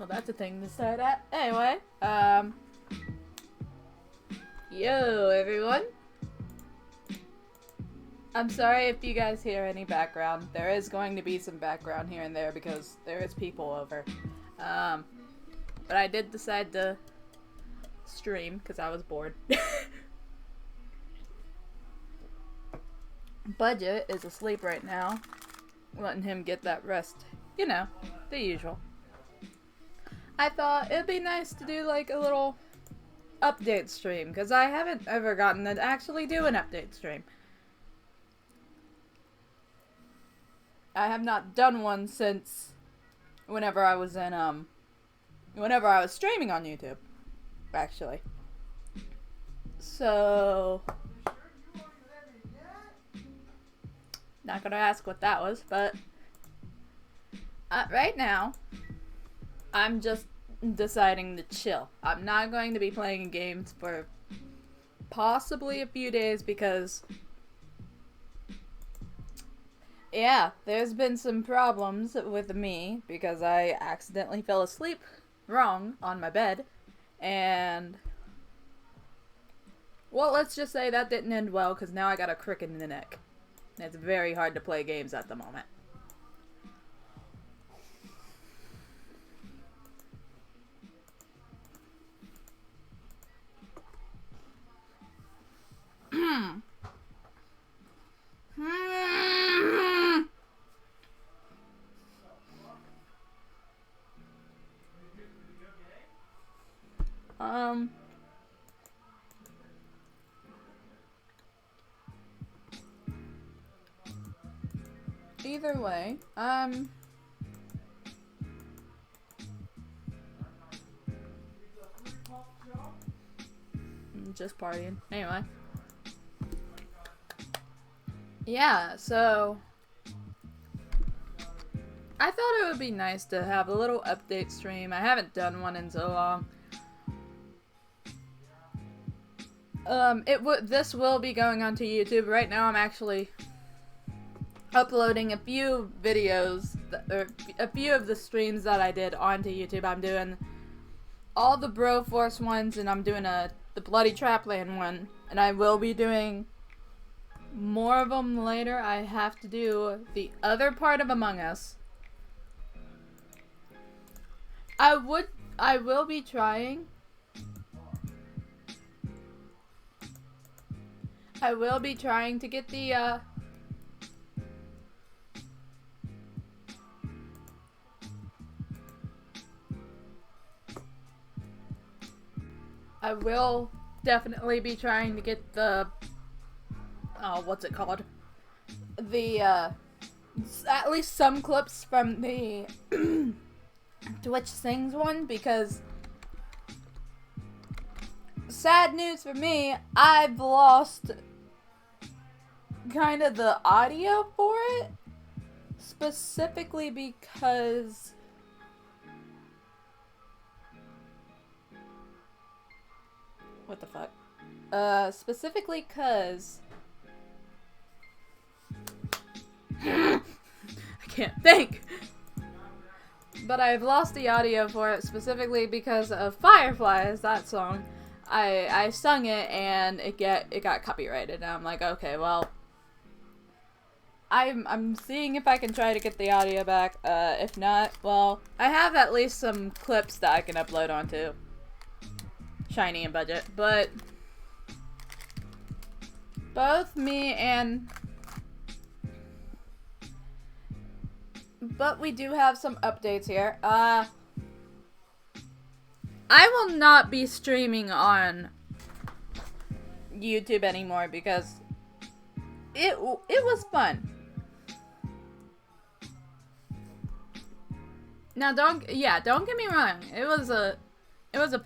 that's a thing to start at. Anyway, yo, everyone. I'm sorry if you guys hear any background. There is going to be some background here and there because there is people over. But I did decide to stream because I was bored. Budget is asleep right now. Letting him get that rest. You know, the usual. I thought it'd be nice to do like a little update stream because I haven't ever gotten to actually do an update stream. I have not done one since whenever I was streaming on YouTube, actually. So, not gonna ask what that was, but right now, I'm just deciding to chill. I'm not going to be playing games for possibly a few days because, yeah, there's been some problems with me because I accidentally fell asleep wrong on my bed, and, well, let's just say that didn't end well because now I got a crick in the neck. It's very hard to play games at the moment. Either way, just partying. Anyway. Yeah, so I thought it would be nice to have a little update stream. I haven't done one in so long. This will be going onto YouTube. Right now I'm actually uploading a few videos, or a few of the streams that I did onto YouTube. I'm doing all the Broforce ones, and I'm doing the Bloody Trapland one, and I will be doing more of them later. I have to do the other part of Among Us. I will be trying. I will be trying to get the, I will definitely be trying to get the, oh, what's it called? The, at least some clips from the Twitch Sings one, because sad news for me, I've lost kind of the audio for it, specifically because what the fuck? Specifically cause I can't think. But I've lost the audio for it specifically because of Fireflies, that song. I sung it and it got copyrighted, and I'm like, okay, well, I'm seeing if I can try to get the audio back. If not, well, I have at least some clips that I can upload onto Shiny&Budget, but both me and but we do have some updates here. I will not be streaming on YouTube anymore because it was fun. Now don't get me wrong. It was a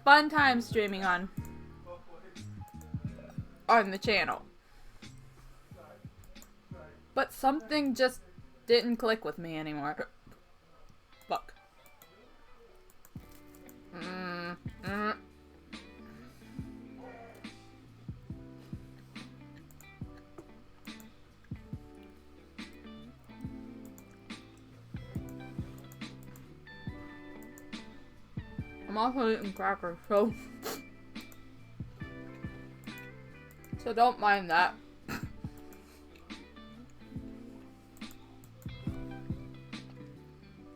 fun time streaming on the channel. But something just didn't click with me anymore. Fuck. I'm also eating crackers, so don't mind that.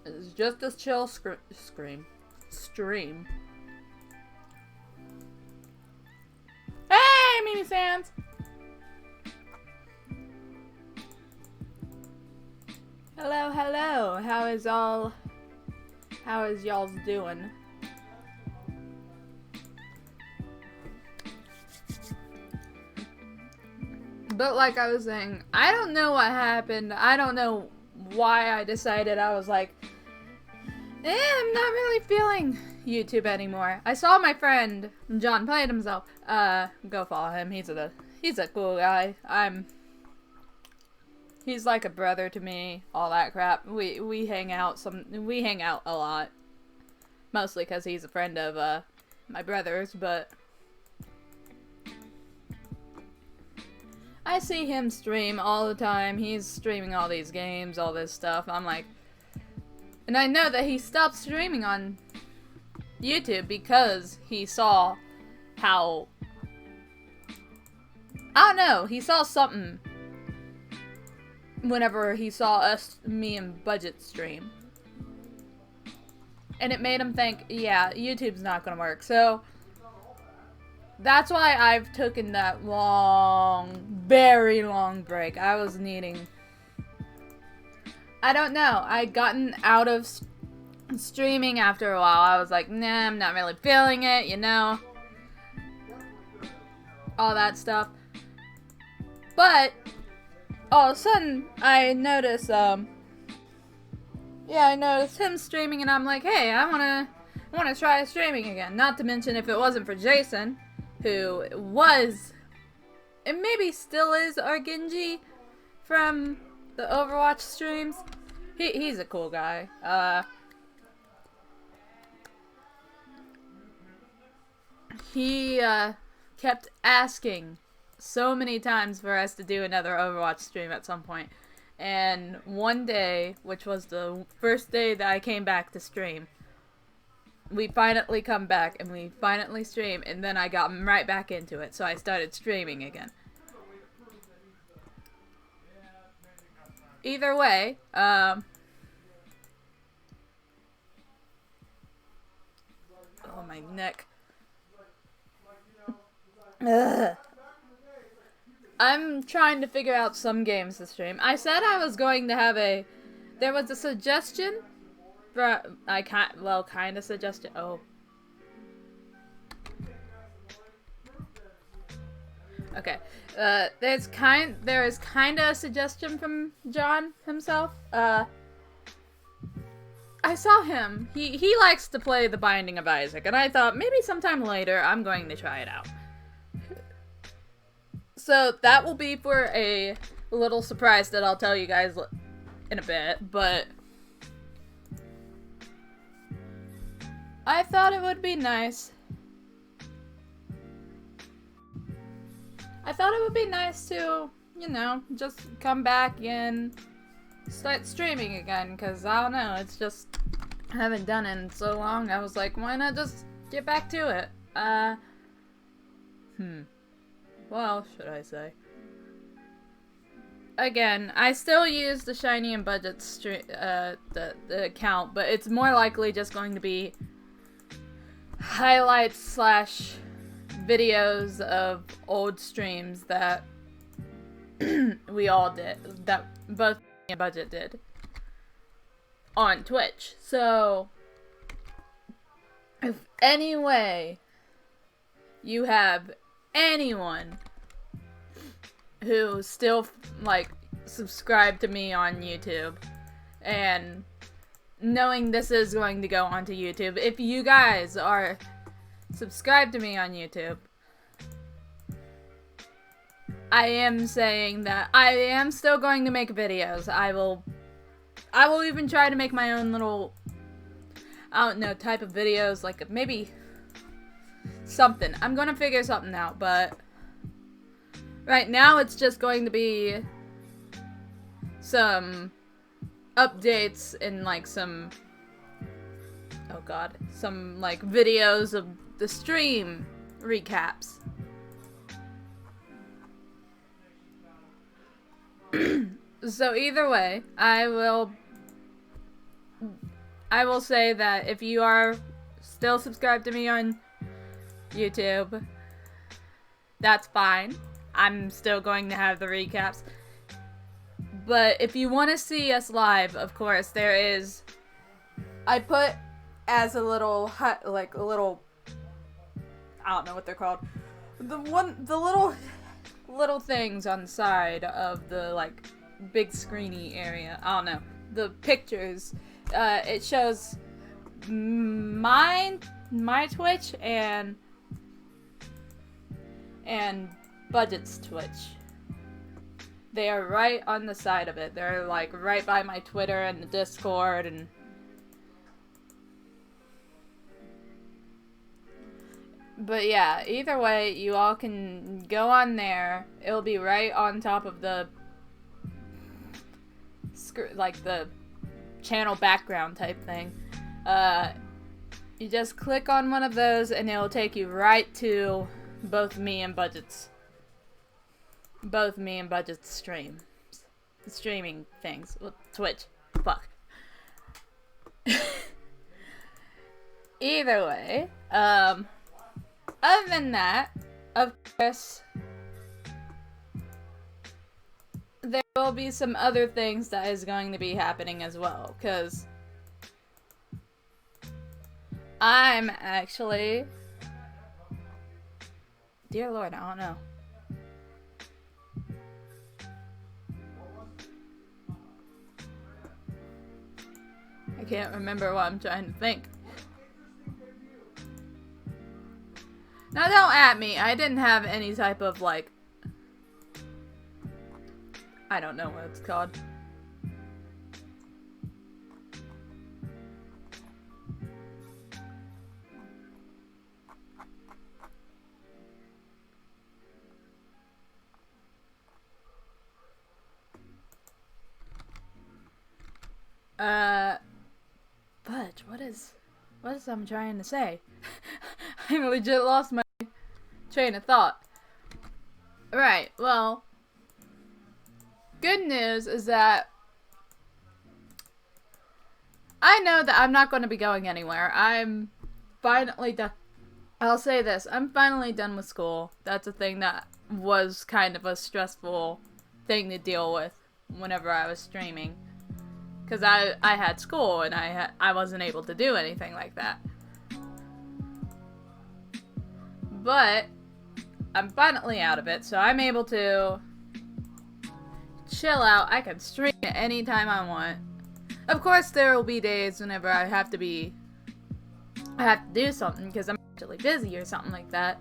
It's just a chill stream. Hey, Mimi Sands! Hello, hello. How is y'all's doing? But like I was saying, I don't know what happened. I don't know why I decided I was like, I'm not really feeling YouTube anymore. I saw my friend John played himself. Go follow him. He's a cool guy. He's like a brother to me. All that crap. We hang out a lot. Mostly because he's a friend of my brother's, but I see him stream all the time. He's streaming all these games, all this stuff. I'm like, and I know that he stopped streaming on YouTube because he saw how, I don't know, he saw something whenever he saw me and Budget stream. And it made him think, yeah, YouTube's not gonna work. So that's why I've taken that very long break. I was needing, I don't know, I'd gotten out of streaming after a while. I was like, nah, I'm not really feeling it, you know, all that stuff. But all of a sudden, I noticed, I noticed him streaming, and I'm like, hey, I wanna try streaming again. Not to mention, if it wasn't for Jason, who was, and maybe still is, our Genji from the Overwatch streams. He's a cool guy. He kept asking so many times for us to do another Overwatch stream at some point. And one day, which was the first day that I came back to stream, we finally come back and we finally stream, and then I got right back into it, so I started streaming again. Either way, oh, my neck. Ugh. I'm trying to figure out some games to stream. I said I was going to have there was a suggestion for, kind of suggestion. Oh. Okay. There is kind of a suggestion from John himself. I saw him. He likes to play The Binding of Isaac, and I thought maybe sometime later I'm going to try it out. So that will be for a little surprise that I'll tell you guys in a bit, but I thought it would be nice. I thought it would be nice to, you know, just come back and start streaming again, because I don't know, it's just, I haven't done it in so long. I was like, why not just get back to it? Well, should I say? Again, I still use the Shiny&Budget the account, but it's more likely just going to be highlights / videos of old streams that we all did, that both me and Budget did on Twitch. So, if any way you have anyone who still subscribe to me on YouTube, and knowing this is going to go onto YouTube, if you guys are subscribed to me on YouTube, I am saying that I am still going to make videos. I will even try to make my own little, I don't know, type of videos, like maybe something. I'm gonna figure something out, but right now it's just going to be some updates and some oh god, some like videos of the stream recaps. So either way, I will say that if you are still subscribed to me on YouTube, that's fine. I'm still going to have the recaps. But if you want to see us live, of course, there is... I put as a little... like, a little... I don't know what they're called. The little things on the side of the, like, big screeny area. I don't know. The pictures. It shows my Twitch and Budget's Twitch. They are right on the side of it. They're like right by my Twitter and the Discord and... But yeah, either way, you all can go on there. It'll be right on top of the... like the channel background type thing. You just click on one of those and it'll take you right to both me and Budget's streaming things. Well, Twitch. Fuck. Either way, other than that, of course, there will be some other things that is going to be happening as well, because I'm actually... Dear Lord, I don't know. I can't remember what I'm trying to think. Now don't at me. I didn't have any type of like... I don't know what it's called. But what is I'm trying to say? I legit lost my train of thought. Right, well, good news is that I know that I'm not going to be going anywhere. I'm finally done. I'll say this, I'm finally done with school. That's a thing that was kind of a stressful thing to deal with whenever I was streaming. Because I had school and I wasn't able to do anything like that. But I'm finally out of it, so I'm able to chill out. I can stream at any time I want. Of course, there will be days whenever I have to do something because I'm actually busy or something like that.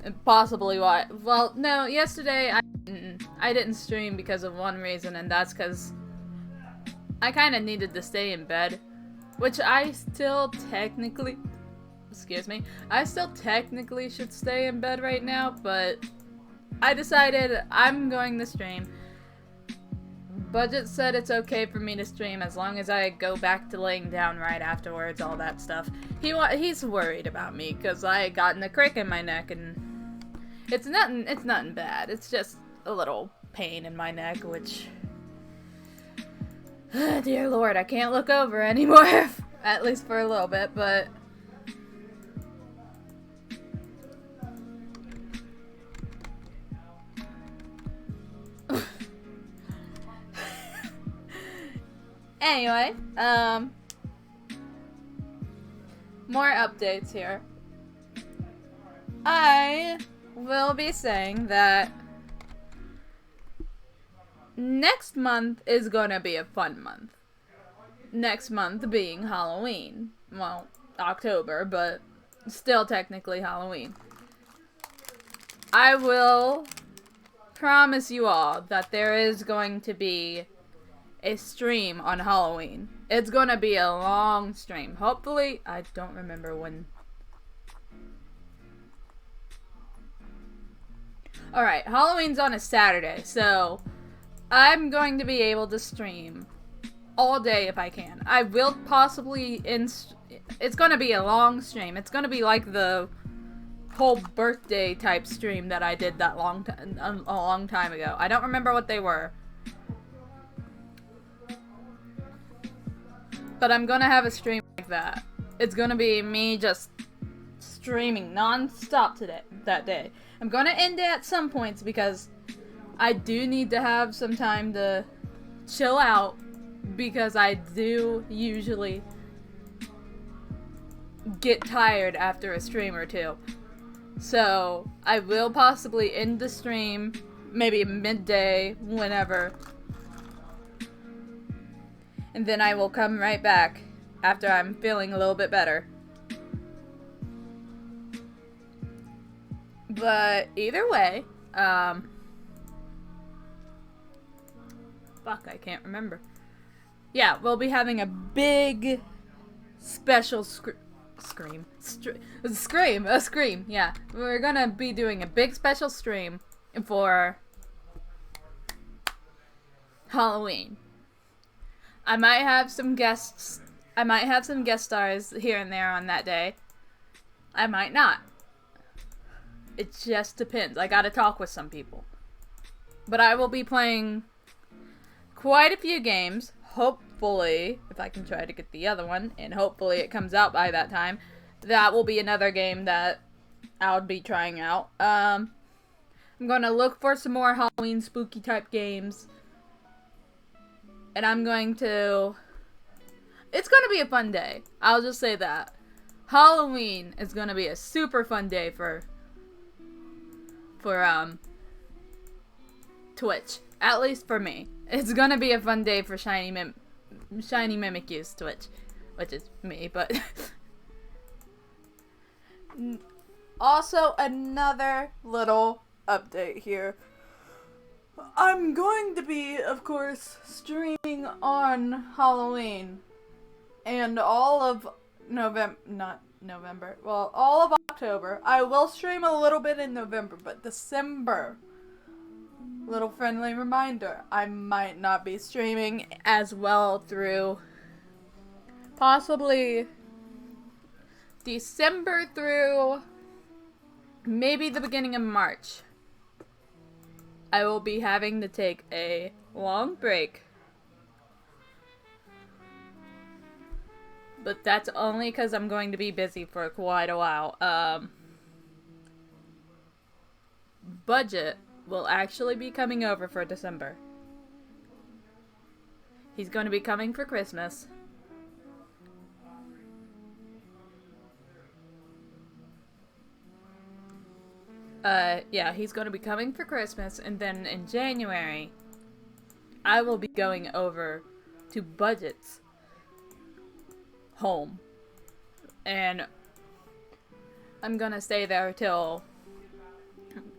And possibly why. Well, no, yesterday I didn't stream because of one reason, and that's because I kind of needed to stay in bed, which I still technically, I still technically should stay in bed right now, but I decided I'm going to stream. Budget said it's okay for me to stream as long as I go back to laying down right afterwards, all that stuff. He's worried about me because I gotten a crick in my neck, and it's nothing bad. It's just a little pain in my neck, which... Dear Lord, I can't look over anymore, at least for a little bit, but... Anyway, more updates here. I will be saying that next month is gonna be a fun month. Next month being Halloween. Well, October, but still technically Halloween. I will promise you all that there is going to be a stream on Halloween. It's gonna be a long stream. Hopefully, I don't remember when. Alright, Halloween's on a Saturday, so I'm going to be able to stream all day if I can. I will possibly It's gonna be a long stream. It's gonna be like the whole birthday type stream that I did that a long time ago. I don't remember what they were. But I'm gonna have a stream like that. It's gonna be me just streaming non-stop that day. I'm gonna end it at some points because I do need to have some time to chill out, because I do usually get tired after a stream or two. So I will possibly end the stream maybe midday, whenever, and then I will come right back after I'm feeling a little bit better. But either way, fuck, I can't remember. Yeah, we'll be having a big special scream, yeah. We're gonna be doing a big special stream for Halloween. I might have some guest stars here and there on that day. I might not. It just depends. I gotta talk with some people. But I will be playing quite a few games. Hopefully, if I can try to get the other one, and hopefully it comes out by that time, that will be another game that I'll be trying out. I'm gonna look for some more Halloween spooky type games. And I'm going to... It's gonna be a fun day. I'll just say that. Halloween is gonna be a super fun day for Twitch. At least for me. It's gonna be a fun day for Shiny Mimicky's Twitch. Which is me, but... Also, another little update here. I'm going to be, of course, streaming on Halloween. And all of all of October. I will stream a little bit in November, but December, little friendly reminder, I might not be streaming as well through possibly December through maybe the beginning of March. I will be having to take a long break. But that's only because I'm going to be busy for quite a while. Budget will actually be coming over for December. He's going to be coming for Christmas. Yeah, he's going to be coming for Christmas, and then in January, I will be going over to Budget's home. And I'm gonna stay there till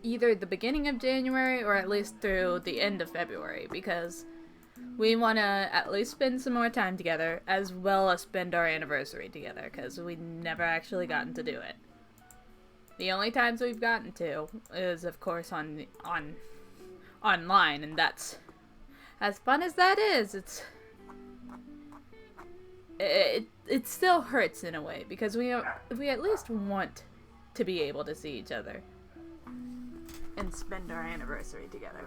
either the beginning of January or at least through the end of February, because we want to at least spend some more time together, as well as spend our anniversary together, because we never actually gotten to do it. The only times we've gotten to is, of course, on online, and that's, as fun as that is, it still hurts in a way, because we at least want to be able to see each other and spend our anniversary together.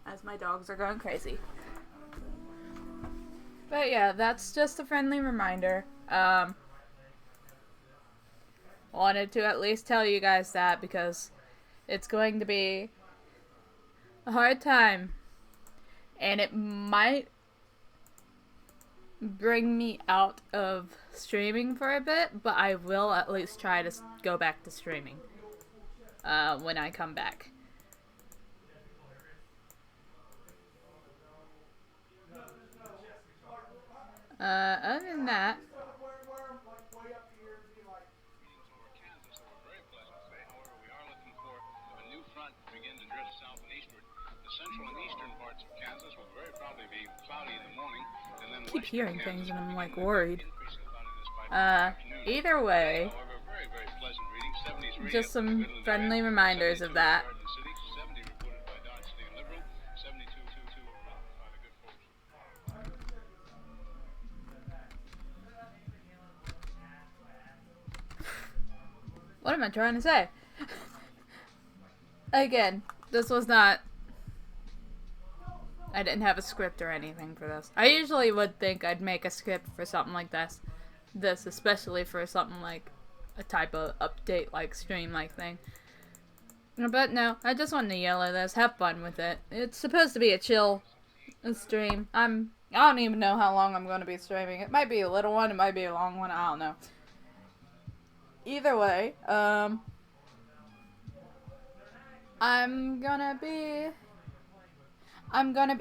As my dogs are going crazy. But yeah, that's just a friendly reminder. Wanted to at least tell you guys that, because it's going to be a hard time, and it might bring me out of streaming for a bit, but I will at least try to go back to streaming when I come back. Other than that, I keep hearing things and I'm like worried. Either way, just some friendly reminders of that. What am I trying to say? Again, this was not... I didn't have a script or anything for this. I usually would think I'd make a script for something like this. This, especially for something like a type of update, like stream-like thing. But no, I just wanted to yell at this, have fun with it. It's supposed to be a chill stream. I don't even know how long I'm going to be streaming. It might be a little one, it might be a long one, I don't know. Either way, I'm gonna be,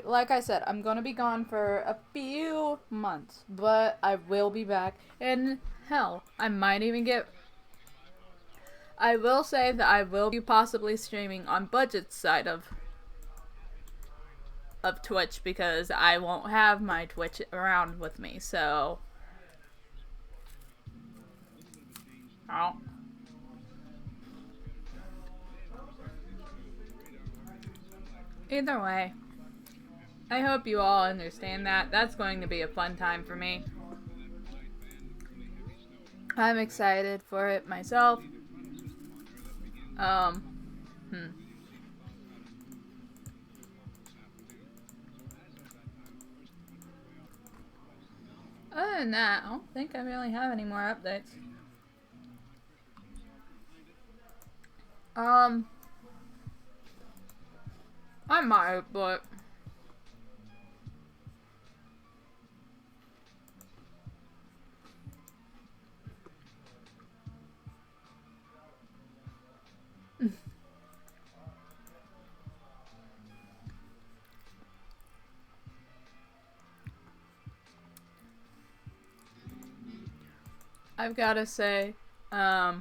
like I said, I'm gonna be gone for a few months, but I will be back, and hell, I might even get, I will say that I will be possibly streaming on Budget's side of Twitch, because I won't have my Twitch around with me, so... Oh. Either way, I hope you all understand that. That's going to be a fun time for me. I'm excited for it myself. Other than that, I don't think I really have any more updates. I might, but... I've gotta say, I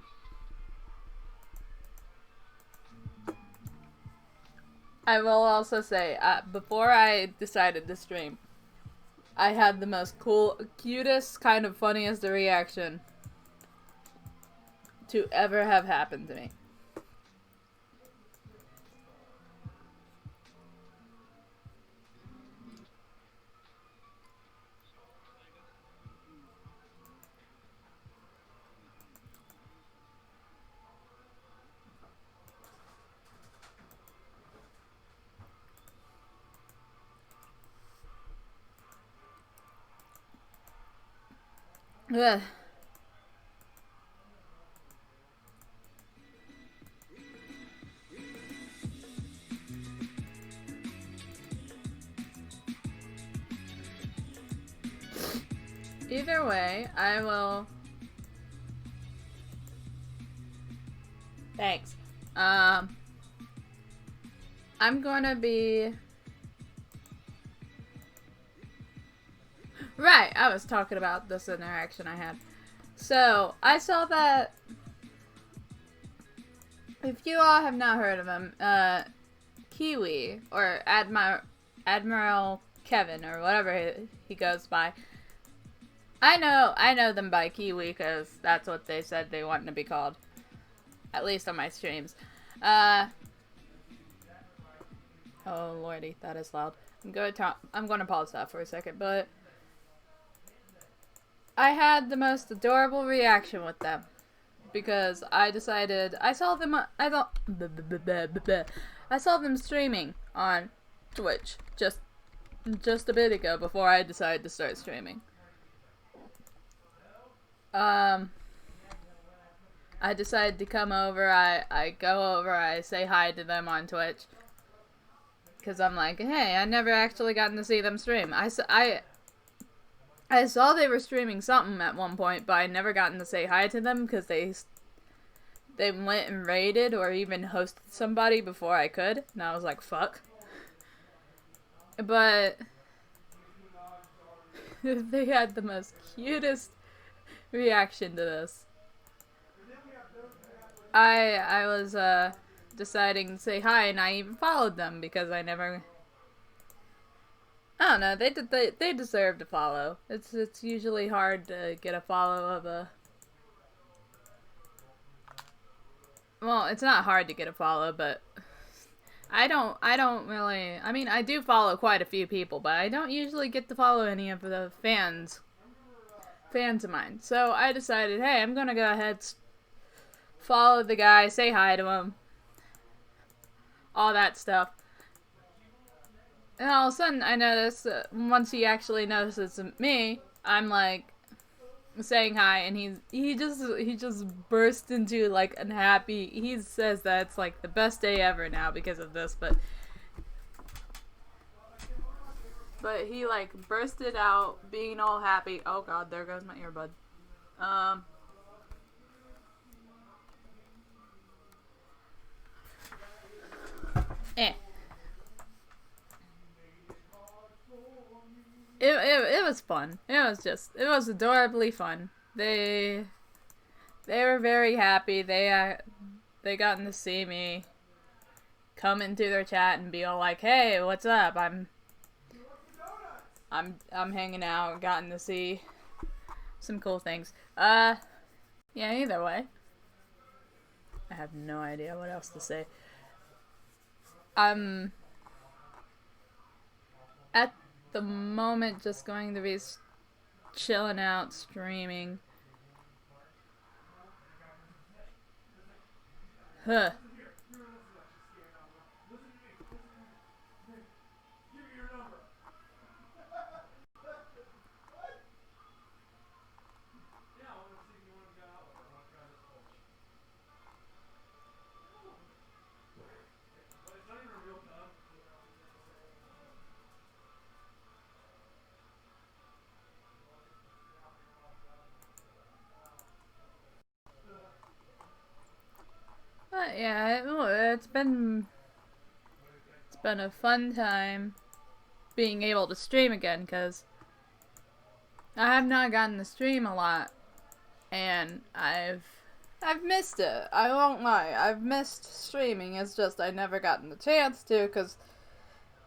will also say, before I decided to stream, I had the most cutest, kind of funniest reaction to ever have happened to me. Ugh. Either way, I will... Thanks. I'm gonna be... Right, I was talking about this interaction I had. So, I saw that... If you all have not heard of him, Kiwi, or Admiral Kevin, or whatever he goes by. I know them by Kiwi, because that's what they said they wanted to be called. At least on my streams. Oh lordy, that is loud. I'm gonna pause that for a second, but... I had the most adorable reaction with them. Because I decided, I saw them streaming on Twitch just a bit ago before I decided to start streaming. I decided to come over, I go over, I say hi to them on Twitch. Because I'm like, hey, I never actually gotten to see them stream. I saw they were streaming something at one point, but I never gotten to say hi to them because they went and raided or even hosted somebody before I could, and I was like, fuck. But they had the most cutest reaction to this. I was deciding to say hi, and I even followed them because I never... I don't know, they deserve to follow. It's usually hard to get a follow of a... Well, it's not hard to get a follow, but I don't really... I mean, I do follow quite a few people, but I don't usually get to follow any of the fans of mine. So I decided, hey, I'm gonna go ahead follow the guy, say hi to him, all that stuff. And all of a sudden, I notice once he actually notices me, I'm like saying hi, and he just burst into like unhappy. He says that it's like the best day ever now because of this, but he like bursted out being all happy. Oh god, there goes my earbud. Eh. It was fun. It was adorably fun. They were very happy. They gotten to see me come into their chat and be all like, "Hey, what's up? I'm hanging out. Gotten to see some cool things." Yeah. Either way, I have no idea what else to say. I'm at the moment just going to be chilling out, streaming. Huh. But yeah, it's been a fun time being able to stream again, because I have not gotten to stream a lot, and I've missed it. I won't lie. I've missed streaming. It's just I never gotten the chance to, because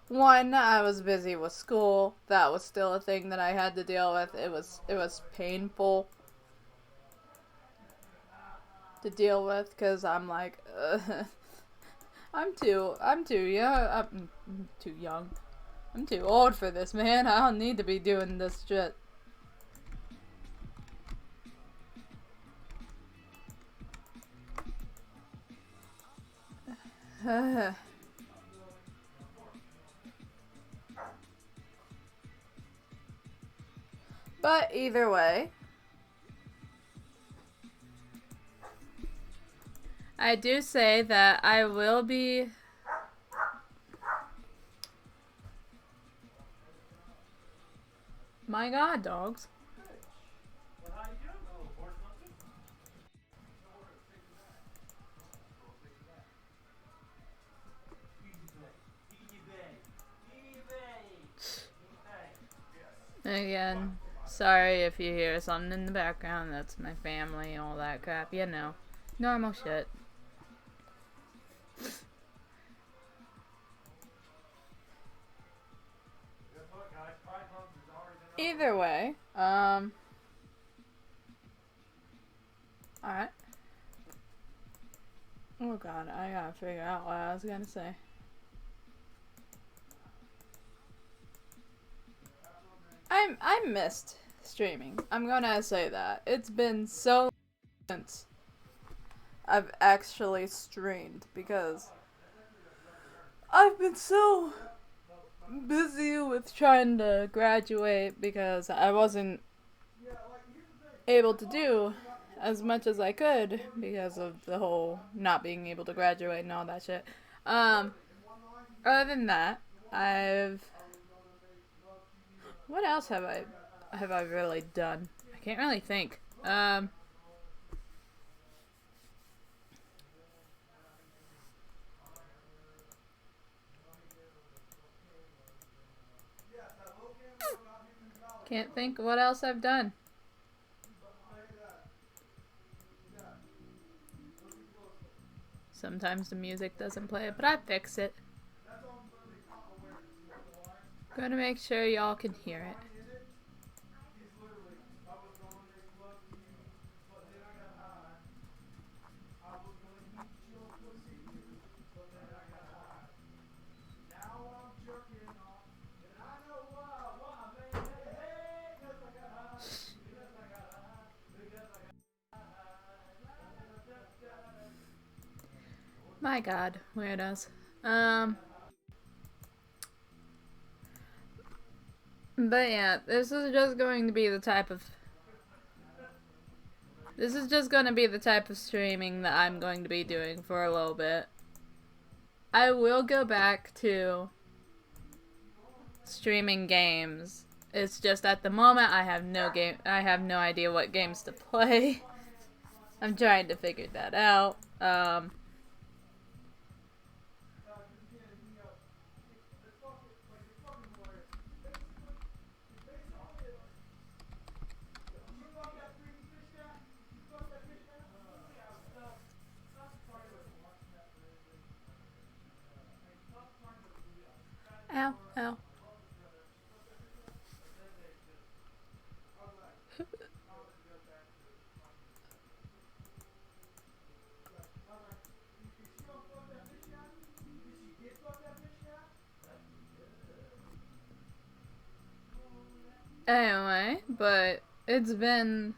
one, I was busy with school. That was still a thing that I had to deal with. It was painful to deal with, because I'm like, I'm too young. I'm too old for this, man. I don't need to be doing this shit. But either way, I do say that I will be my god, dogs. Again, sorry if you hear something in the background. That's my family, all that crap. You know, normal shit. Either way, alright. Oh god, I gotta figure out what I was gonna say. I missed streaming. I'm gonna say that. It's been so long since I've actually streamed, because I've been so busy with trying to graduate, because I wasn't able to do as much as I could because of the whole not being able to graduate and all that shit. Other than that, what else have I really done? I can't really think. Can't think of what else I've done. Sometimes the music doesn't play it, but I fix it. Gonna make sure y'all can hear it. My god, weirdos. But yeah, this is just going to be the type of streaming that I'm going to be doing for a little bit. I will go back to streaming games. It's just at the moment I have no idea what games to play. I'm trying to figure that out. Ow, ow. Anyway, but it's been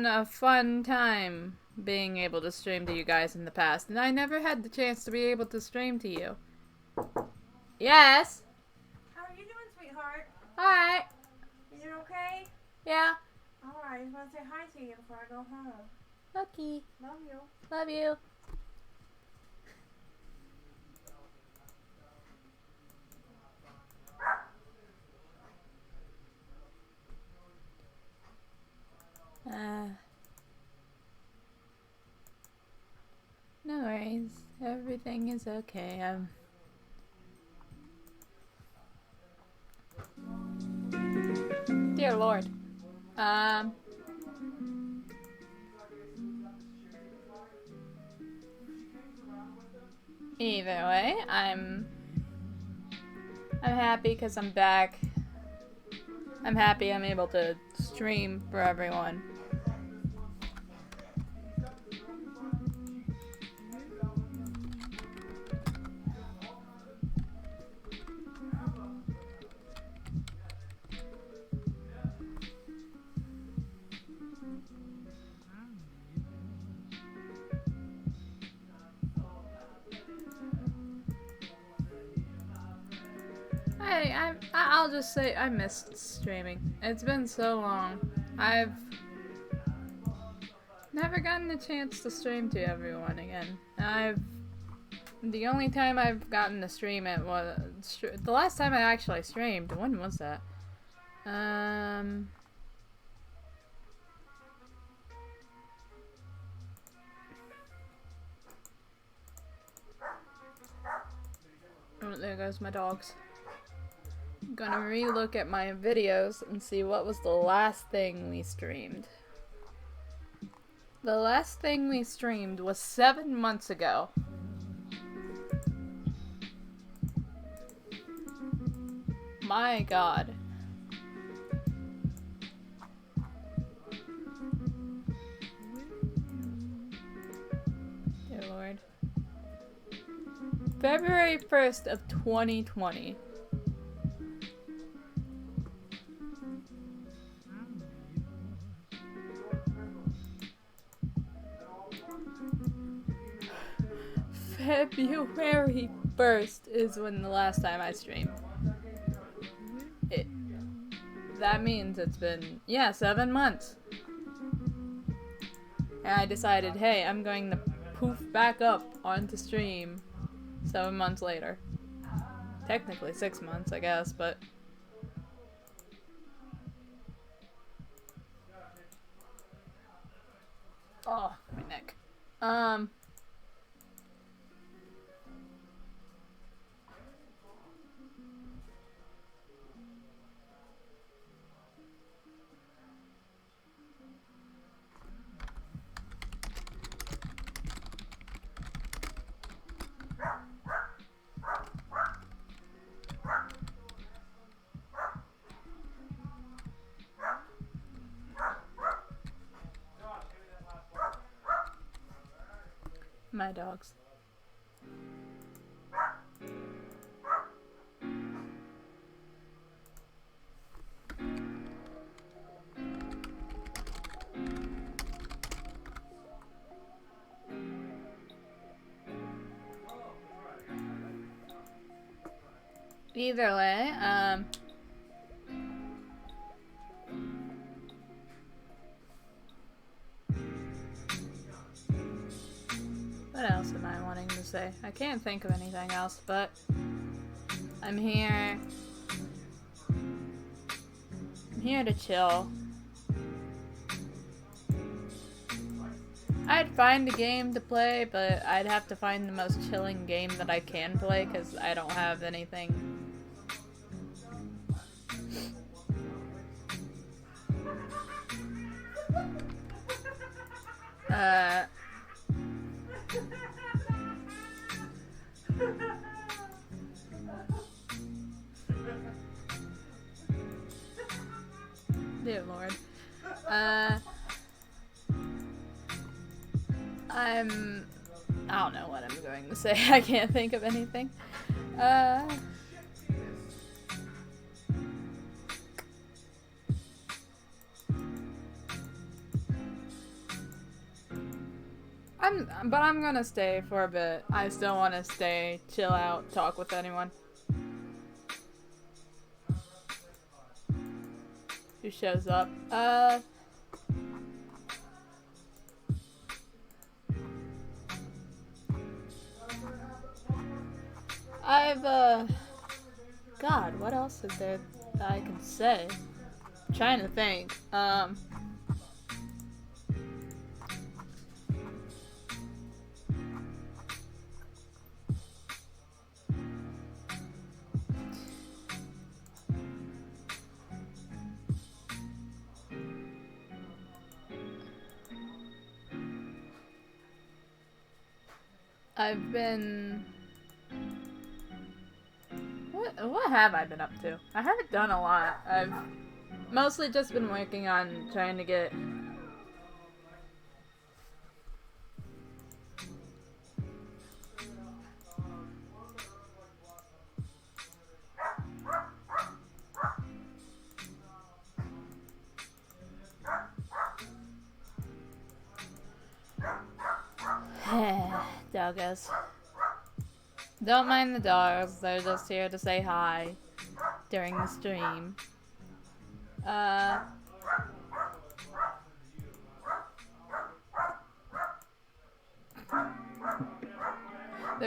a fun time being able to stream to you guys in the past, and I never had the chance to be able to stream to you. Yes? How are you doing, sweetheart? Alright. Is it okay? Yeah. Alright, I just want to say hi to you before I go home. Lucky. Love you. Love you. No worries. Everything is okay. Dear Lord. Either way, I'm happy because I'm back. I'm happy I'm able to stream for everyone. I'll just say I missed streaming. It's been so long. I've never gotten a chance to stream to everyone again. The only time I've gotten to stream it was the last time I actually streamed. When was that? Oh, there goes my dogs. I'm gonna re-look at my videos and see what was the last thing we streamed. The last thing we streamed was 7 months ago. My god. Dear Lord. February 1st of 2020. February 1st is when the last time I streamed. That means it's been, 7 months. And I decided, hey, I'm going to poof back up onto stream 7 months later. Technically 6 months, I guess, but... Oh, my neck. My dogs. Either way, what else am I wanting to say? I can't think of anything else, but I'm here. I'm here to chill. I'd find a game to play, but I'd have to find the most chilling game that I can play because I don't have anything. Dear Lord. I don't know what I'm going to say. I can't think of anything. I'm gonna stay for a bit. I still want to stay, chill out, talk with anyone. Who shows up? God, what else is there that I can say? I'm trying to think. I've been... What have I been up to? I haven't done a lot. I've mostly just been working on trying to get... Doggos. Don't mind the dogs, they're just here to say hi during the stream. They're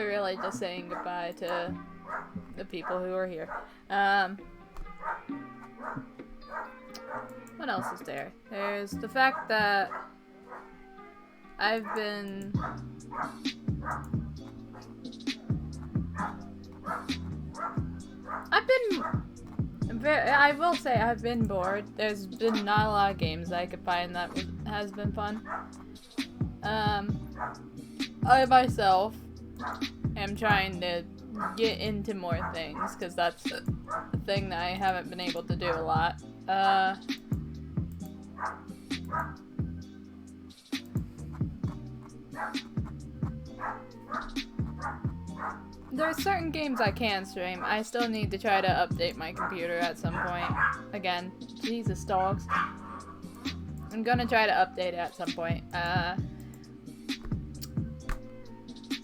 really just saying goodbye to the people who are here. What else is there? There's the fact that I've been... I will say I've been bored. There's been not a lot of games I could find that has been fun. I myself am trying to get into more things because that's a thing that I haven't been able to do a lot. There are certain games I can stream. I still need to try to update my computer at some point. Again, Jesus dogs. I'm gonna try to update it at some point.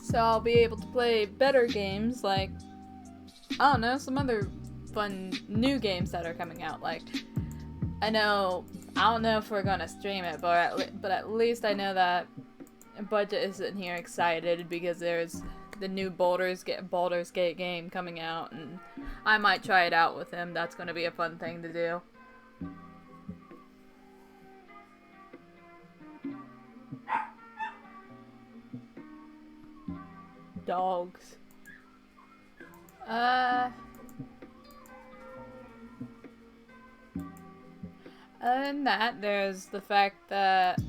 So I'll be able to play better games like, I don't know, some other fun new games that are coming out. Like, I don't know if we're gonna stream it, but at least I know that Budget isn't here excited because there's the new Baldur's Gate game coming out, and I might try it out with him. That's gonna be a fun thing to do. Dogs. Other than that, there's the fact that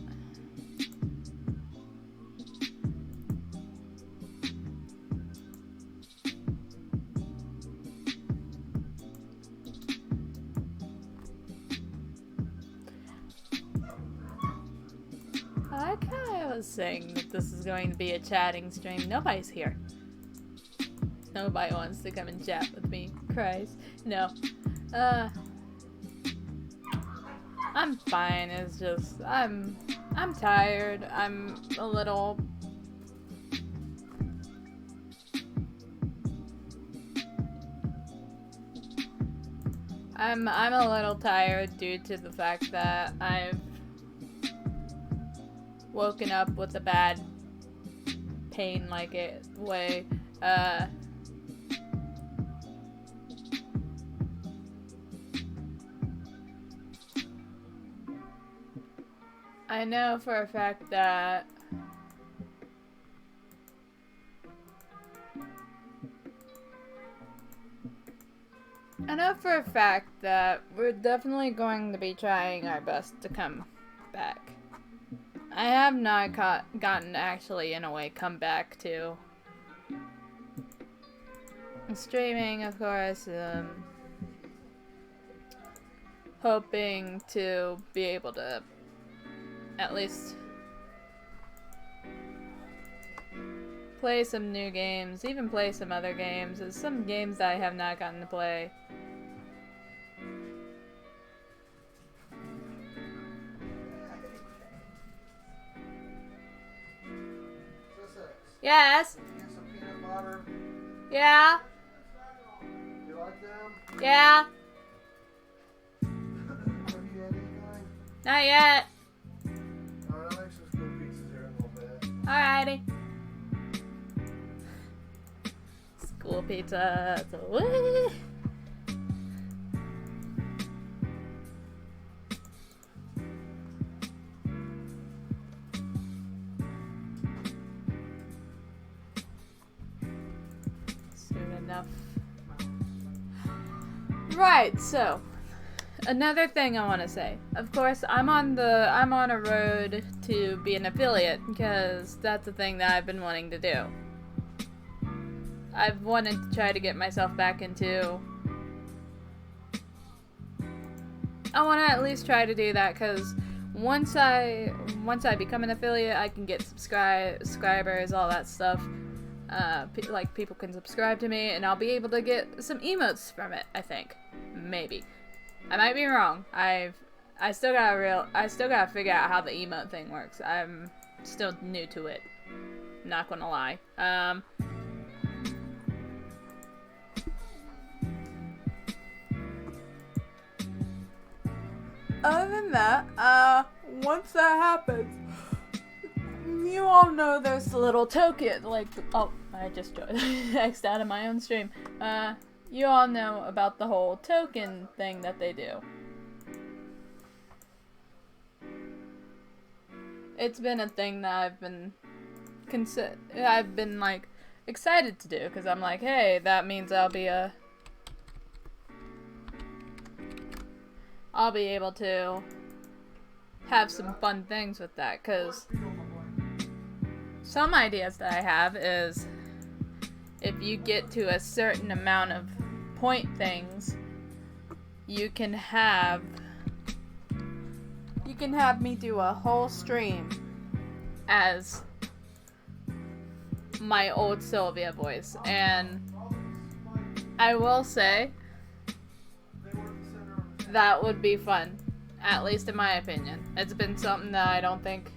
I was saying that this is going to be a chatting stream. Nobody's here. Nobody wants to come and chat with me. Christ. No. I'm fine. It's just I'm tired. I'm a little I'm a little tired due to the fact that I've woken up with a bad pain like it way. I know for a fact that we're definitely going to be trying our best to come back. I have not gotten actually, in a way, come back to streaming, of course. Hoping to be able to at least play some new games, even play some other games. There's some games that I have not gotten to play. Yes. Some peanut butter. Yeah. You like them? Yeah. Have you had anything? Not yet. Alright, I'll make some school pizzas here in a little bit. Alrighty. School pizza. Woo! Soon enough. Right, so another thing I want to say. Of course, I'm on a road to be an affiliate because that's the thing that I've been wanting to do. I've wanted to try to get myself back into. I want to at least try to do that because once I become an affiliate, I can get subscribers, all that stuff. Like people can subscribe to me, and I'll be able to get some emotes from it. I think, maybe. I might be wrong. I still gotta figure out how the emote thing works. I'm still new to it. Not gonna lie. Other than that, once that happens, you all know there's the little token, like, oh, I just X'd out of my own stream. You all know about the whole token thing that they do. It's been a thing that I've been like excited to do because I'm like, hey, that means I'll be able to have some fun things with that, because some ideas that I have is if you get to a certain amount of point things, you can have me do a whole stream as my old Sylvia voice, and I will say that would be fun, at least in my opinion. It's been something that I don't think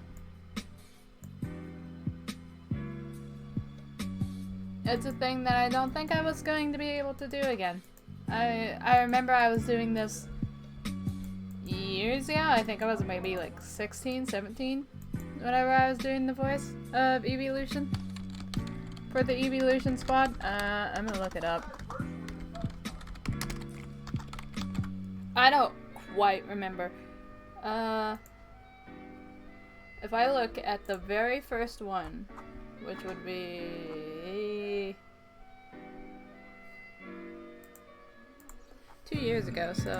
it's a thing that I don't think I was going to be able to do again. I remember I was doing this years ago. I think I was maybe like 16, 17 whenever I was doing the voice of Eeveelution for the Eeveelution Squad. I'm gonna look it up. I don't quite remember. If I look at the very first one, which would be 2 years ago, so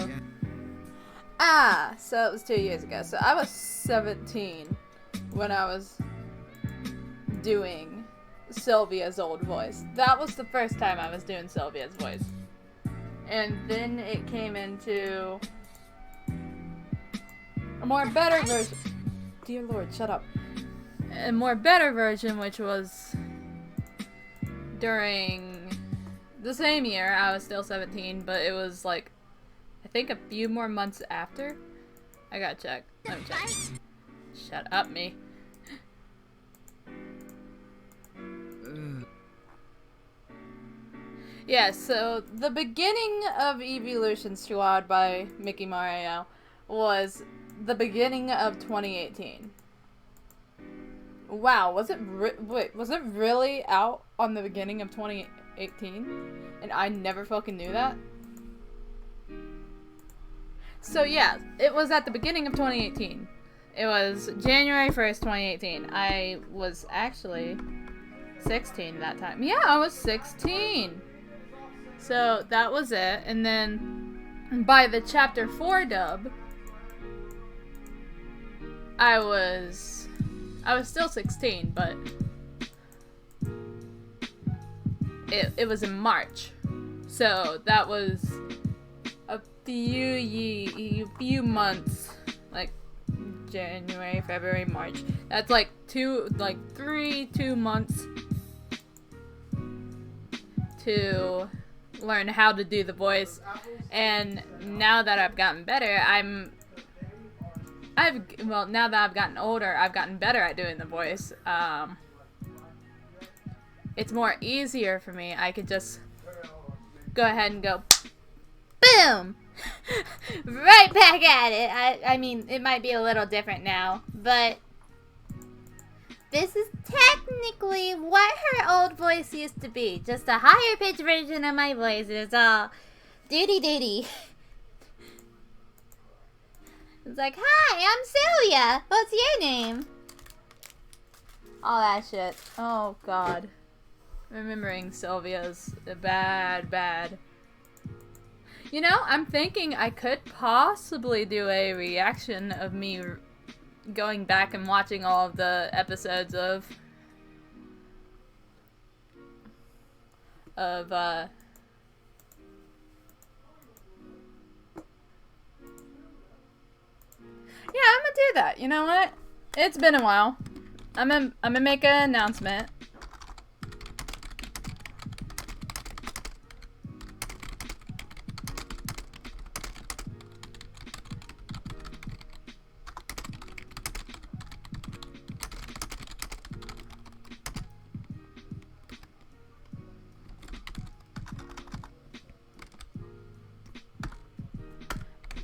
so it was 2 years ago. So I was 17 when I was doing Sylvia's old voice. That was the first time I was doing Sylvia's voice. And then it came into a more better version. Dear Lord, shut up. A more better version, which was during the same year. I was still 17, but it was like, I think a few more months after. I gotta check. Let me check. Shut up, me. Yeah, so the beginning of Eeveelution Squad by Mickey Mario was the beginning of 2018. Wow, was it wait, was it really out on the beginning of 2018? And I never fucking knew that? So yeah, it was at the beginning of 2018. It was January 1st, 2018. I was actually 16 that time. Yeah, I was 16. So that was it. And then by the chapter 4 dub, I was still 16, but it was in March. So that was a few months, like January, February, March. That's like 2 months to learn how to do the voice. And now that I've gotten better, now that I've gotten older, I've gotten better at doing the voice. It's more easier for me. I could just go ahead and go boom. Right back at it. I mean, it might be a little different now, but this is technically what her old voice used to be. Just a higher pitched version of my voice. It's all doody. It's like, hi, I'm Celia. What's your name? All that shit. Oh, God. Remembering Sylvia's bad. You know, I'm thinking I could possibly do a reaction of me going back and watching all of the episodes of yeah, I'm gonna do that. You know what? It's been a while. I'm gonna make an announcement.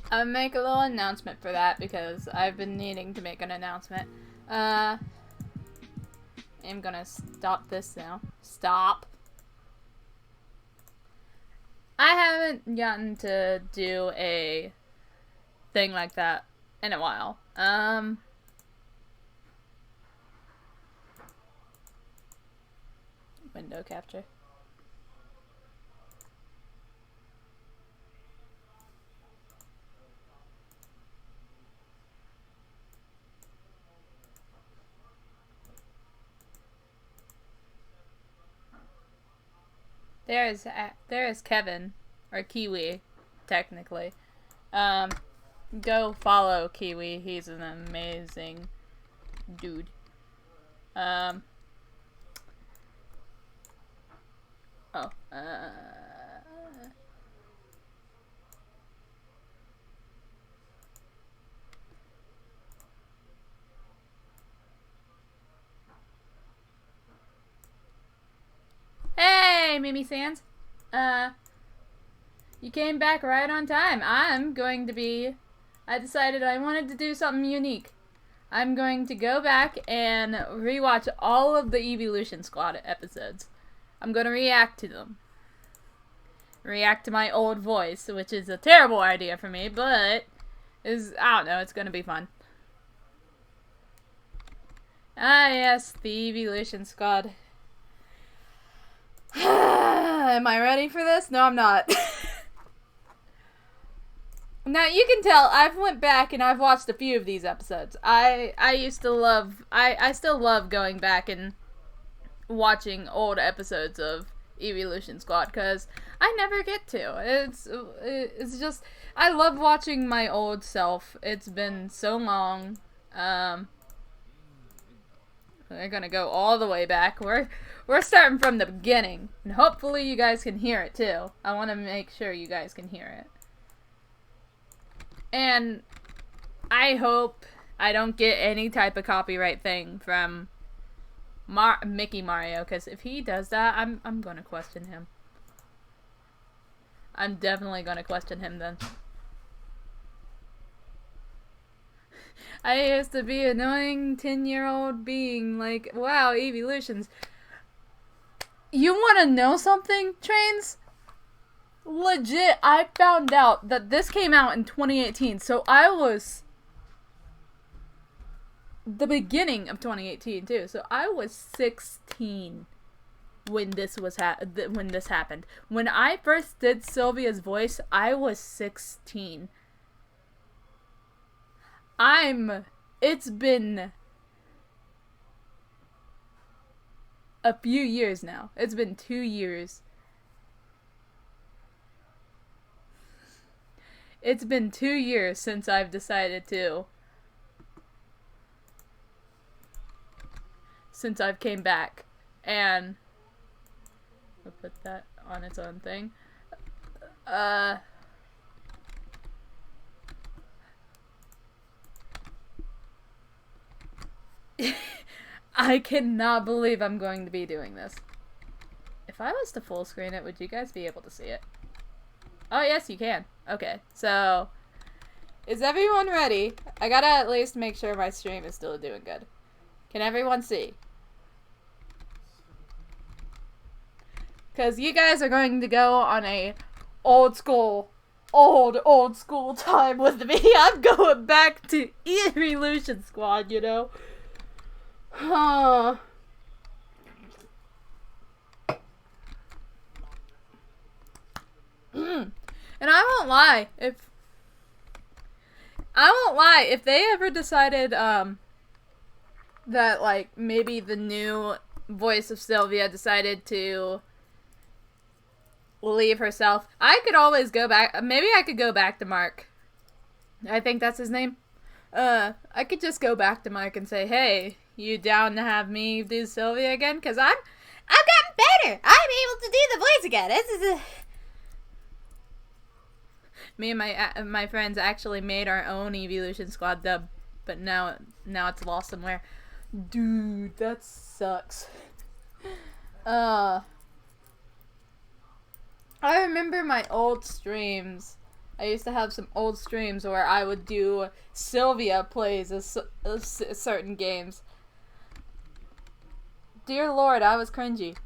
I'll make a little announcement for that because I've been needing to make an announcement. I'm gonna stop this now. Stop. I haven't gotten to do a thing like that in a while. Window capture. There is Kevin, or Kiwi, technically. Go follow Kiwi. He's an amazing dude. Hey, Mimi Sands. You came back right on time. I decided I wanted to do something unique. I'm going to go back and rewatch all of the Eeveelution Squad episodes. I'm going to react to them. React to my old voice, which is a terrible idea for me, but I don't know, it's going to be fun. Ah, yes, the Eeveelution Squad. Am I ready for this? No, I'm not. Now, you can tell I've went back and I've watched a few of these episodes. I still love going back and watching old episodes of Eeveelution Squad because I never get to. It's just, I love watching my old self. It's been so long. We're gonna go all the way back. We're starting from the beginning, and hopefully you guys can hear it too. I want to make sure you guys can hear it. And I hope I don't get any type of copyright thing from Mickey Mario, because if he does that, I'm gonna question him. I'm definitely gonna question him then. I used to be an annoying 10-year-old being like, wow, Eeveelutions. You wanna know something, Trains? Legit, I found out that this came out in 2018, so I was the beginning of 2018 too. So I was 16 when this was when this happened. When I first did Sylvia's voice, I was 16. It's been a few years now. It's been 2 years. It's been 2 years since I've decided to. Since I've came back. And I'll put that on its own thing. I cannot believe I'm going to be doing this. If I was to full screen it, would you guys be able to see it? Oh, yes, you can. Okay, so is everyone ready? I gotta at least make sure my stream is still doing good. Can everyone see? Because you guys are going to go on a old school time with me. I'm going back to Eeveelution Squad, you know? Huh. And I won't lie, if they ever decided, that, like, maybe the new voice of Sylvia decided to leave herself, I could always go back, maybe I could go back to Mark. I think that's his name. I could just go back to Mark and say, hey, you down to have me do Sylvia again? Because I've gotten better! I'm able to do the voice again! This is a... Me and my friends actually made our own Eeveelution Squad dub, but now it's lost somewhere. Dude, that sucks. I remember my old streams. I used to have some old streams where I would do Sylvia plays of certain games. Dear Lord, I was cringy.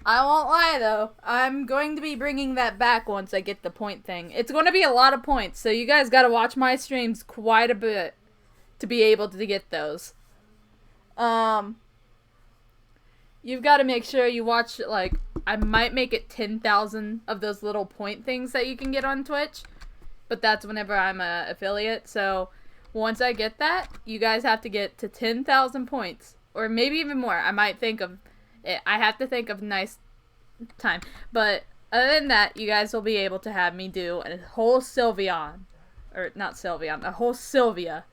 I won't lie, though. I'm going to be bringing that back once I get the point thing. It's going to be a lot of points, so you guys got to watch my streams quite a bit to be able to get those. You've got to make sure you watch, like, I might make it 10,000 of those little point things that you can get on Twitch, but that's whenever I'm a affiliate, so once I get that, you guys have to get to 10,000 points, or maybe even more. I might think of I have to think of a nice time. But other than that, you guys will be able to have me do a whole Sylveon. Or, not Sylveon, a whole Sylvia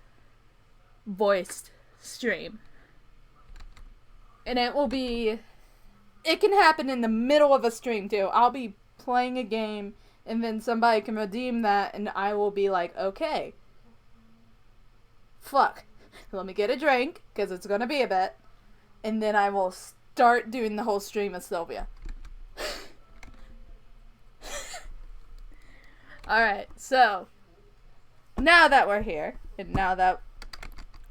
voiced stream. And it will be... It can happen in the middle of a stream, too. I'll be playing a game, and then somebody can redeem that, and I will be like, okay. Fuck. Let me get a drink, because it's gonna be a bit. And then I will start doing the whole stream of Sylvia. Alright, so now that we're here, and now that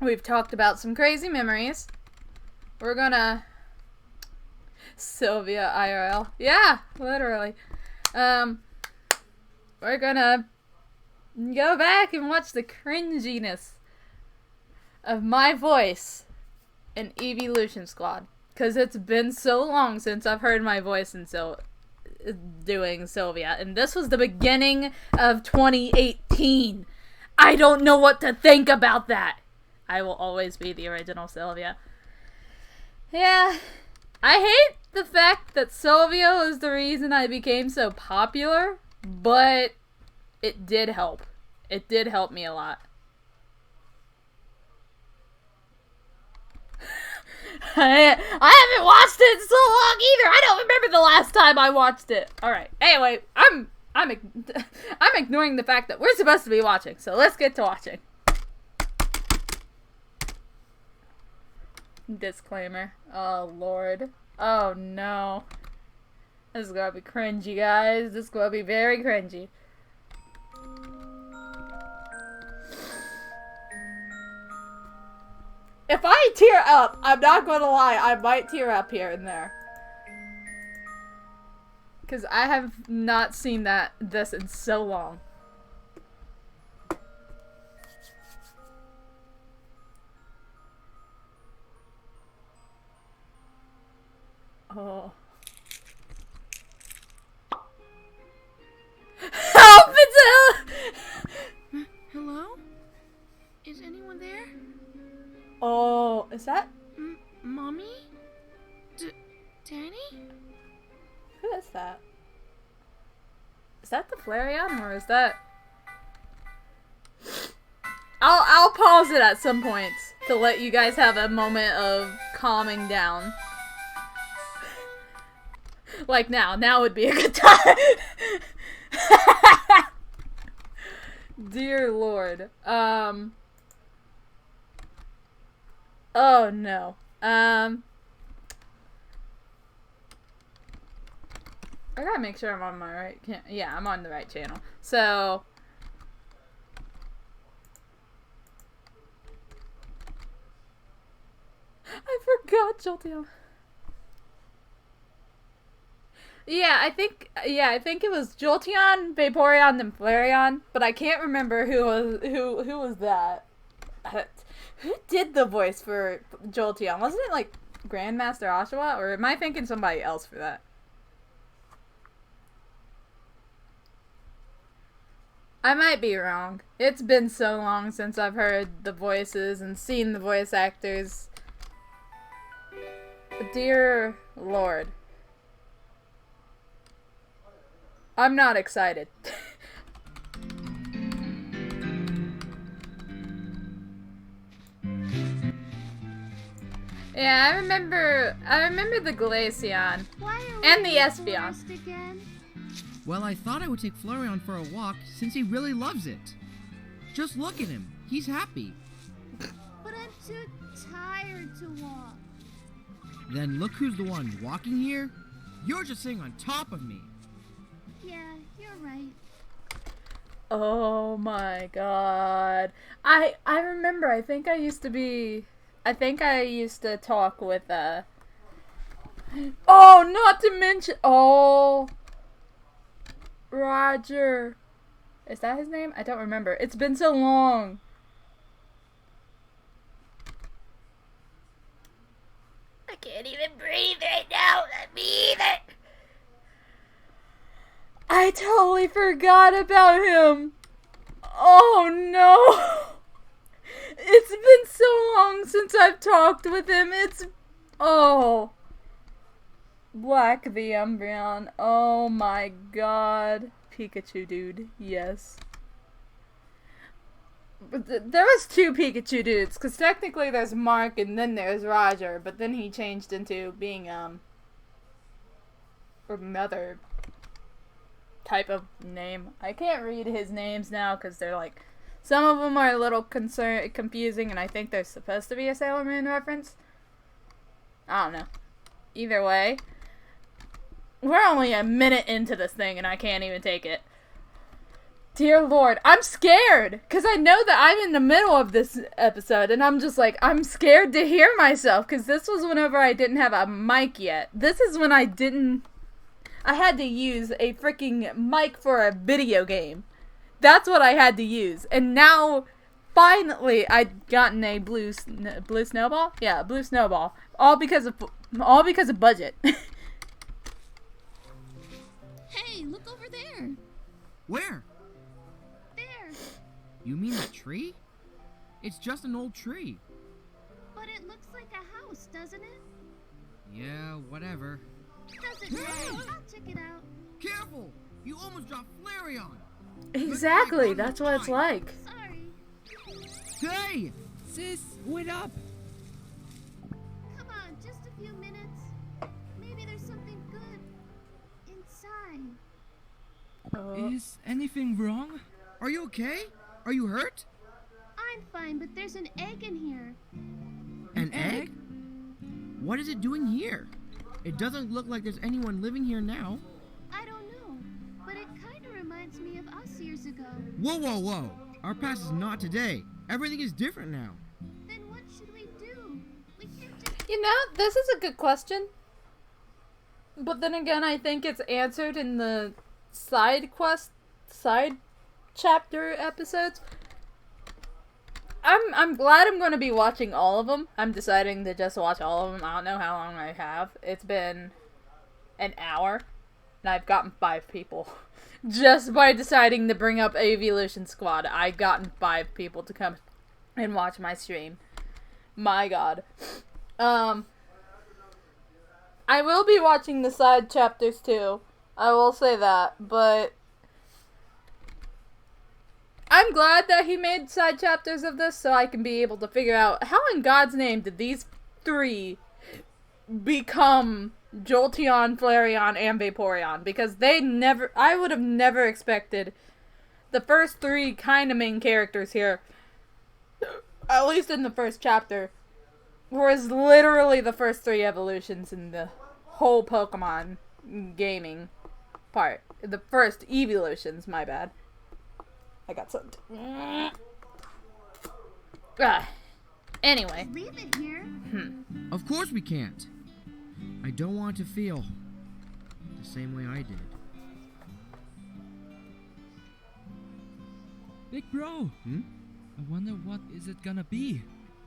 we've talked about some crazy memories, we're gonna... Sylvia IRL. Yeah, literally. We're gonna go back and watch the cringiness of my voice in Eeveelution Squad. Because it's been so long since I've heard my voice in doing Sylvia. And this was the beginning of 2018. I don't know what to think about that. I will always be the original Sylvia. Yeah. I hate the fact that Sylvia was the reason I became so popular. But it did help. It did help me a lot. I haven't watched it in so long either. I don't remember the last time I watched it. All right. Anyway, I'm ignoring the fact that we're supposed to be watching. So let's get to watching. Disclaimer. Oh Lord. Oh no. This is gonna be cringy, guys. This is gonna be very cringy. If I tear up, I'm not gonna lie, I might tear up here and there. Because I have not seen this in so long. Oh. Help! Hello? Is anyone there? Oh, is that? Mommy? Danny? Who is that? Is that the Flareon or is that? I'll pause it at some points to let you guys have a moment of calming down. Like now would be a good time. Dear Lord. Oh no. I gotta make sure I'm on my right. Yeah, I'm on the right channel. So. I forgot Jolteon. Yeah, I think it was Jolteon, Vaporeon, and Flareon, but I can't remember who was that. Who did the voice for Jolteon? Wasn't it like Grandmaster Oshawa, or am I thinking somebody else for that? I might be wrong. It's been so long since I've heard the voices and seen the voice actors. Dear Lord. I'm not excited. Yeah, I remember the Glaceon and the Espeon. Well, I thought I would take Flareon for a walk since he really loves it. Just look at him. He's happy. But I'm too tired to walk. Then look who's the one walking here. You're just sitting on top of me. Yeah, you're right. Oh my god. I remember, I think I used to talk with, oh, not to mention, oh, Roger. Is that his name? I don't remember. It's been so long. I can't even breathe right now. Let me either. I totally forgot about him. Oh no. It's been so long since I've talked with him. Oh. Black the Umbreon. Oh my god. Pikachu dude. Yes. But there was two Pikachu dudes, because technically there's Mark and then there's Roger, but then he changed into being, another type of name. I can't read his names now, because they're like, some of them are a little confusing, and I think there's supposed to be a Sailor Moon reference. I don't know. Either way, we're only a minute into this thing, and I can't even take it. Dear Lord, I'm scared, because I know that I'm in the middle of this episode, and I'm just like, I'm scared to hear myself, because this was whenever I didn't have a mic yet. This is when I had to use a freaking mic for a video game. That's what I had to use, and now, finally, I'd gotten a blue snowball? Yeah, blue snowball. All because of budget. Hey, look over there. Where? There. You mean the tree? It's just an old tree. But it looks like a house, doesn't it? Yeah, whatever. Doesn't matter. I'll check it out. Careful! You almost dropped Flareon! Exactly, that's what it's like. Sorry. Hey! Sis, wait up! Come on, just a few minutes. Maybe there's something good inside. Is anything wrong? Are you okay? Are you hurt? I'm fine, but there's an egg in here. An egg? What is it doing here? It doesn't look like there's anyone living here now. I don't know, but it kind of reminds me of us years ago. Whoa, whoa, whoa. Our past is not today. Everything is different now. Then what should we do? We can't just... You know, this is a good question. But then again, I think it's answered in the side chapter episodes. I'm glad I'm going to be watching all of them. I'm deciding to just watch all of them. I don't know how long I have. It's been an hour, and I've gotten 5 people. Just by deciding to bring up Eeveelution Squad, I've gotten 5 people to come and watch my stream. My god. I will be watching the side chapters too. I will say that, but I'm glad that he made side chapters of this so I can be able to figure out how in God's name did these 3 become Jolteon, Flareon, and Vaporeon, because I would have never expected the first 3 kind of main characters here, at least in the first chapter, was literally the first 3 evolutions in the whole Pokemon gaming part. The first evolutions, my bad. I got something. Anyway. Leave it here. Of course we can't. I don't want to feel the same way I did. Big bro, I wonder what is it gonna be?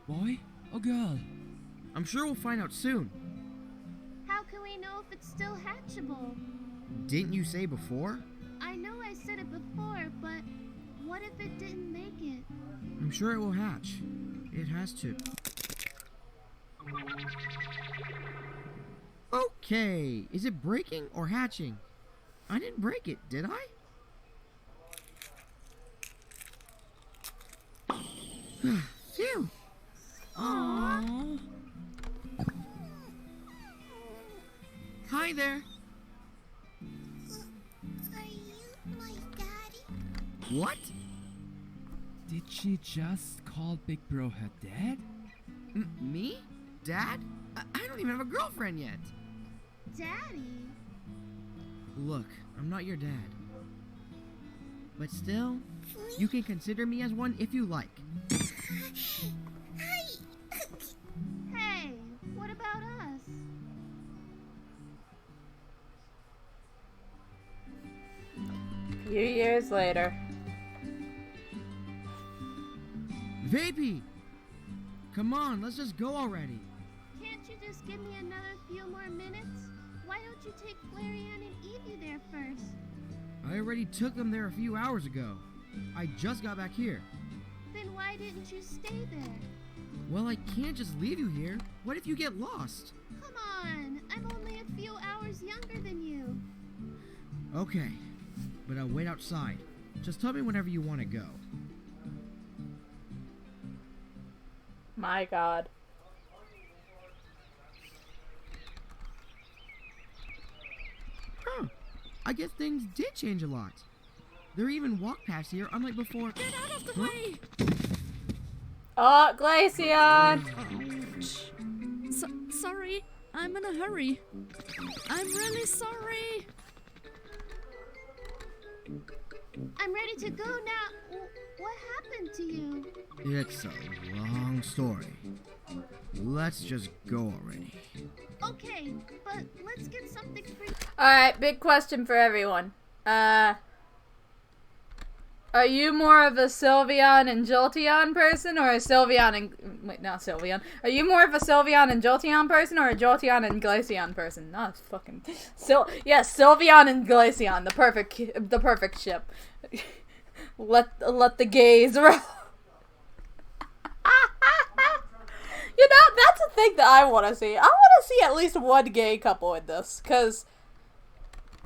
Boy or girl? I'm sure we'll find out soon. How can we know if it's still hatchable? Didn't you say before? I know I said it before, but what if it didn't make it? I'm sure it will hatch. It has to. Okay, is it breaking or hatching? I didn't break it, did I? Phew. Aww. Hi there. Are you my daddy? What? Did she just call Big Bro her dad? Me? Dad? I don't even have a girlfriend yet. Daddy? Look, I'm not your dad. But still, you can consider me as one if you like. Hey, what about us? A few years later. Vapey! Come on, let's just go already. Can't you just give me another few more minutes? Why don't you take Flareon and Eevee there first? I already took them there a few hours ago. I just got back here. Then why didn't you stay there? Well, I can't just leave you here. What if you get lost? Come on, I'm only a few hours younger than you. Okay, but I'll wait outside. Just tell me whenever you want to go. My god. Huh. I guess things did change a lot. There are even walk paths here, unlike before. Get out of the way! Oh, Glaceon! Sorry, I'm in a hurry. I'm really sorry. I'm ready to go now. What happened to you? It's a long story. Let's just go already. Okay, but let's get something for you. Alright, big question for everyone. Are you more of a Sylveon and Jolteon person, or a Sylveon and... Wait, not Sylveon. Are you more of a Sylveon and Jolteon person, or a Jolteon and Glaceon person? Not fucking... Yes, Sylveon and Glaceon. The perfect ship. Let the gays roll. You know, that's a thing that I want to see. I want to see at least one gay couple in this, because...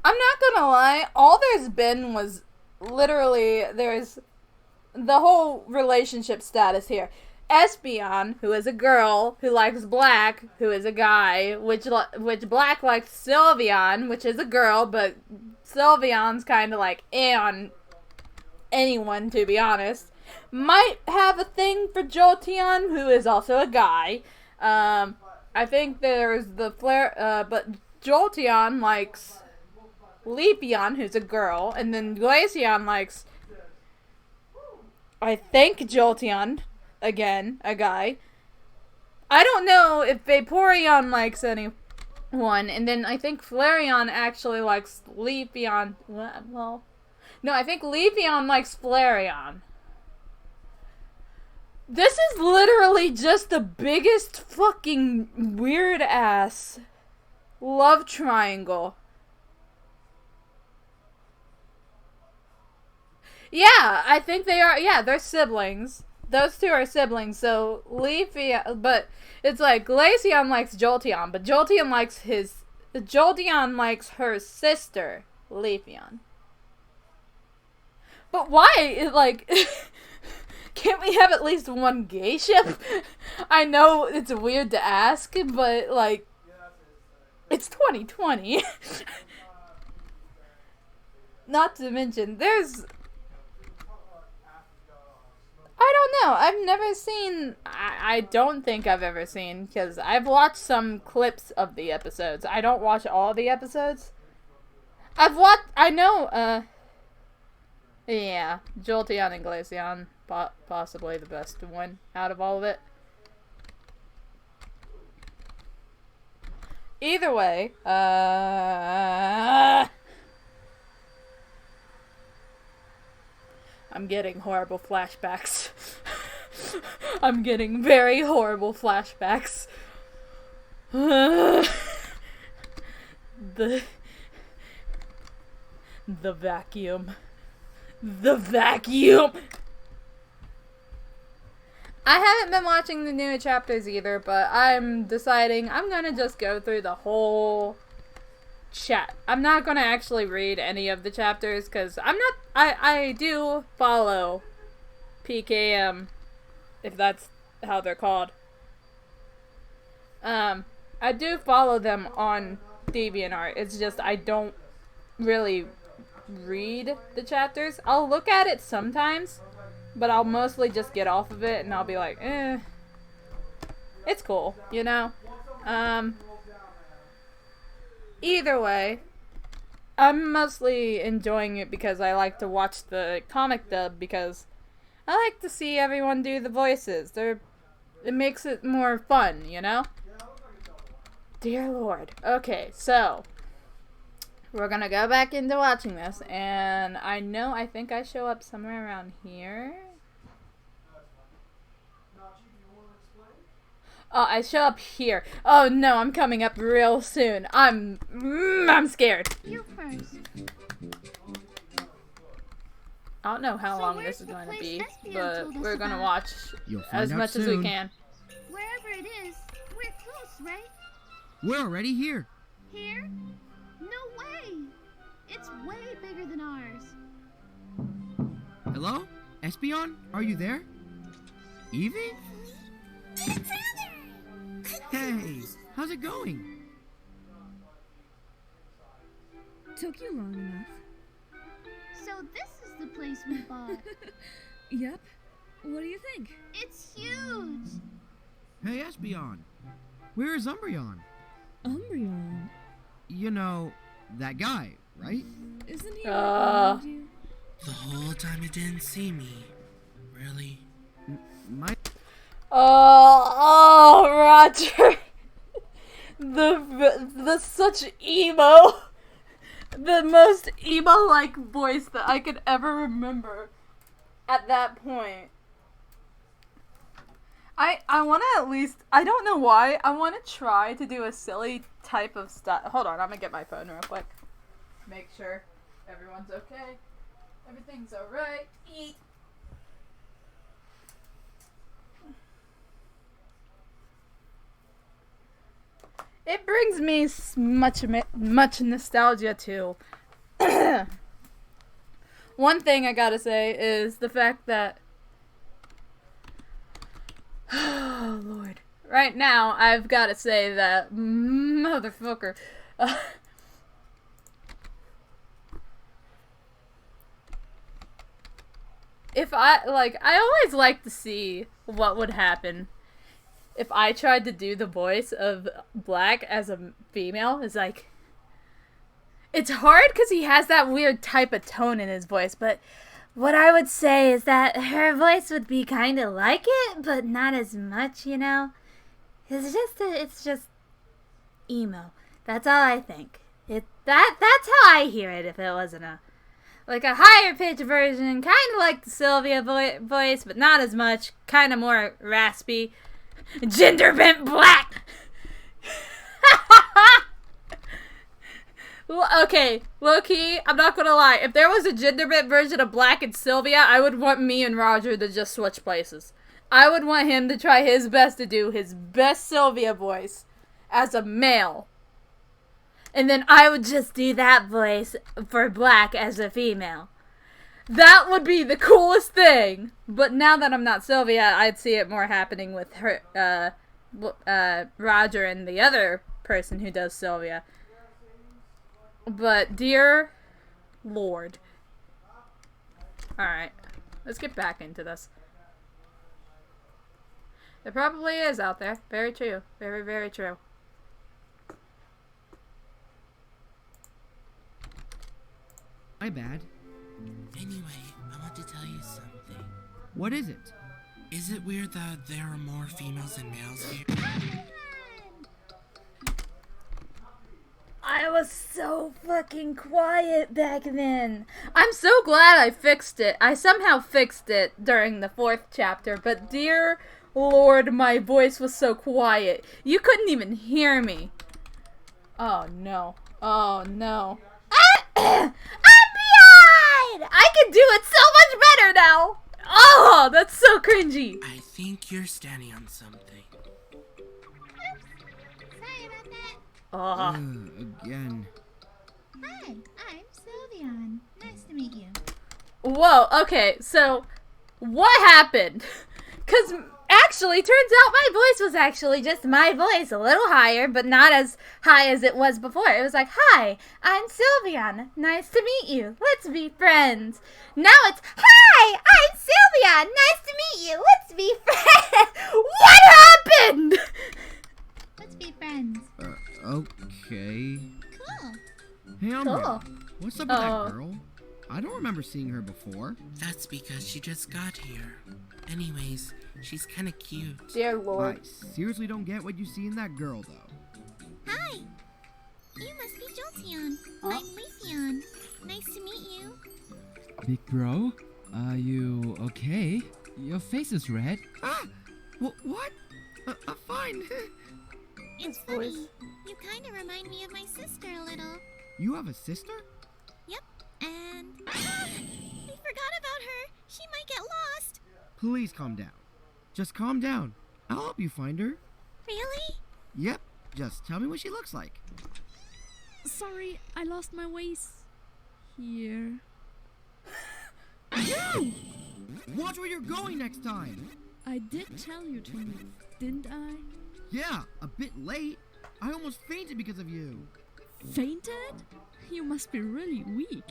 I'm not gonna lie, all there's been was... Literally, there's the whole relationship status here. Espeon, who is a girl, who likes Black, who is a guy, which Black likes Sylveon, which is a girl, but Sylveon's kind of like on anyone, to be honest. Might have a thing for Jolteon, who is also a guy. I think there's the Flare, but Jolteon likes Leafeon, who's a girl, and then Glaceon likes, I think, Jolteon, again, a guy. I don't know if Vaporeon likes anyone, and then I think Flareon actually likes Leafeon. Well, no, I think Leafeon likes Flareon. This is literally just the biggest fucking weird ass love triangle. Yeah, I think they are. Yeah, they're siblings. Those two are siblings. So Leafeon, but it's like Glaceon likes Jolteon, but Jolteon likes her sister, Leafeon. But why? Like, can't we have at least one gay ship? I know it's weird to ask, but like, it's 2020. Not to mention, I don't know. I've never seen... I don't think I've ever seen, because I've watched some clips of the episodes. I don't watch all the episodes. I know, yeah, Jolteon and Glaceon, possibly the best one out of all of it. Either way, I'm getting horrible flashbacks. I'm getting very horrible flashbacks. The vacuum. The vacuum! I haven't been watching the new chapters either, but I'm deciding I'm gonna just go through the whole chat. I'm not gonna actually read any of the chapters, because I do follow PKM, if that's how they're called. I do follow them on DeviantArt. It's just I don't really read the chapters. I'll look at it sometimes, but I'll mostly just get off of it and I'll be like, it's cool, you know? Either way, I'm mostly enjoying it because I like to watch the comic dub, because I like to see everyone do the voices. It makes it more fun, you know? Dear Lord. Okay, so we're gonna go back into watching this, and I think I show up somewhere around here. Oh, I show up here. Oh no, I'm coming up real soon. I'm scared. You first. I don't know how So long where's this is the going to place be, Espion but told us we're gonna about? watch You'll find as out much as we soon. can. Wherever it is, we're close, right? We're already here. Here? No way! It's way bigger than ours. Hello? Espion? Are you there? Evie? Hey, how's it going? Took you long enough. So this is the place we bought. Yep. What do you think? It's huge! Hey, Espion. Where is Umbreon? Umbreon? You know, that guy, right? Isn't he right behind you? The whole time you didn't see me. Really? My... Oh, Roger. the such emo. The most emo-like voice that I could ever remember at that point. I want to at least, I don't know why, I want to try to do a silly type of stuff. Hold on, I'm going to get my phone real quick. Make sure everyone's okay. Everything's alright. Eat. It brings me much nostalgia too. One thing I gotta say is the fact that, oh Lord, right now I've gotta say that motherfucker. If I always like to see what would happen if I tried to do the voice of Black as a female, it's like, it's hard because he has that weird type of tone in his voice, but what I would say is that her voice would be kind of like it, but not as much, you know? It's just emo. That's all I think. That's how I hear it if it wasn't a higher pitched version, kind of like the Sylvia voice, but not as much, kind of more raspy. Gender bent Black! Okay, low-key, I'm not gonna lie. If there was a gender bent version of Black and Sylvia, I would want me and Roger to just switch places. I would want him to try his best to do his best Sylvia voice as a male. And then I would just do that voice for Black as a female. That would be the coolest thing. But now that I'm not Sylvia, I'd see it more happening with her, Roger and the other person who does Sylvia. But dear Lord. Alright, let's get back into this. There probably is out there. Very true. Very, very true. My bad. Anyway, I want to tell you something. What is it? Is it weird that there are more females than males here? I was so fucking quiet back then. I'm so glad I fixed it. I somehow fixed it during the 4th chapter, but dear Lord, my voice was so quiet. You couldn't even hear me. Oh no. Oh no. I'm behind! I can do it so much better now. Oh, that's so cringy. I think you're standing on something. Sorry about that. Again. Hi, I'm Sylvian. Nice to meet you. Whoa, okay, so what happened? Because actually, turns out my voice was actually just my voice, a little higher, but not as high as it was before. It was like, hi, I'm Sylvian. Nice to meet you. Let's be friends. Now it's, hi, I'm Sylvian. Nice to meet you. Let's be friends. What happened? Let's be friends. Okay. Cool. Hey, Umbra. Cool. What's up with that girl? I don't remember seeing her before. That's because she just got here. Anyways, she's kinda cute. Dear Lord. I seriously don't get what you see in that girl, though. Hi. You must be Jolteon. I'm Leafeon. Nice to meet you. Big bro, are you okay? Your face is red. Ah! What? I'm fine. It's funny. You kind of remind me of my sister a little. You have a sister? Yep. And we forgot about her. She might get lost. Please calm down. Just calm down. I'll help you find her. Really? Yep. Just tell me what she looks like. Sorry, I lost my ways. Here. Watch where you're going next time. I did tell you to move, didn't I? Yeah, a bit late. I almost fainted because of you. Fainted? You must be really weak.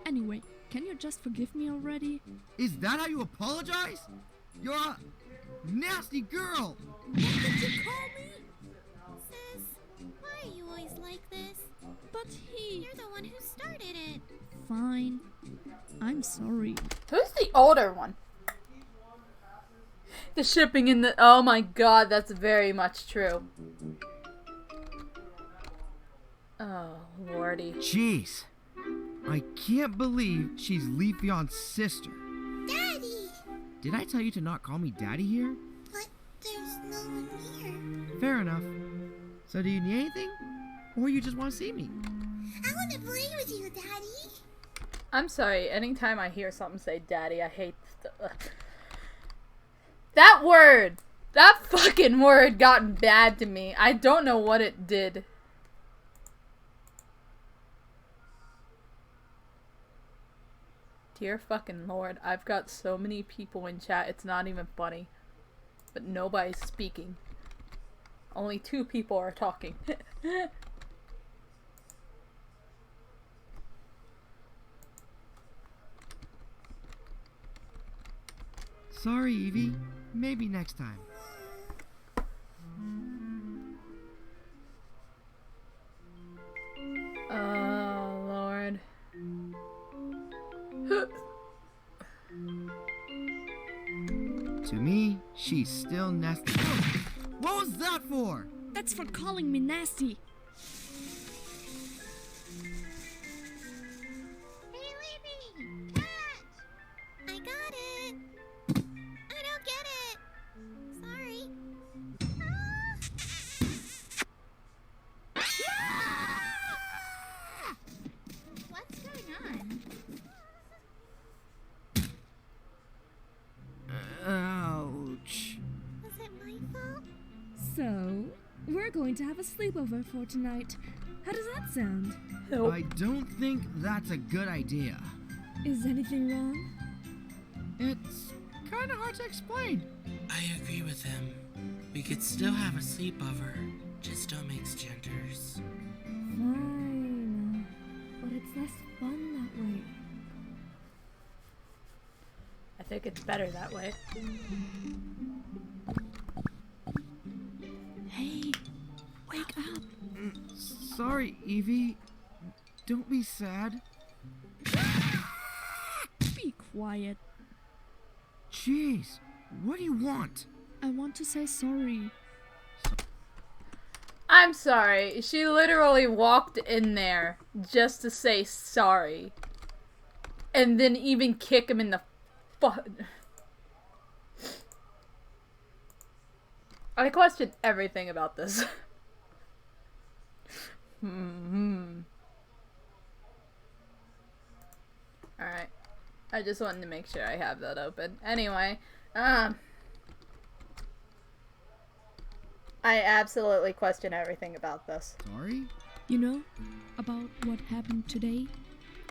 Anyway, can you just forgive me already? Is that how you apologize? You're a nasty girl. What did you call me? Sis, why are you always like this? But he... You're the one who started it. Fine. I'm sorry. Who's the older one? The shipping in the... Oh my god, that's very much true. Oh, lordy. Jeez. I can't believe she's Leafeon's sister. Daddy! Did I tell you to not call me Daddy here? But there's no one here. Fair enough. So do you need anything? Or you just want to see me? I want to play with you, Daddy. I'm sorry, anytime I hear something say daddy, I hate that word! That fucking word gotten bad to me. I don't know what it did. Dear fucking Lord, I've got so many people in chat, it's not even funny. But nobody's speaking. Only 2 people are talking. Sorry, Eevee. Maybe next time. She's still nasty. What was that for? That's for calling me nasty. Hey, Libby! Catch! I got it! I don't get it! Sorry. What's going on? Ouch. Was it my fault? So, we're going to have a sleepover for tonight. How does that sound? I don't think that's a good idea. Is anything wrong? It's kind of hard to explain. I agree with him. We could still have a sleepover. Just don't mix genders. Fine. But it's less fun that way. I think it's better that way. Hey, wake up. Sorry, Evie. Don't be sad. Be quiet. Jeez, what do you want? I want to say sorry. I'm sorry. She literally walked in there just to say sorry. And then even kick him in the butt. I question everything about this. Alright. I just wanted to make sure I have that open. Anyway, I absolutely question everything about this. Sorry? You know, about what happened today?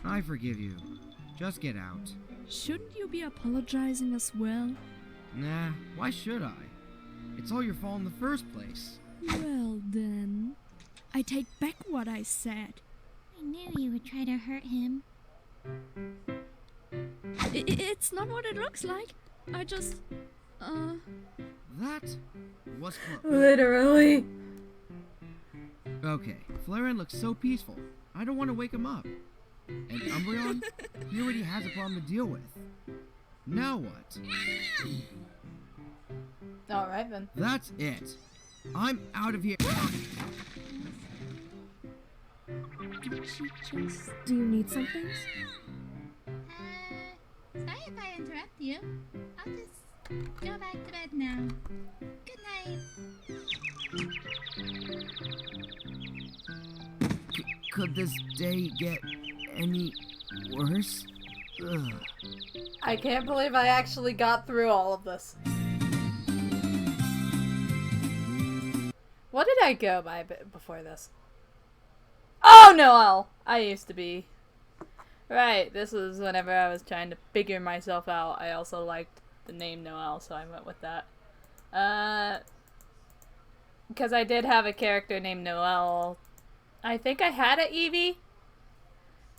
I forgive you. Just get out. Shouldn't you be apologizing as well? Nah, why should I? It's all your fault in the first place. Well then, I take back what I said. I knew you would try to hurt him. It's not what it looks like. I just, That was close. Literally. Okay, Flaren looks so peaceful. I don't want to wake him up. And Umbreon, he already has a problem to deal with. Now what? Alright then. That's it. I'm out of here. did she just... Do you need something? Sorry if I interrupt you. I'll just go back to bed now. Good night. Could this day get any worse? Ugh. I can't believe I actually got through all of this. What did I go by before this? Oh, Noel! I used to be. Right, this was whenever I was trying to figure myself out. I also liked the name Noel, so I went with that. Because I did have a character named Noel. I think I had a Eevee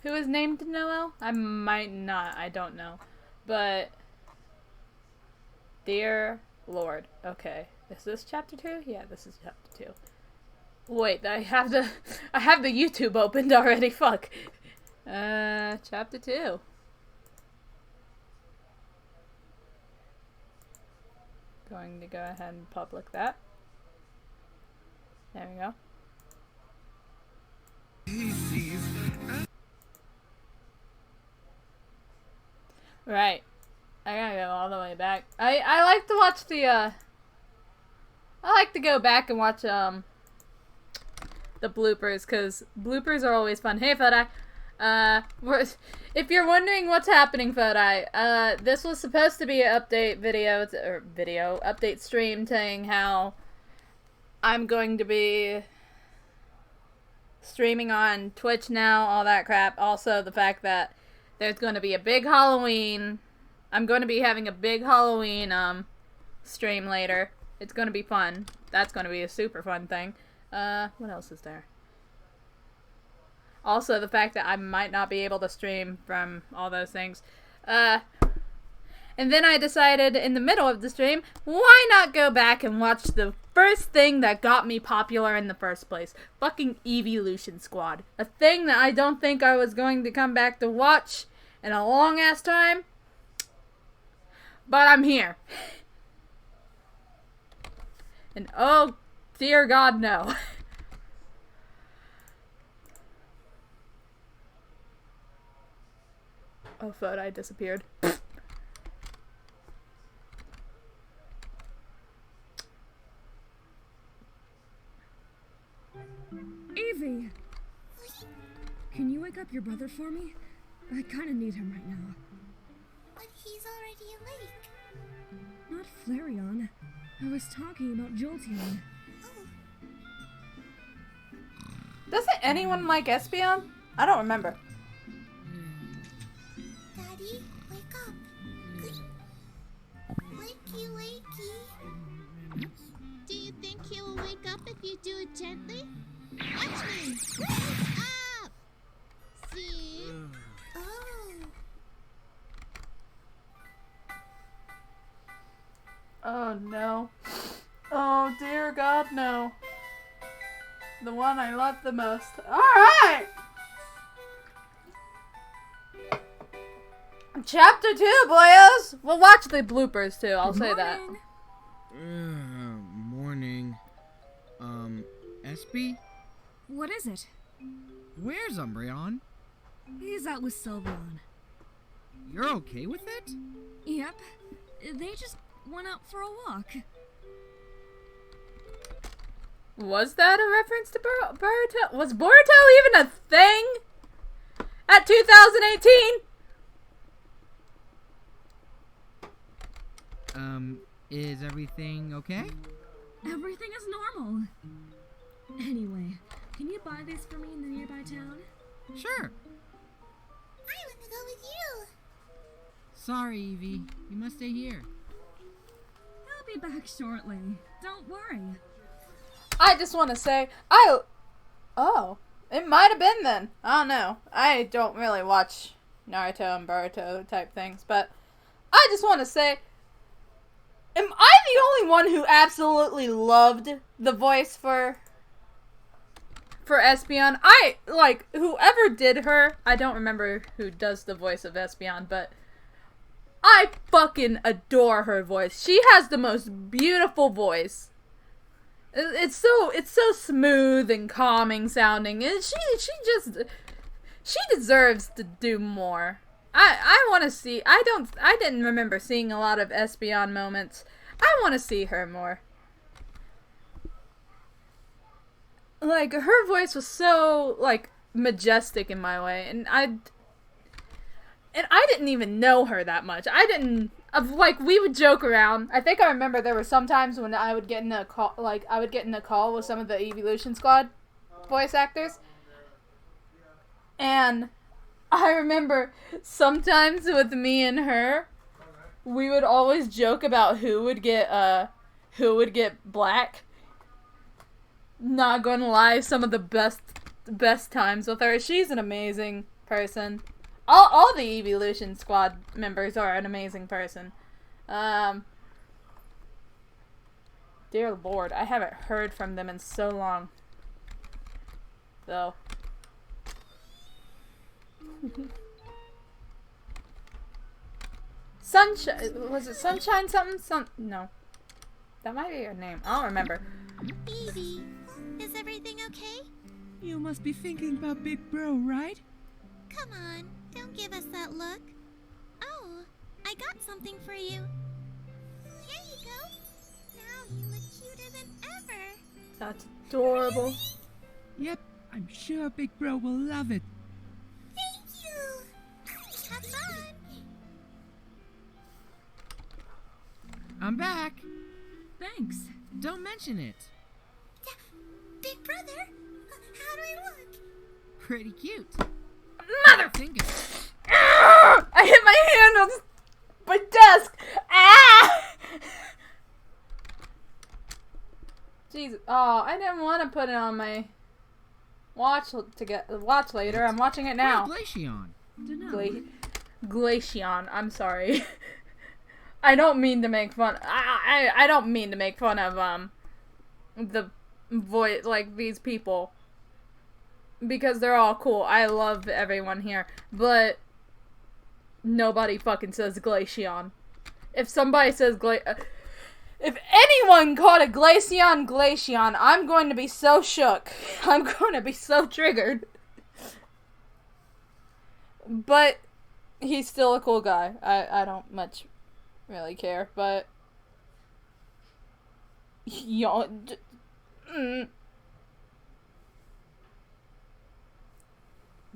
who was named Noel. I might not, I don't know. But, dear Lord. Okay, is this chapter 2? Yeah, this is chapter 2. Wait, I have the YouTube opened already, fuck. Chapter 2. Going to go ahead and public that. There we go. Right. I gotta go all the way back. I like to watch the, I like to go back and watch, the bloopers, because bloopers are always fun. Hey, Fodai. If you're wondering what's happening, Fodai, this was supposed to be an update video, update stream saying how I'm going to be streaming on Twitch now, all that crap. Also, the fact that there's going to be a big Halloween. I'm going to be having a big Halloween, stream later. It's going to be fun. That's going to be a super fun thing. What else is there? Also, the fact that I might not be able to stream from all those things. And then I decided in the middle of the stream, why not go back and watch the first thing that got me popular in the first place? Fucking Eeveelution Squad. A thing that I don't think I was going to come back to watch in a long ass time. But I'm here. And oh, dear God, no. Oh, photo, I disappeared. Evie! Can you wake up your brother for me? I kinda need him right now. But he's already awake. Not Flareon. I was talking about Jolteon. Doesn't anyone like Espeon? I don't remember. Daddy, wake up. Wakey, wakey. Do you think he will wake up if you do it gently? Watch me. Up. See? Oh. Oh no. Oh dear God, no. The one I love the most. Alright! Chapter 2, boyos! We'll watch the bloopers too, I'll say that. Morning. Espy? What is it? Where's Umbreon? He's out with Sylveon. You're okay with it? Yep. They just went out for a walk. Was that a reference to Boruto? Was Boruto even a thing? At 2018? Is everything okay? Everything is normal. Anyway, can you buy these for me in the nearby town? Sure. I want to go with you. Sorry, Evie. You must stay here. I'll be back shortly. Don't worry. I just want to say, oh, it might have been then. I don't know. I don't really watch Naruto and Boruto type things, but I just want to say, am I the only one who absolutely loved the voice for Espeon? Whoever did her, I don't remember who does the voice of Espeon, but I fucking adore her voice. She has the most beautiful voice. It's so smooth and calming sounding, and she deserves to do more. I want to see. I didn't remember seeing a lot of Espeon moments. I want to see her more. Like, her voice was so majestic in my way, and I didn't even know her that much. We would joke around. I think I remember there were some times when I would get in a call, with some of the Eeveelution Squad voice actors. And I remember sometimes with me and her, we would always joke about who would get black. Not gonna lie, some of the best times with her. She's an amazing person. All the Eeveelution Squad members are an amazing person. Dear Lord, I haven't heard from them in so long. So. Sunshine, was it Sunshine something? No. That might be her name. I don't remember. Evie, is everything okay? You must be thinking about Big Bro, right? Come on, don't give us that look. Oh, I got something for you. Here you go. Now you look cuter than ever. That's adorable. Yep, I'm sure Big Bro will love it. Thank you. Have fun. I'm back. Thanks. Don't mention it. Big brother, how do I look? Pretty cute. Mother! I hit my hand on my desk. Ah! Jesus. Oh, I didn't want to put it on my watch later. I'm watching it now. Glaceon. Glaceon. I'm sorry. I don't mean to make fun. I don't mean to make fun of the voice, these people, because they're all cool. I love everyone here, but nobody fucking says Glaceon. If somebody says If anyone called a Glaceon, I'm going to be so shook. I'm going to be so triggered. But he's still a cool guy. I don't much really care, but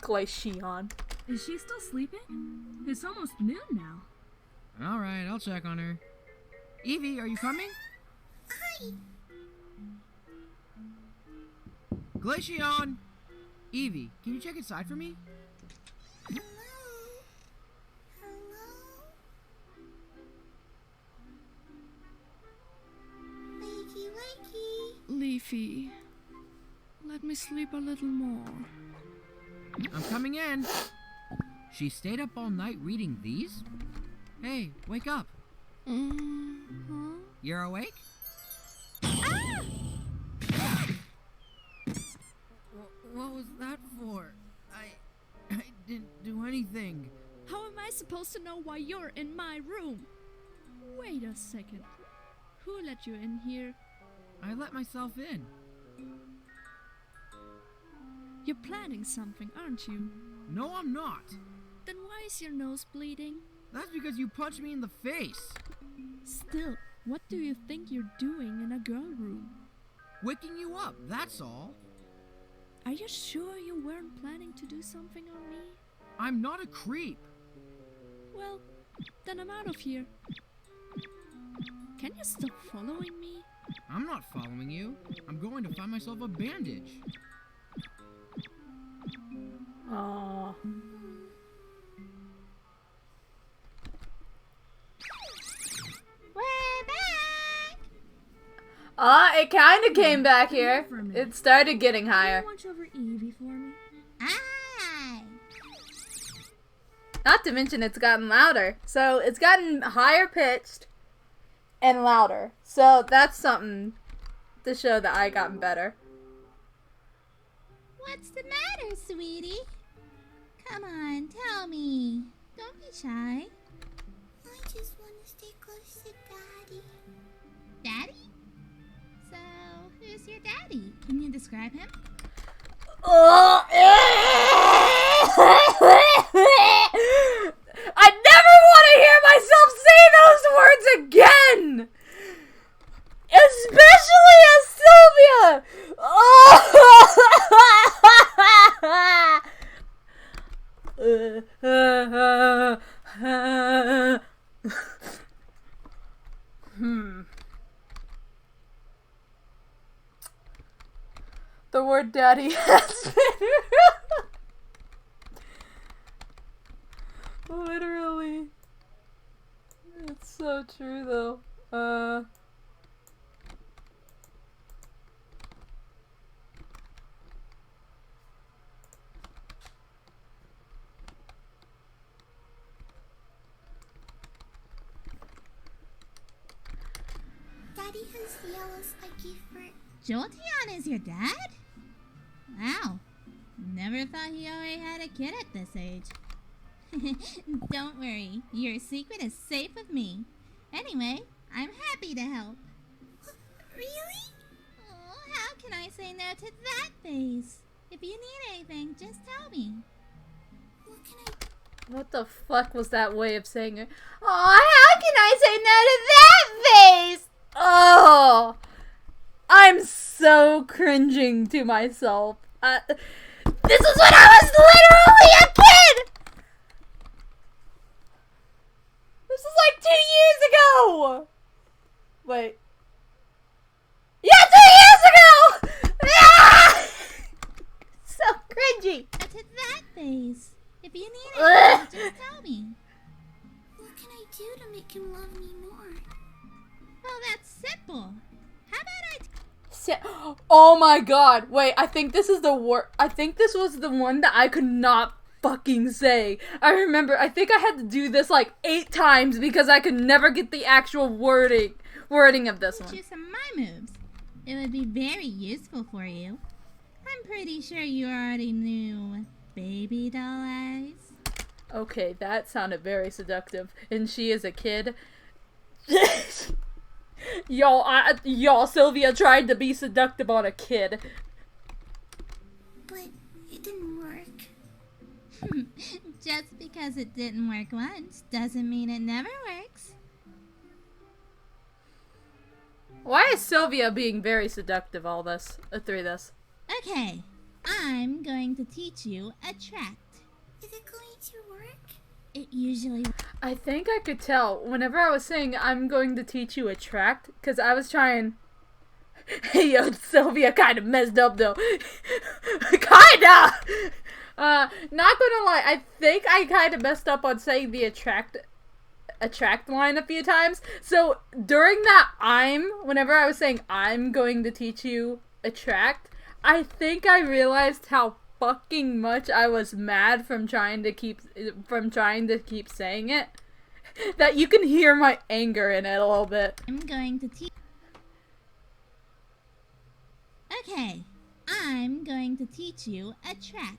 Glaceon. Is she still sleeping? It's almost noon now. Alright, I'll check on her. Eevee, are you coming? Hi. Glaceon! Eevee, can you check inside for me? Hello. Hello. Wakey, wakey. Leafy, let me sleep a little more. I'm coming in. She stayed up all night reading these? Hey, wake up. Huh? You're awake? What was that for? I didn't do anything. How am I supposed to know why you're in my room? Wait a second. Who let you in here? I let myself in. You're planning something, aren't you? No, I'm not. Then why is your nose bleeding? That's because you punched me in the face. Still, what do you think you're doing in a girl room? Waking you up, that's all. Are you sure you weren't planning to do something on me? I'm not a creep. Well, then I'm out of here. Can you stop following me? I'm not following you. I'm going to find myself a bandage. Aww. We're back. It kinda came back here. It started getting Can higher. you watch over Eevee for me? Aye. Not to mention it's gotten louder. So it's gotten higher pitched and louder. So that's something to show that I gotten better. What's the matter, sweetie? Come on, tell me. Don't be shy. I just want to stay close to Daddy. Daddy? So, who's your daddy? Can you describe him? I never want to hear myself say those words again! Especially as Sylvia! The word daddy has been literally. It's so true though. Daddy has the yellow spiky fur. Jolteon is your dad? Wow. Never thought he already had a kid at this age. Don't worry. Your secret is safe with me. Anyway, I'm happy to help. Really? Oh, how can I say no to that face? If you need anything, just tell me. What can I... What the fuck was that way of saying it? Oh, how can I say no to that face? Oh, I'm so cringing to myself. This is when I was literally a kid! This is like 2 years ago! Wait. Yeah, 2 years ago! Ah! So cringy. To that face. If you need anything, just tell me. What can I do to make him love me more? Well, that's simple. How about Oh my god. Wait, I think this is the I think this was the one that I could not fucking say. I remember, I think I had to do this like 8 times because I could never get the actual wording of this one. teach you some of my moves? It would be very useful for you. I'm pretty sure you already knew baby doll eyes. Okay, that sounded very seductive. And she is a kid. Y'all, Sylvia tried to be seductive on a kid. But it didn't work. Just because it didn't work once doesn't mean it never works. Why is Sylvia being very seductive through this? Okay, I'm going to teach you attract. Is it going to work? It usually... I think I could tell whenever I was saying I'm going to teach you attract, because I was trying... Hey, yo, Sylvia kind of messed up, though. Kinda! Not gonna lie, I think I kind of messed up on saying the attract line a few times. So, during that whenever I was saying I'm going to teach you attract, I think I realized how fucking much I was mad from trying to keep saying it, that you can hear my anger in it a little bit. I'm going to teach... Okay, I'm going to teach you attract.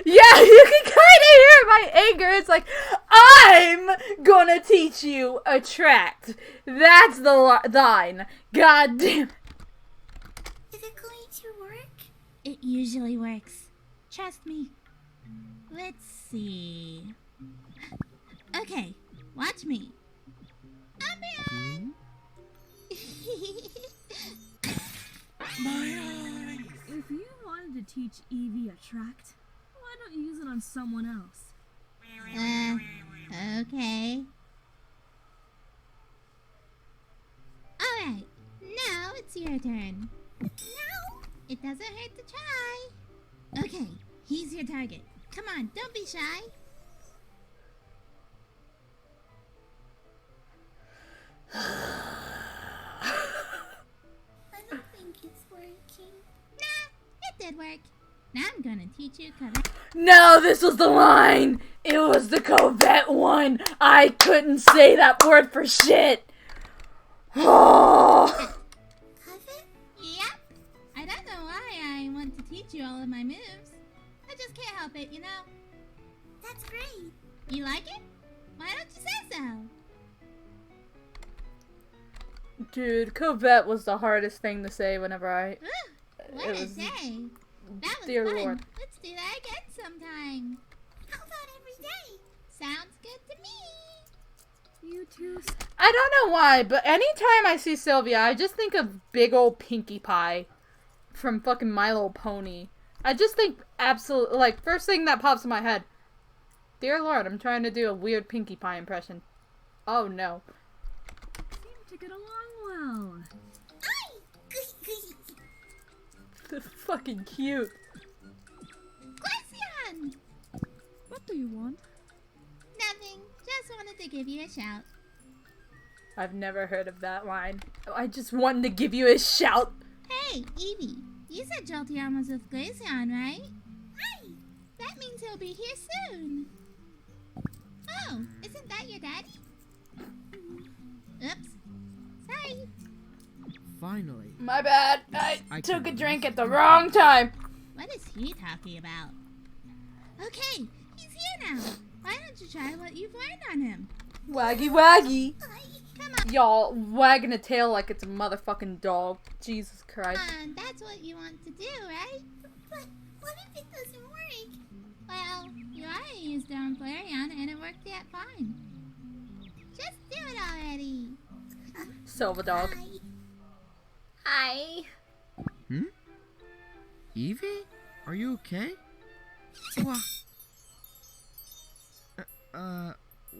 Yeah, you can kind of hear my anger. It's like, I'm gonna teach you attract. That's the line. God damn. Is it going to work? It usually works. Trust me. Let's see. Okay, watch me. My eyes! If you wanted to teach Eevee attract, why don't you use it on someone else? Okay. Alright, now it's your turn. No, it doesn't hurt to try. Okay, he's your target. Come on, don't be shy. I don't think it's working. Nah, it did work. Now I'm gonna teach you correct. No, this was the line. It was the Covette one. I couldn't say that word for shit. Oh. Yep. I don't know why I want to teach you all of my moves. I just can't help it, you know? That's great. You like it? Why don't you say so? Dude, Covette was the hardest thing to say whenever I... Ooh, what a day. That was Dear fun. Lord. Let's do that again sometime. How about every day? Sounds good to me. You two... I don't know why, but anytime I see Sylvia, I just think of big old Pinkie Pie from fucking My Little Pony. I just think absolutely, like, first thing that pops in my head. Dear Lord, I'm trying to do a weird Pinkie Pie impression. Oh no. seem to get along well. Fucking cute. Glaceon! What do you want? Nothing. Just wanted to give you a shout. I've never heard of that line. I just wanted to give you a shout. Hey, Eevee. You said Jolteon was with Glaceon, right? Right. That means he'll be here soon. Oh, isn't that your daddy? Oops. Sorry. Finally. My bad. I took can a drink at the wrong time. What is he talking about? Okay, he's here now. Why don't you try what you've learned on him? Waggy waggy. Come on. Y'all wagging a tail like it's a motherfucking dog. Jesus Christ. That's what you want to do, right? But what if it doesn't work? Well, you already used it on Flareon and it worked out fine. Just do it already. Silver dog. Hi. Hmm? Eevee? Are you okay?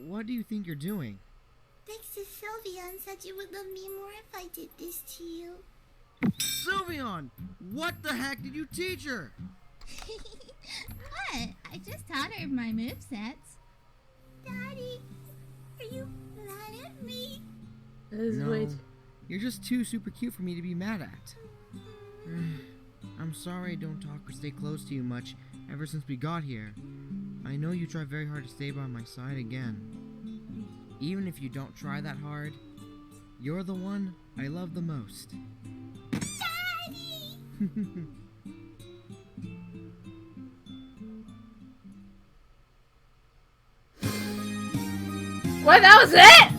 What do you think you're doing? Thanks to Sylveon said you would love me more if I did this to you. Sylveon! What the heck did you teach her? What? I just taught her my movesets. Daddy, are you mad at me? No, you're just too super cute for me to be mad at. I'm sorry I don't talk or stay close to you much ever since we got here. I know you try very hard to stay by my side again. Even if you don't try that hard, you're the one I love the most. Daddy! What? That was it?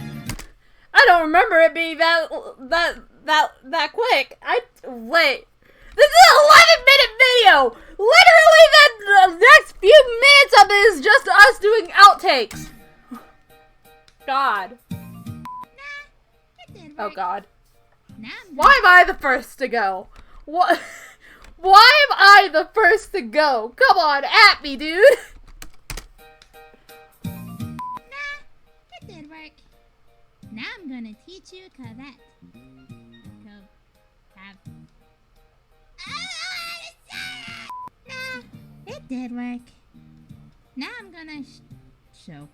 I don't remember it being that that quick. Wait. This is an 11-minute video. Literally, the next few minutes of it is just us doing outtakes. God. It did Oh work. God. Now I'm Why am I the first to go? What? Why am I the first to go? Come on, at me, dude. It did work. Now I'm gonna teach you Cadet. Nah, it did work. Now I'm gonna show.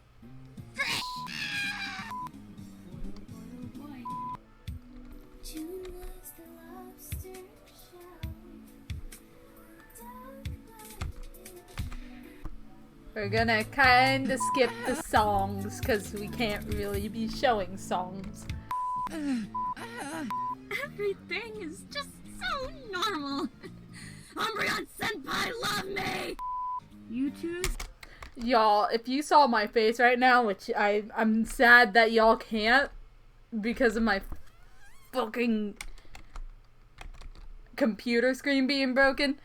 We're gonna kinda skip the songs because we can't really be showing songs. Everything is just so normal. Umbreon Senpai, love me! You two? Y'all, if you saw my face right now, which I'm sad that y'all can't because of my fucking computer screen being broken.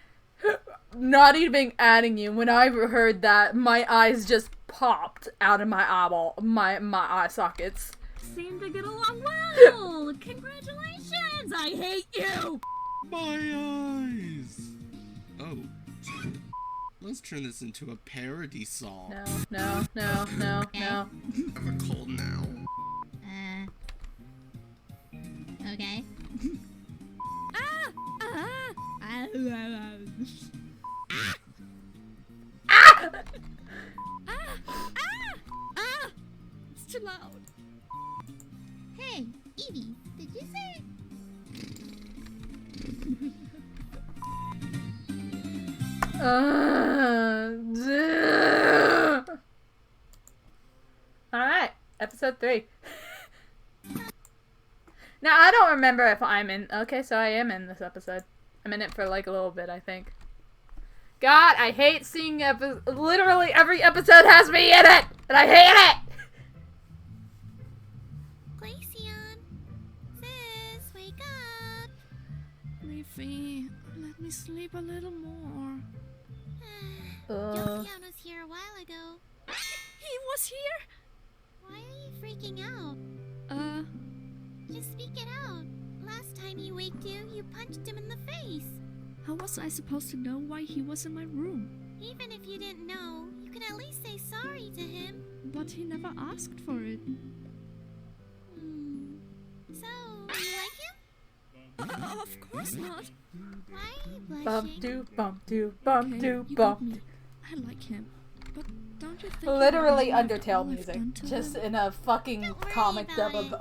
Not even adding you. When I heard that, my eyes just popped out of my eyeball, my eye sockets. Seem to get along well! Congratulations! I hate you! My eyes! Oh. Let's turn this into a parody song. No. I have a cold now. Okay. It's too loud. Hey, Eevee, did you say? Alright, episode 3. Now, I don't remember if I'm in... Okay, so I am in this episode. I'm in it for like a little bit, I think. God, I hate seeing literally every episode has me in it! And I hate it! Glaceon, sis, wake up. Leafy, let me sleep a little more. Jolteon was here a while ago. He was here? Why are you freaking out? Just speak it out. Last time he waked you, you punched him in the face. How was I supposed to know why he was in my room? Even if you didn't know, you could at least say sorry to him. But he never asked for it. So, you like him? Of course not. Why are you blushing? Bump do, bump do, Okay, bump do, you got bump. me. I like him. But don't you think Literally he deserved Undertale all I've music. done to Just him? in a fucking Don't worry comic dub about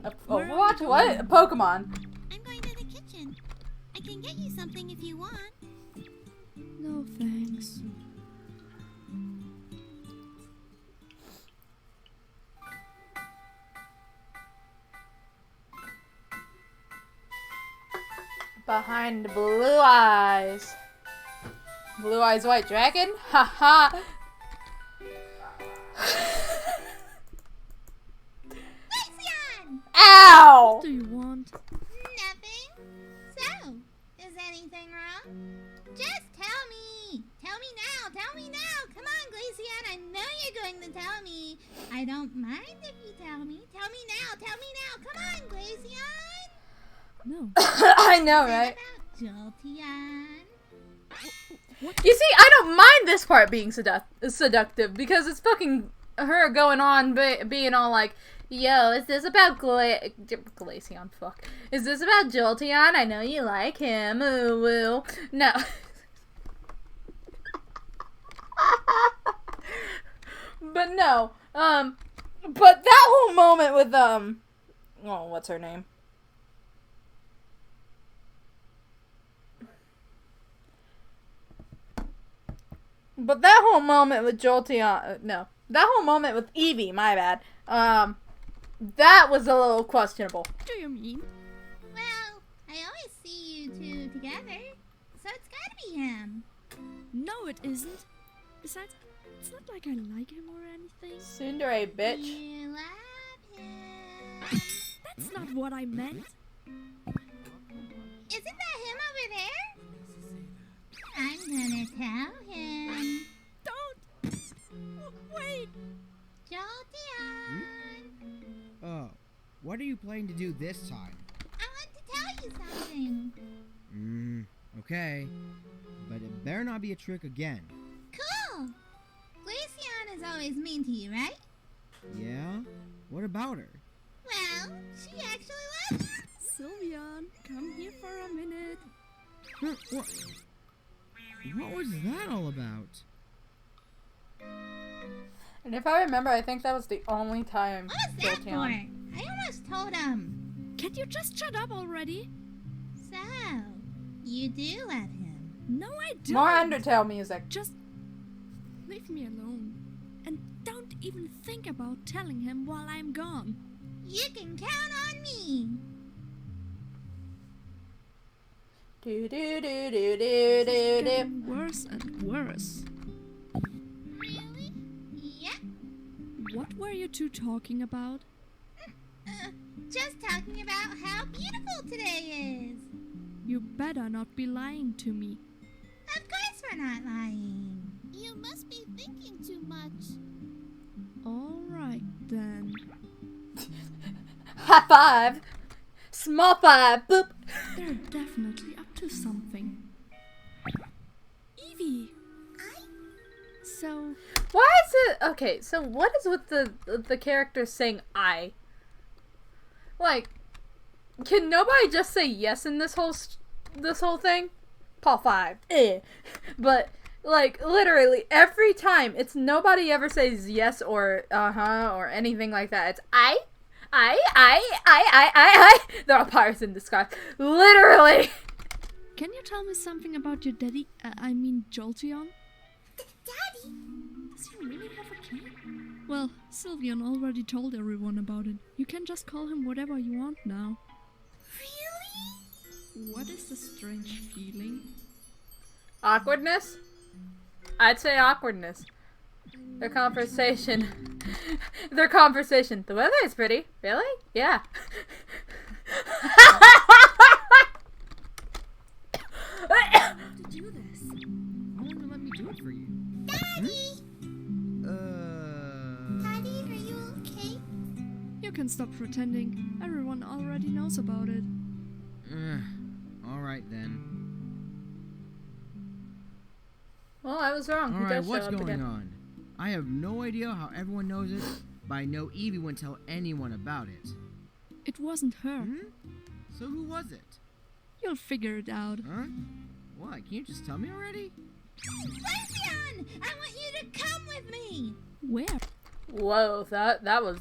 of Where are you Overwatch? What? going? Pokemon. I'm going to the kitchen. I can get you something if you want. No thanks. Behind the blue eyes. Blue eyes white dragon? Haha. Glaceon! Ow! What do you want? Nothing. So, is anything wrong? Just tell me. Tell me now. Tell me now. Come on, Glaceon. I know you're going to tell me. I don't mind if you tell me. Tell me now. Tell me now. Come on, Glaceon. No. I know, right? About Jolteon. You see, I don't mind this part being seductive because it's fucking her going on being all like, yo, is this about Glaceon? Fuck. Is this about Jolteon? I know you like him. Ooh, woo. No. But no. But that whole moment with, oh, what's her name? But that whole moment with Jolteon, no. That whole moment with Eevee, my bad. That was a little questionable. What do you mean? Well, I always see you two together, so it's gotta be him. No, it isn't. Besides, it's not like I like him or anything. Tsundere, bitch. You love him. That's not what I meant. Isn't that him over there? I'm gonna tell him. Don't! Wait! Jolteon! Oh, what are you planning to do this time? I want to tell you something. Okay. But it better not be a trick again. Cool! Glaceon is always mean to you, right? Yeah? What about her? Well, she actually loves you. Sylveon, come here for a minute. What was that all about? And if I remember, I think that was the only time. What was that for? I almost told him. Can you just shut up already? So, you do love him. No, I don't. More Undertale music. Just leave me alone. And don't even think about telling him while I'm gone. You can count on me. Do do do do do This do is do. getting worse and worse. Really? Yeah. What were you two talking about? Just talking about how beautiful today is. You better not be lying to me. Of course we're not lying. You must be thinking too much. All right then. High five. Small five. Boop. They're definitely up to something. Eevee! So, Why is it okay? So what is with the character saying "I"? Like, can nobody just say yes in this whole thing? Paul 5. But like literally every time, it's nobody ever says yes or or anything like that. It's I. They're all pirates in disguise. Literally. can you tell me something about your daddy? I mean, Jolteon? Daddy? Does he really have a key? Well, Sylveon already told everyone about it. You can just call him whatever you want now. Really? What is the strange feeling? Awkwardness? I'd say awkwardness. Their conversation. The weather is pretty. Really? Yeah. To do this? Why won't you let me do it for you? Daddy! Daddy, are you okay? You can stop pretending. Everyone already knows about it. Alright then. Well, I was wrong. He Alright, does show what's up going again. on? I have no idea how everyone knows it, but I know Eevee wouldn't tell anyone about it. It wasn't her. So who was it? You'll figure it out. Huh? What? Can you just tell me already? Glaceon! I want you to come with me! Where? Whoa, that was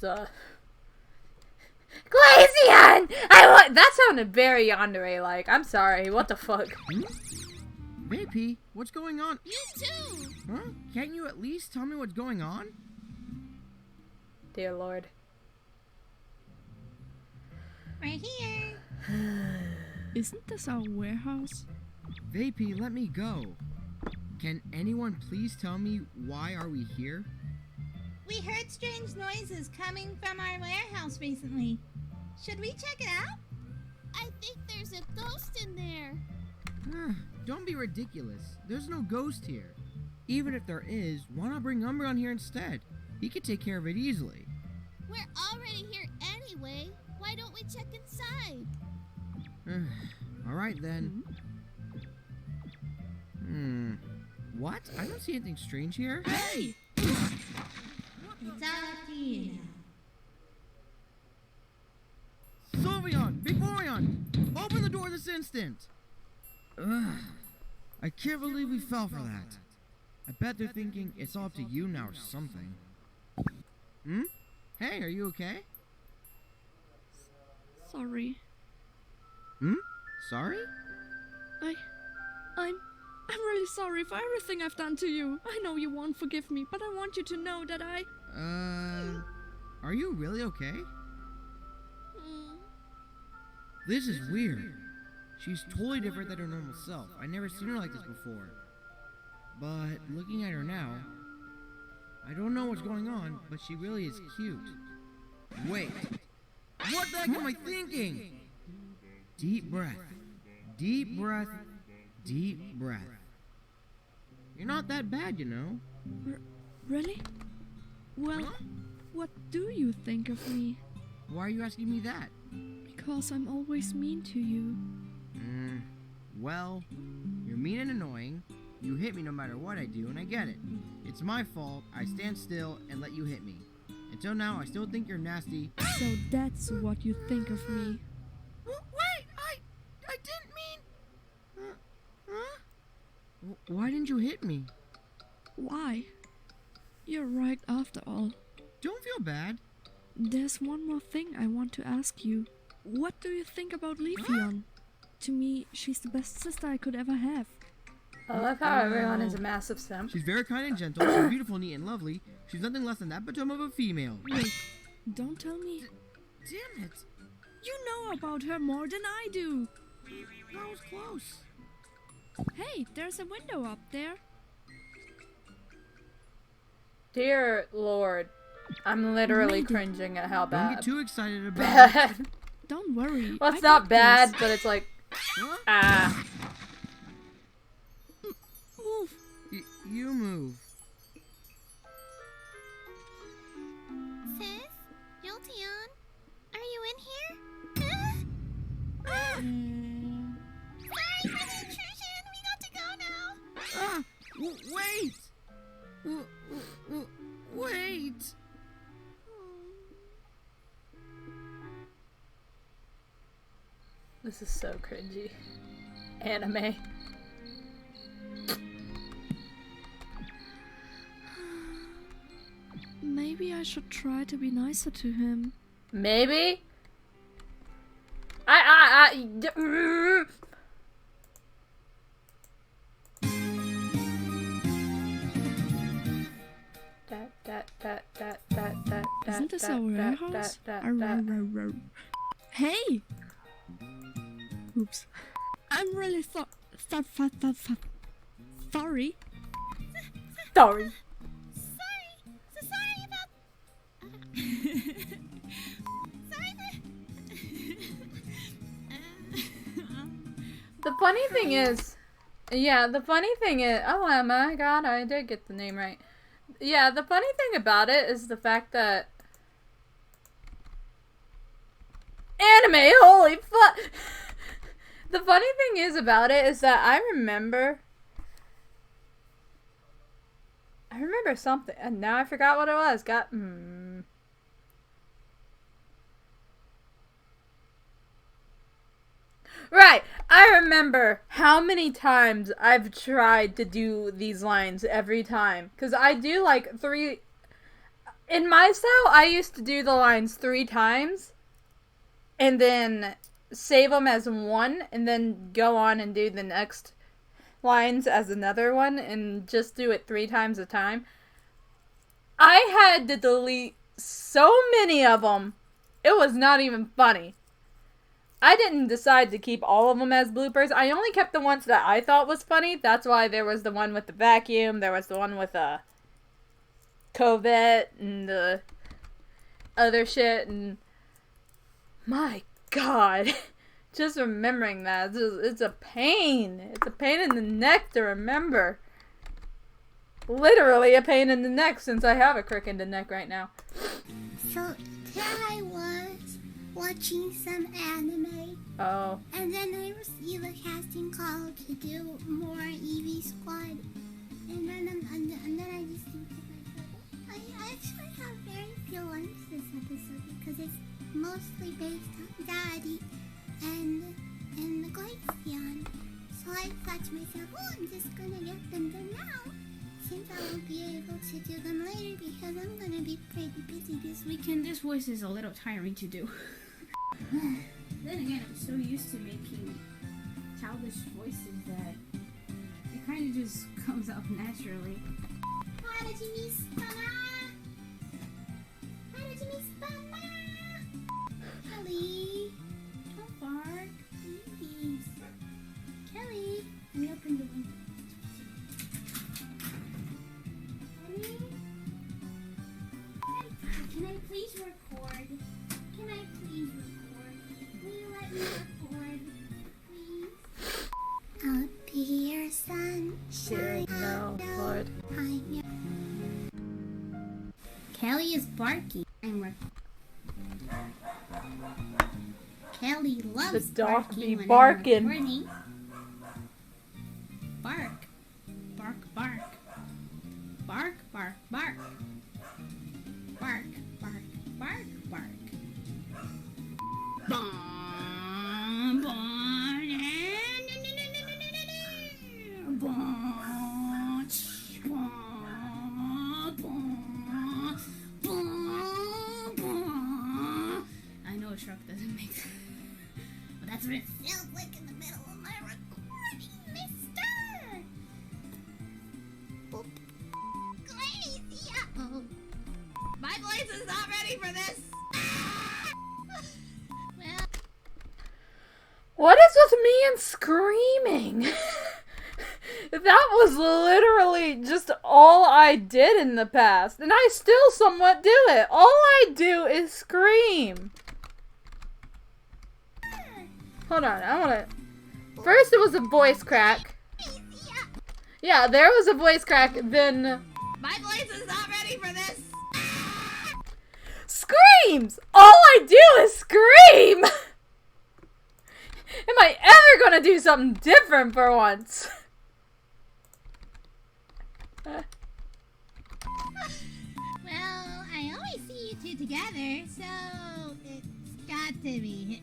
Glaceon! That sounded very yandere like. I'm sorry. What the fuck? VP, what's going on? You too! Huh? Can't you at least tell me what's going on? Dear Lord. Right here. Isn't this our warehouse? VP, let me go. Can anyone please tell me why are we here? We heard strange noises coming from our warehouse recently. Should we check it out? I think there's a ghost in there. Don't be ridiculous. There's no ghost here. Even if there is, why not bring Umbreon here instead? He could take care of it easily. We're already here anyway. Why don't we check inside? Alright then. What? I don't see anything strange here. Hey! It's all up to you now. Sylveon! Vaporeon! Open the door this instant! I can't believe we fell for that. I bet they're thinking it's all up to you now or something. Hey, are you okay? Sorry. Sorry? I'm really sorry for everything I've done to you. I know you won't forgive me, but I want you to know that Are you really okay? This is weird. She's totally different than her normal self. I've never seen her like this before. But looking at her now, I don't know what's going on, but she really is cute. Wait. What the heck am I thinking? Deep breath. Deep breath. Deep breath. You're not that bad, you know. Really? Well, Huh? what do you think of me? Why are you asking me that? Because I'm always mean to you. Well, you're mean and annoying. You hit me no matter what I do, and I get it. It's my fault. I stand still and let you hit me. Until now, I still think you're nasty. So that's what you think of me. Wait, I didn't mean... Why didn't you hit me? Why? You're right after all. Don't feel bad. There's one more thing I want to ask you. What do you think about Leafeon? To me, she's the best sister I could ever have. I love how everyone is a massive simp. She's very kind and gentle. She's beautiful, neat, and lovely. She's nothing less than that epitome of a female. Wait, don't tell me. Damn it. You know about her more than I do. That was close. Hey, there's a window up there. Dear Lord, I'm literally Made it. cringing at how Don't bad. get too excited about it. Bad. Don't worry. Well, it's I not got bad, this. but it's like, Huh? ah. Move. You move. Sis? Jolteon? Are you in here? Sorry for the intrusion! We got to go now! Wait! Wait! This is so cringy. Anime. Maybe I should try to be nicer to him. Maybe? Isn't this our warehouse? Hey! Oops. I'm really sorry. Sorry. Sorry! So sorry about... sorry The funny thing is, oh my god, I did get the name right. Yeah, the funny thing about it is the fact that anime, holy fuck. The funny thing is about it is that I remember something, and now I forgot what it was. Right, I remember how many times I've tried to do these lines every time. Because I do like 3... In my style, I used to do the lines 3 times. And then save them as one. And then go on and do the next lines as another one. And just do it 3 times a time. I had to delete so many of them. It was not even funny. I didn't decide to keep all of them as bloopers. I only kept the ones that I thought was funny. That's why there was the one with the vacuum. There was the one with a Covet and the other shit. And my god. Just remembering that. It's a pain. It's a pain in the neck to remember. Literally a pain in the neck since I have a crick in the neck right now. So, there I was, watching some anime. Oh. And then I received a casting call to do more Eevee Squad. And then I just think to myself, I actually have very few lines this episode because it's mostly based on Daddy and the Glaceon. So I thought to myself, oh, I'm just gonna get them done now. Since I won't be able to do them later because I'm gonna be pretty busy this weekend. This voice is a little tiring to do. Then again, I'm so used to making childish voices that it kind of just comes out naturally. How did you miss Mama? How did you miss Mama? Kelly, don't bark, please. Kelly, let me open the window. Can I please record? Can I please record? Will you let me record? Kelly is barking. Kelly loves The dog barking be when barking. I'm recording. Bark. Bark, bark. Bark, bark, bark. Bark, bark, bark, bark. Bon, bon, bon, I know a truck doesn't make sense, but that's what it sounds like in the middle of my recording, mister! Boop. Crazy! Uh-oh. My voice is not ready for this! Well... What is with me and screaming? That was literally just all I did in the past, and I still somewhat do it. All I do is scream. Hold on, I wanna... First it was a voice crack. Yeah, there was a voice crack, then... My voice is not ready for this! Screams! All I do is scream! Am I ever gonna do something different for once? Well, I always see you two together, so it's got to be.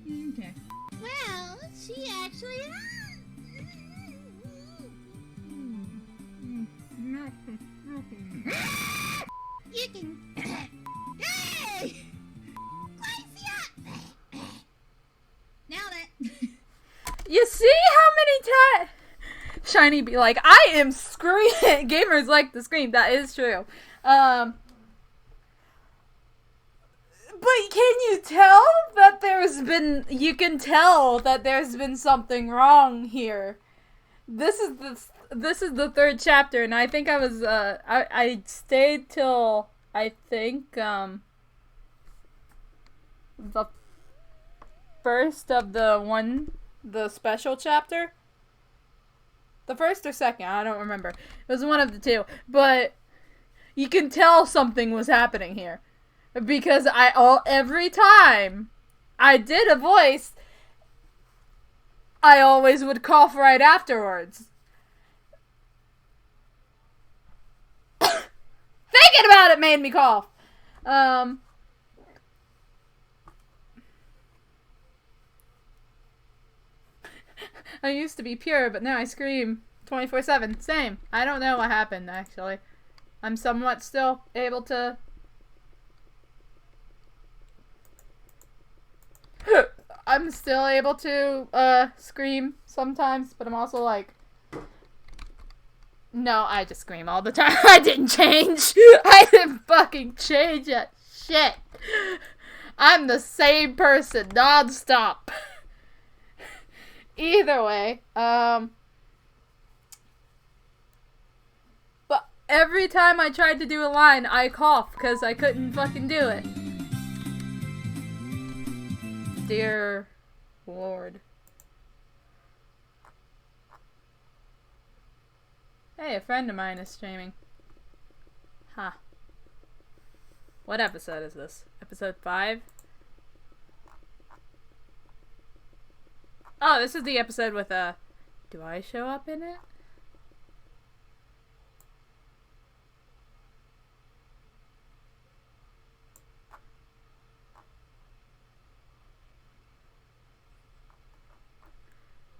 Okay. Well, she actually. You can. Hey! Glacia! Nailed it! You see how many times Shiny be like, I am screaming. Gamers like to scream. That is true. But can you tell that you can tell that there's been something wrong here. This is the third chapter, and I think I was, I stayed till, I think, the first of the special chapter. The first or second, I don't remember. It was one of the two. But you can tell something was happening here. Because every time I did a voice, I always would cough right afterwards. Thinking about it made me cough. I used to be pure, but now I scream 24/7. Same. I don't know what happened, actually. I'm somewhat still able to... I'm still able to, scream sometimes, but I'm also like... No, I just scream all the time. I didn't change. I didn't fucking change that shit. I'm the same person, non-stop. Either way, but every time I tried to do a line, I coughed because I couldn't fucking do it. Dear Lord. Hey, a friend of mine is streaming. Huh. What episode is this? Episode 5? Oh, this is the episode with, do I show up in it?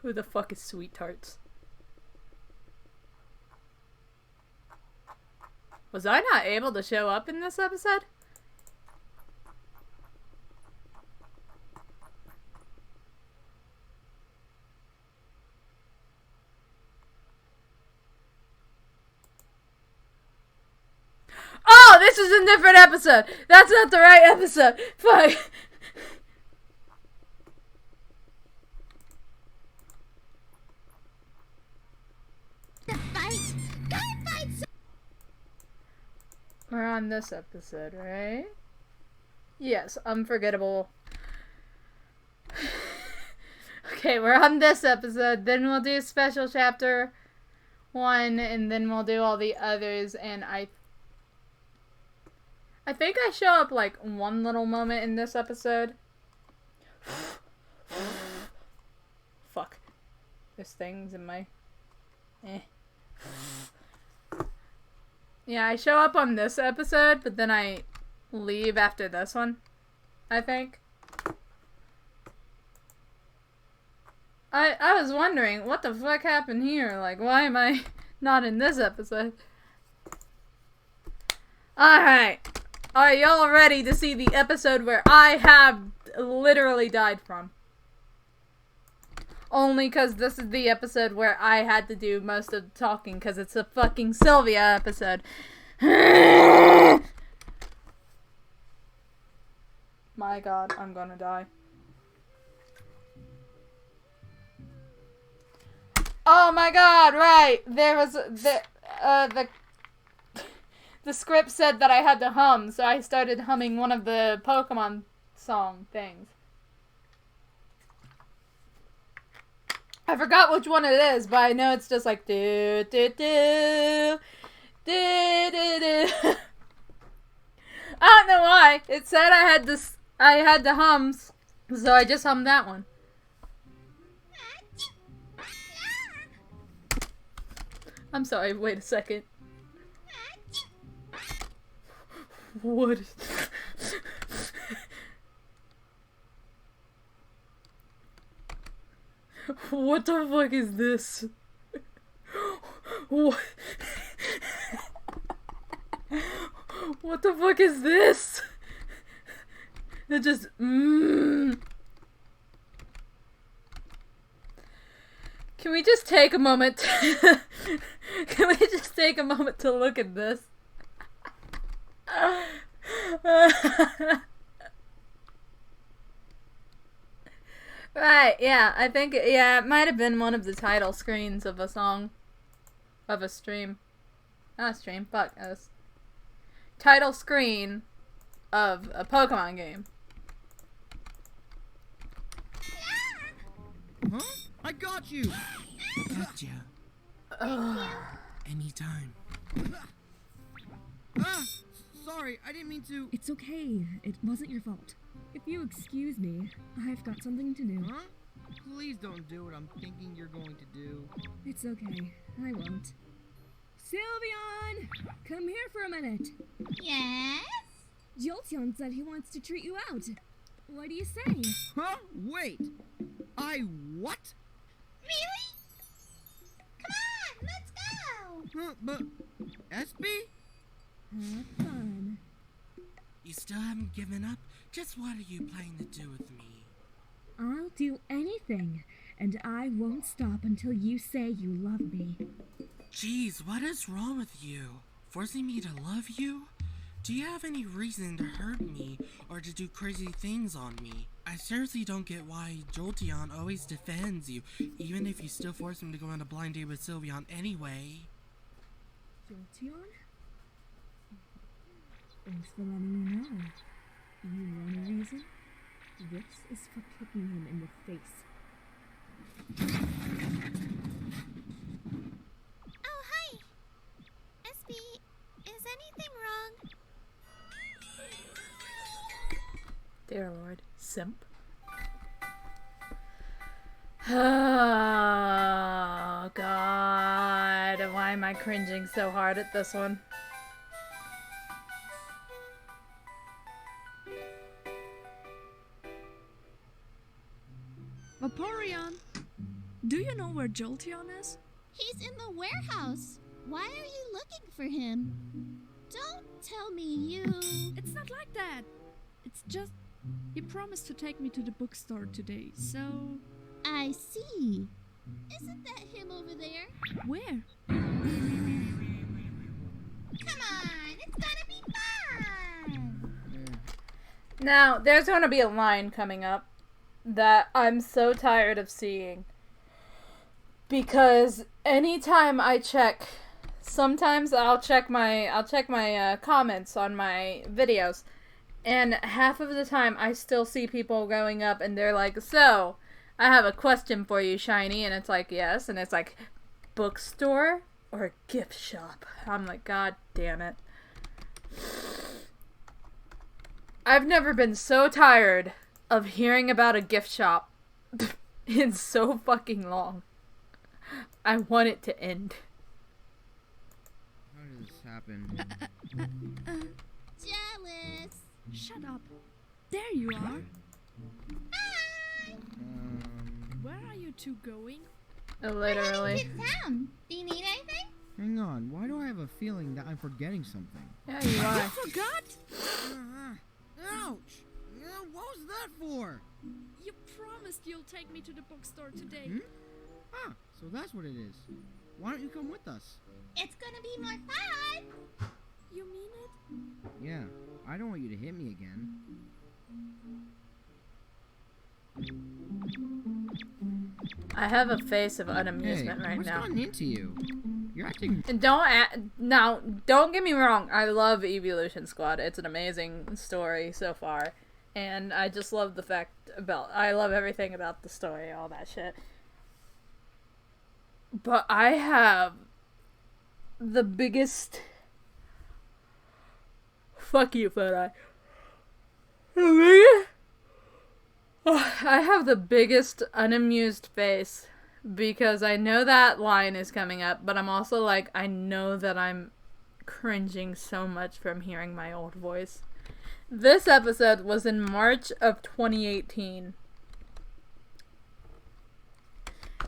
Who the fuck is Sweet Tarts? Was I not able to show up in this episode? Oh, this is a different episode. That's not the right episode. Fuck. We're on this episode, right? Yes, unforgettable. Okay, we're on this episode. Then we'll do a special chapter one, and then we'll do all the others, and I think I show up like one little moment in this episode. Fuck. There's things in my... Yeah, I show up on this episode, but then I leave after this one, I think. I was wondering, what the fuck happened here? Like, why am I not in this episode? Alright. Are y'all ready to see the episode where I have literally died from? Only because this is the episode where I had to do most of the talking because it's a fucking Sylvia episode. My god, I'm gonna die. Oh my god, right! There was the script said that I had to hum, so I started humming one of the Pokemon song things. I forgot which one it is, but I know it's just like do do do do do do. I don't know why. It said I had to hum, so I just hummed that one. I'm sorry, wait a second. What? What the fuck is this? What? What the fuck is this? It just Can we just take a moment to Can we just take a moment to look at this? Right, yeah, I think, yeah, it might have been one of the title screens of a song. Of a stream. Not a stream, fuck us. Title screen of a Pokemon game. Huh? I got you! Gotcha. Anytime. Ah! Sorry, I didn't mean to... It's okay. It wasn't your fault. If you excuse me, I've got something to do. Huh? Please don't do what I'm thinking you're going to do. It's okay. I won't. Sylveon! Come here for a minute. Yes? Jolteon said he wants to treat you out. What do you say? Huh? Wait! What? Really? Come on, let's go! Huh? But... Espy? Have fun. You still haven't given up? Just what are you planning to do with me? I'll do anything, and I won't stop until you say you love me. Jeez, what is wrong with you? Forcing me to love you? Do you have any reason to hurt me or to do crazy things on me? I seriously don't get why Jolteon always defends you, even if you still force him to go on a blind date with Sylveon anyway. Jolteon? Thanks for letting me know. You want a reason? This is for kicking him in the face. Oh, hi! SB, is anything wrong? Dear Lord. Simp. Oh, God. Why am I cringing so hard at this one? Vaporeon! Do you know where Jolteon is? He's in the warehouse. Why are you looking for him? Don't tell me you... It's not like that. It's just... He promised to take me to the bookstore today, so... I see. Isn't that him over there? Where? Come on, it's gonna be fun! Now, there's going to be a line coming up that I'm so tired of seeing. Because anytime I check, sometimes I'll check my comments on my videos, and half of the time I still see people going up and they're like, so, I have a question for you, Shiny, and it's like, yes, and it's like, bookstore? or a gift shop. I'm like, God damn it. I've never been so tired of hearing about a gift shop in so fucking long. I want it to end. How did this happen? Jealous. Shut up. There you are. Hi. Where are you two going? We're heading Literally. to town. Do you need anything? Hang on, why do I have a feeling that I'm forgetting something? Yeah, you are. Forgot? Ouch! What was that for? You promised you'll take me to the bookstore today. Ah, so that's what it is. Why don't you come with us? It's gonna be more fun. You mean it? Yeah, I don't want you to hit me again. I have a face of unamusement Hey, right what's now. gotten into you? You're acting... And don't get me wrong. I love Eeveelution Squad. It's an amazing story so far, and I just love the fact about. I love everything about the story, all that shit. But I have the biggest. Fuck you, Fat Eye. I have the biggest unamused face because I know that line is coming up, but I'm also like, I know that I'm cringing so much from hearing my old voice. This episode was in March of 2018.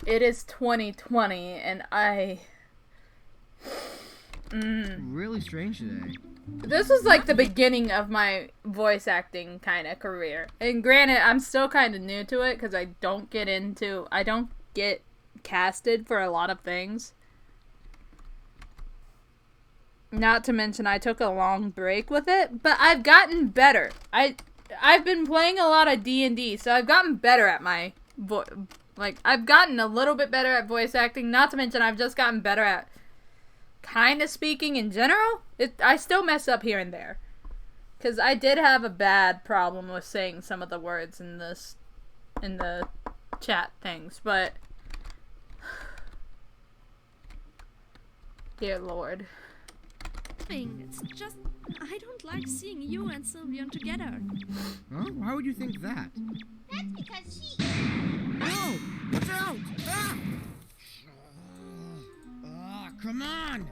It is 2020, and really strange today. this was like the beginning of my voice acting kind of career. And granted, I'm still kind of new to it because I don't get casted for a lot of things. Not to mention I took a long break with it, but I've gotten better. I've been playing a lot of D&D, so I've gotten better at my I've gotten a little bit better at voice acting. Not to mention I've just gotten better at kind of speaking in general. I still mess up here and there. Because I did have a bad problem with saying some of the words in the chat things, but dear Lord. It's just, I don't like seeing you and Sylvian together. Huh? Why would you think that? That's because she... No! Watch out! Ah! Come on!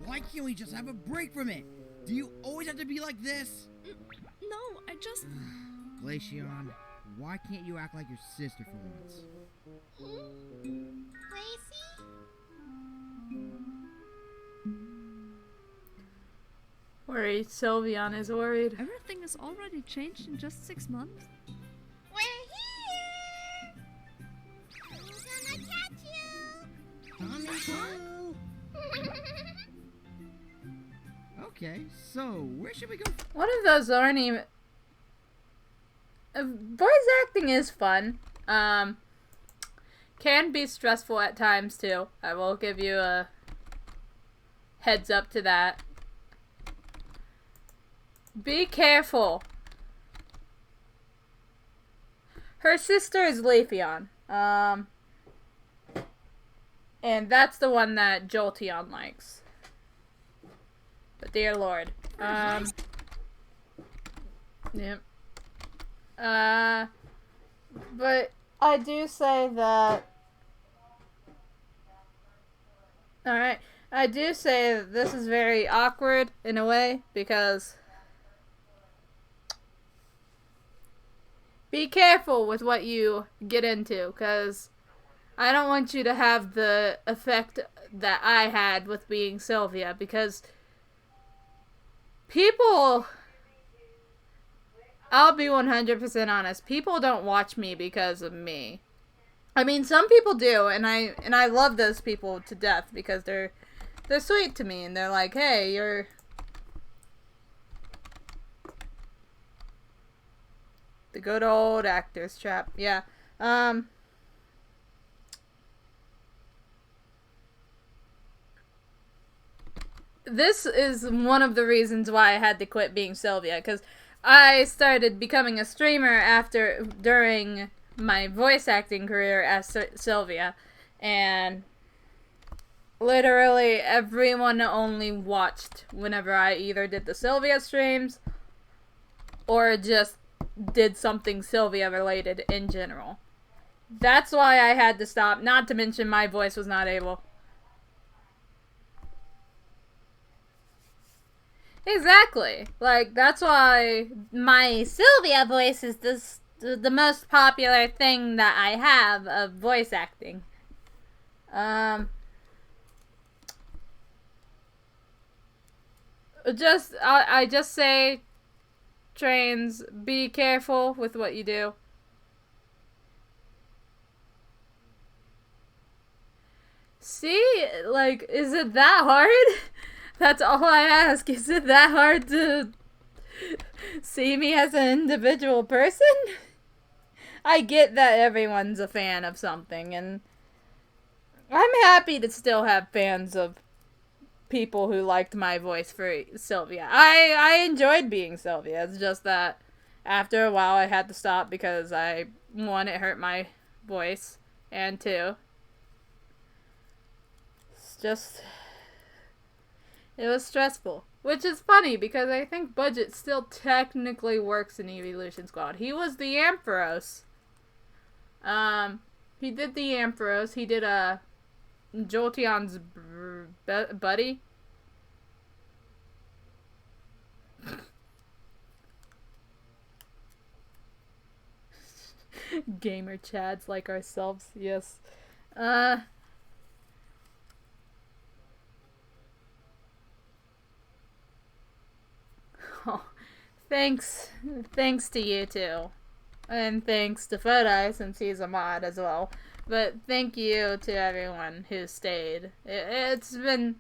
Why can't we just have a break from it? Do you always have to be like this? No, I just... Glaceon, why can't you act like your sister for once? Lacey? Worried. Sylvian is worried. Everything has already changed in just 6 months. We're here! Who's gonna catch you? Coming through! Okay, so where should we go? One of those aren't even... voice acting is fun. Can be stressful at times too. I will give you a heads up to that. Be careful. Her sister is Leafeon. And that's the one that Jolteon likes. But dear Lord. Yep. But I do say that... Alright. I do say that this is very awkward in a way because... Be careful with what you get into, because I don't want you to have the effect that I had with being Sylvia, because people, I'll be 100% honest, people don't watch me because of me. I mean, some people do, and I love those people to death, because they're sweet to me, and they're like, hey, you're... The good old actors trap. Yeah. This is one of the reasons why I had to quit being Sylvia, because I started becoming a streamer during my voice acting career as Sylvia, and literally everyone only watched whenever I either did the Sylvia streams or just did something Sylvia related in general. That's why I had to stop, not to mention my voice was not able. Exactly. Like, that's why my Sylvia voice is the most popular thing that I have of voice acting. I just say, trains, be careful with what you do. See? Like, is it that hard? That's all I ask. Is it that hard to see me as an individual person? I get that everyone's a fan of something, and I'm happy to still have fans of people who liked my voice for Sylvia. I enjoyed being Sylvia. It's just that after a while I had to stop because one, it hurt my voice, and two, it was stressful. Which is funny because I think Budget still technically works in Eeveelution Squad. He was the Ampharos. He did the Ampharos. He did Jolteon's buddy. Gamer chads like ourselves, yes. Oh, thanks to you two. And thanks to Fodai, since he's a mod as well. But thank you to everyone who stayed. It's been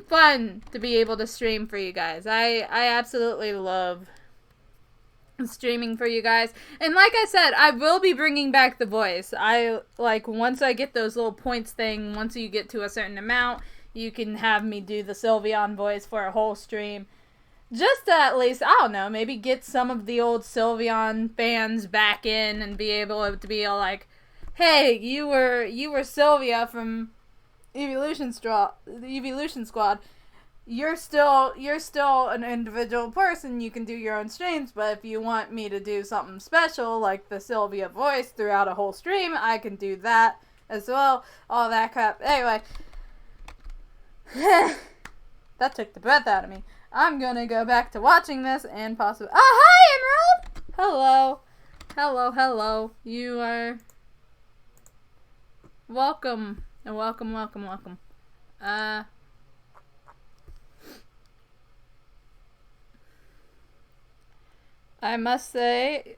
fun to be able to stream for you guys. I absolutely love streaming for you guys. And like I said, I will be bringing back the voice. Once I get those little points thing, once you get to a certain amount, you can have me do the Sylveon voice for a whole stream. Just to at least, I don't know, maybe get some of the old Sylveon fans back in and be able to be like, hey, you were Sylvia from Eeveelution Squad. You're still an individual person. You can do your own streams, but if you want me to do something special like the Sylvia voice throughout a whole stream, I can do that as well. All that crap. Anyway, that took the breath out of me. I'm gonna go back to watching this and possibly. Oh, hi, Emerald! Hello. You are welcome. Welcome. I must say,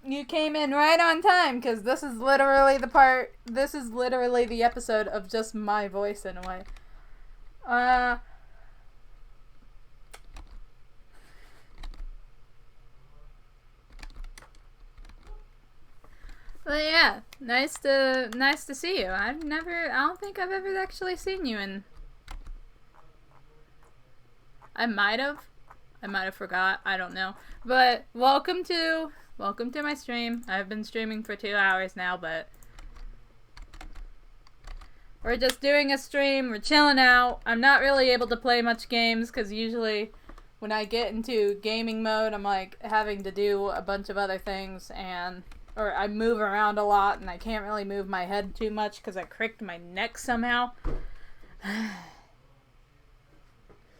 you came in right on time, because this is literally the episode of just my voice in a way. But yeah, nice to see you. I don't think I've ever actually seen you in. I might have forgot. I don't know. But welcome to my stream. I've been streaming for 2 hours now, but we're just doing a stream. We're chilling out. I'm not really able to play much games because usually when I get into gaming mode, I'm like having to do a bunch of other things or I move around a lot and I can't really move my head too much because I cricked my neck somehow.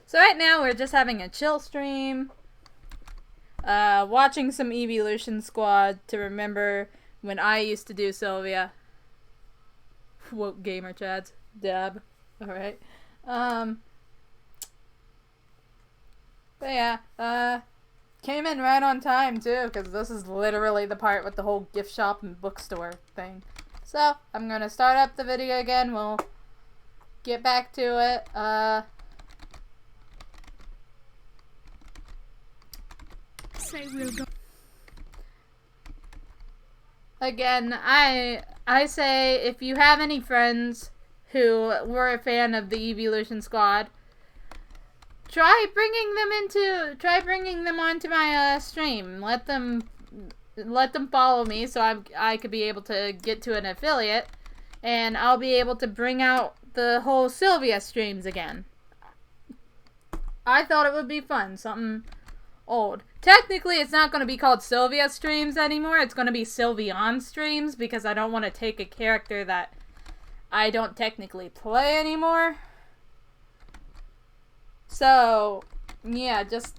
So right now we're just having a chill stream. Watching some Eeveelution Squad to remember when I used to do Sylvia. Woke gamer chads. Dab. Alright. But yeah, came in right on time too, because this is literally the part with the whole gift shop and bookstore thing. So, I'm gonna start up the video again, we'll get back to it. Say we'll go. Again, I say if you have any friends who were a fan of the Eeveelution Squad, try bringing them onto my stream. Let them follow me so I could be able to get to an affiliate and I'll be able to bring out the whole Sylvia streams again. I thought it would be fun, something old. Technically, it's not going to be called Sylvia streams anymore. It's going to be Sylveon streams because I don't want to take a character that I don't technically play anymore. So, yeah, just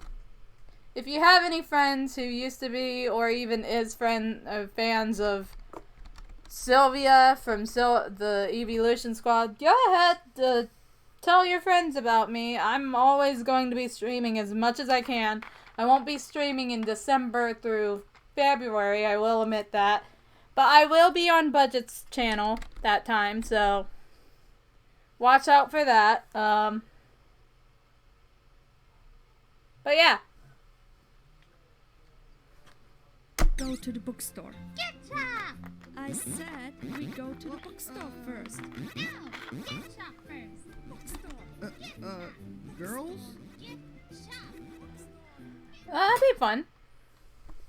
if you have any friends who used to be or even is fans of Sylvia from the Eeveelution Squad, go ahead, tell your friends about me. I'm always going to be streaming as much as I can. I won't be streaming in December through February, I will admit that. But I will be on Budget's channel that time, so watch out for that. But yeah. Go to the bookstore. Ketchup! I said we go to the bookstore first. No, ketchup first. Bookstore. Girls? That'd be fun.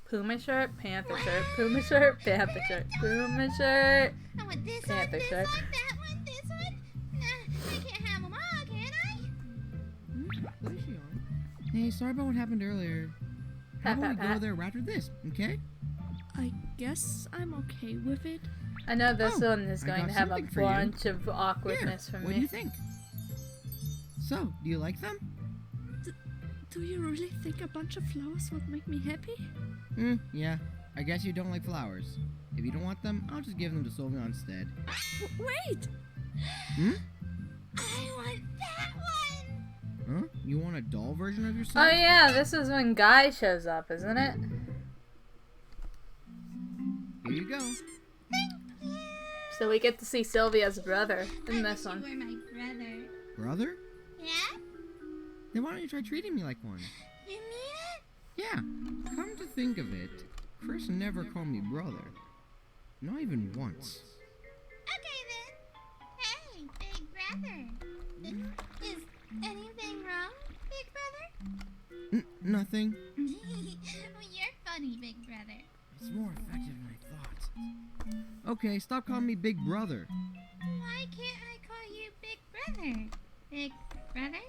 Puma shirt, panther shirt, Puma shirt, panther shirt, Puma shirt, I want this panther one, this shirt. one, that one, this one. Nah, I can't have them all, can I? What is she on? Hey, sorry about what happened earlier. How about we go there right after this, okay? I guess I'm okay with it. I know this Oh, one is I going got to have a something for you. bunch of awkwardness Here, from what do you me. think? So, do you like them? Do you really think a bunch of flowers would make me happy? Yeah. I guess you don't like flowers. If you don't want them, I'll just give them to Sylvia instead. Wait! I want that one. Huh? You want a doll version of Oh yourself? yeah, this is when Guy shows up, isn't it? Here you go. So we get to see Sylvia's brother in I this wish one. you were my brother. Brother? Yeah? Then why don't you try treating me like one? You mean it? Yeah. Come to think of it, Chris never called me brother. Not even once. Okay then. Hey, big brother. Is anything wrong, big brother? Nothing. Well, you're funny, big brother. It's more effective than I thought. Okay, stop calling me Big Brother. Why can't I call you big brother? Big brother?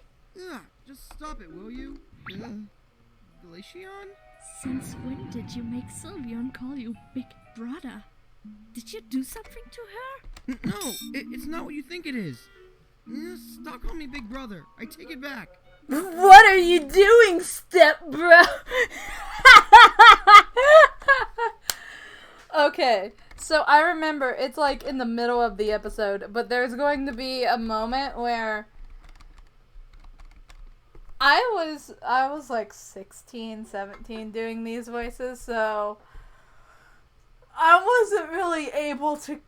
Ugh, just stop it, will you? Glaceon? Since when did you make Sylveon call you Big Brother? Did you do something to her? No, it's not what you think it is. Stop calling me Big Brother. I take it back. What are you doing, stepbro? Okay, so I remember it's like in the middle of the episode, but there's going to be a moment where I was like 16, 17 doing these voices, so I wasn't really able to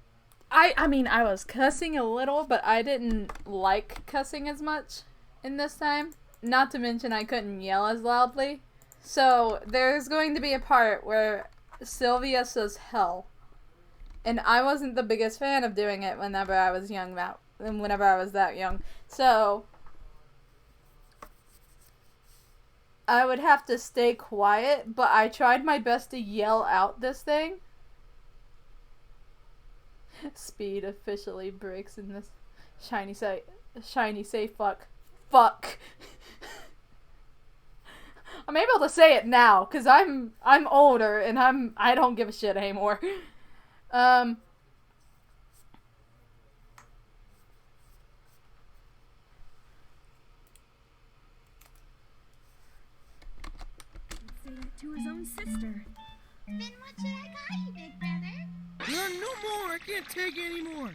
I mean, I was cussing a little, but I didn't like cussing as much in this time. Not to mention I couldn't yell as loudly. So there's going to be a part where Sylvia says hell. And I wasn't the biggest fan of doing it whenever I was that young. So I would have to stay quiet, but I tried my best to yell out this thing. Speed officially breaks in this. Shiny say fuck. Fuck. I'm able to say it now because I'm older and I don't give a shit anymore. Say that to his own sister. Then what should I call you, big brother? No more. I can't take it anymore.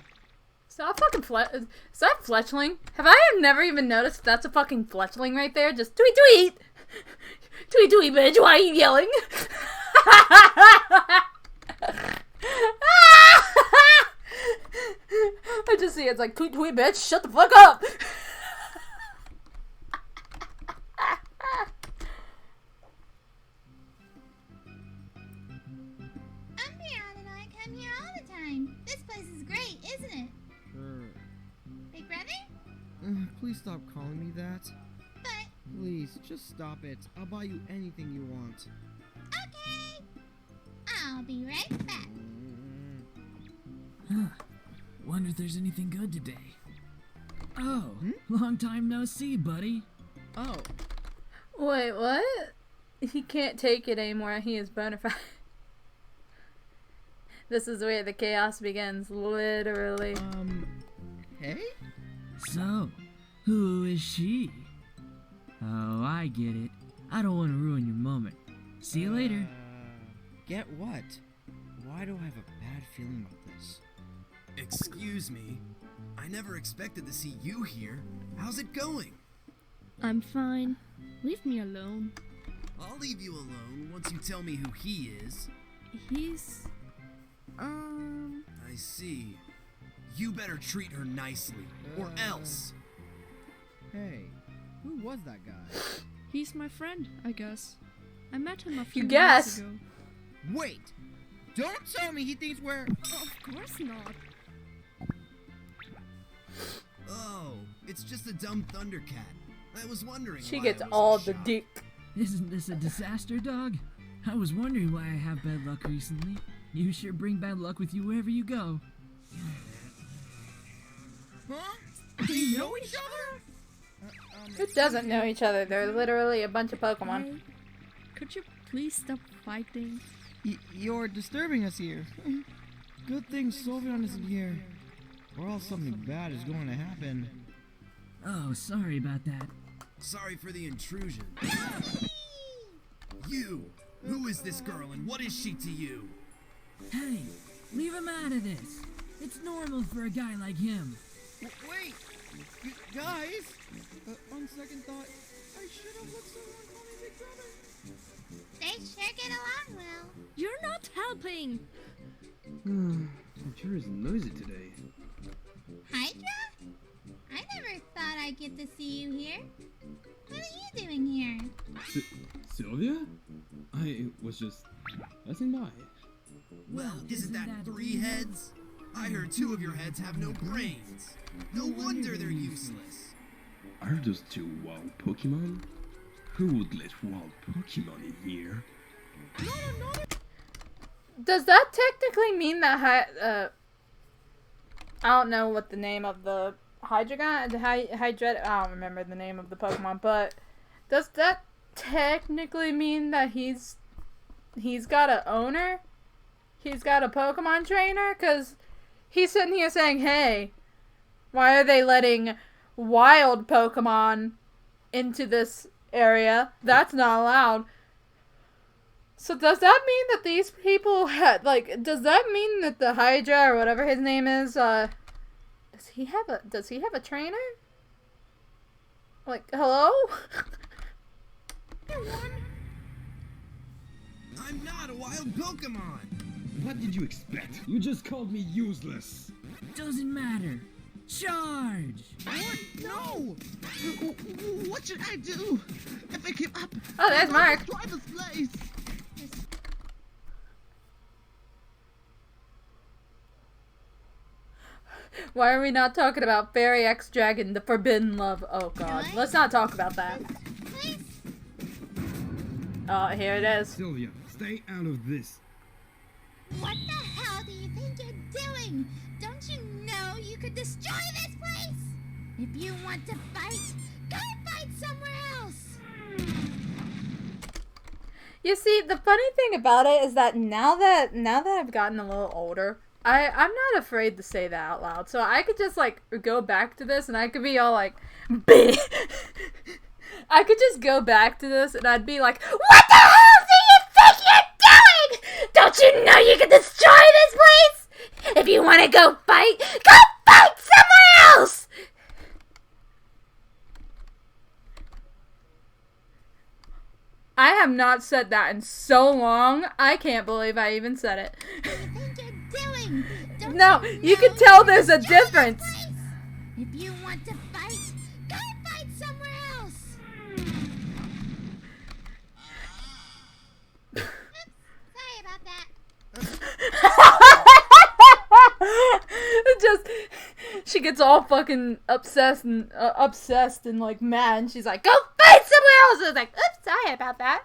Stop fucking is that Fletchling? Have I never even noticed that's a fucking Fletchling right there? Just tweet tweet! Tweet tweet, bitch, why are you yelling? I just see it's like, tweet tweet, bitch, shut the fuck up! Umbreon and I come here all the time. This place is great, isn't it? Sure. Big brother? Please stop calling me that. But, Please, just stop it. I'll buy you anything you want. okay. I'll be right back. Wonder if there's anything good today. Oh, long time no see, buddy. Oh, Wait, what? He can't take it anymore. He is bona fide. This is where the chaos begins, literally. hey? So, who is she? Oh, I get it. I don't want to ruin your moment. See you later. Get what? Why do I have a bad feeling about this? Excuse me. I never expected to see you here. How's it going? I'm fine. Leave me alone. I'll leave you alone once you tell me who he is. He's... I see. You better treat her nicely, or else. Hey, who was that guy? He's my friend, I guess. I met him a few You years guess? ago. Wait! Don't tell me he thinks we're... Of course not. Oh, it's just a dumb Thundercat. I was wondering She why gets I wasn't all the shocked. dick. Isn't this a disaster, dog? I was wondering why I have bad luck recently. You sure bring bad luck with you wherever you go. Huh? They know each other? Who doesn't know each other? They're literally a bunch of Pokemon. Hey, could you please stop fighting? You're disturbing us here. Good thing Sylveon isn't here. Or else something bad is going to happen. Oh, sorry about that. Sorry for the intrusion. You! Who is this girl and what is she to you? Hey, leave him out of this. It's normal for a guy like him. Wait! Guys! On second thought, I should have let someone call me Big Brother. They sure get along well. You're not helping! It sure is noisy today. Hydra? I never thought I'd get to see you here. What are you doing here? Sylvia? I was just passing by. Well, isn't that 3 heads? I heard 2 of your heads have no brains. No wonder they're useless. Are those 2 wild Pokemon? Who would let wild Pokemon in here? Does that technically mean that I don't know what the name of the Hydra guy, Hydra, I don't remember the name of the Pokemon, but does that technically mean that he's got an owner? He's got a Pokemon trainer? Because he's sitting here saying, hey, why are they letting wild Pokemon into this area? That's not allowed. So does that mean that these people had, like, does that mean that the Hydra or whatever his name is, does he have a trainer? Like, hello? I'm not a wild Pokemon! What did you expect? You just called me useless. Doesn't matter. Charge! What? No! What should I do? If I give up, Oh, there's Mark. driver's place. Why are we not talking about Fairy X Dragon, the Forbidden Love? Oh god, What? let's not talk about that. Please? Oh, here it is. Sylvia, stay out of this. What the hell do you think you're doing? Don't you know you could destroy this place? If you want to fight, go fight somewhere else. You see, the funny thing about it is that now that I've gotten a little older, I'm not afraid to say that out loud. So I could just like go back to this and I could be all like, "Bleh." I could just go back to this and I'd be like, what the hell do you think you're doing? Don't you know you can destroy this place? If you want to go fight somewhere else. I have not said that in so long. I can't believe I even said it. What do you think you're doing? Don't No, you you know can tell can there's a destroy this difference. place? If you want to fight, go fight somewhere else. Oops, sorry about that. Just she gets all fucking obsessed and like mad, and she's like, "Go fight somewhere else." I was like, "Oops, sorry about that.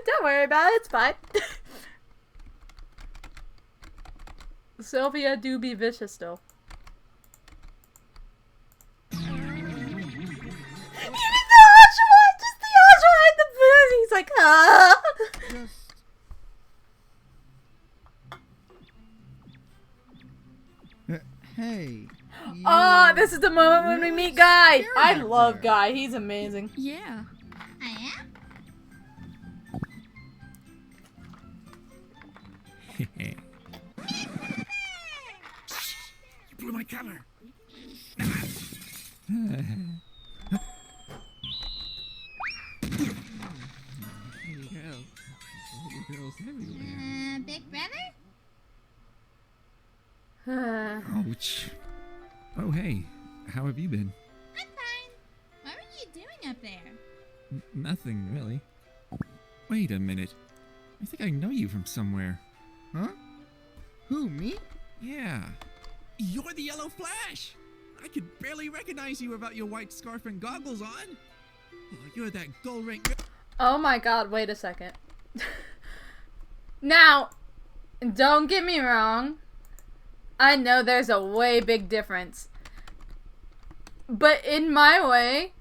Don't worry about it. It's fine." Sylvia do be vicious still. way. Oh, this is the moment when we really meet Guy. scared I back love there. Guy. He's amazing. Yeah. I am? You blew my cover. Big brother? Ouch. Oh, hey. How have you been? I'm fine. What were you doing up there? Nothing, really. Wait a minute. I think I know you from somewhere. Huh? Who, me? Yeah. You're the Yellow Flash! I could barely recognize you without your white scarf and goggles on. Oh, you're that gold ring. Oh my god, wait a second. Now, don't get me wrong. I know there's a way big difference. But in my way,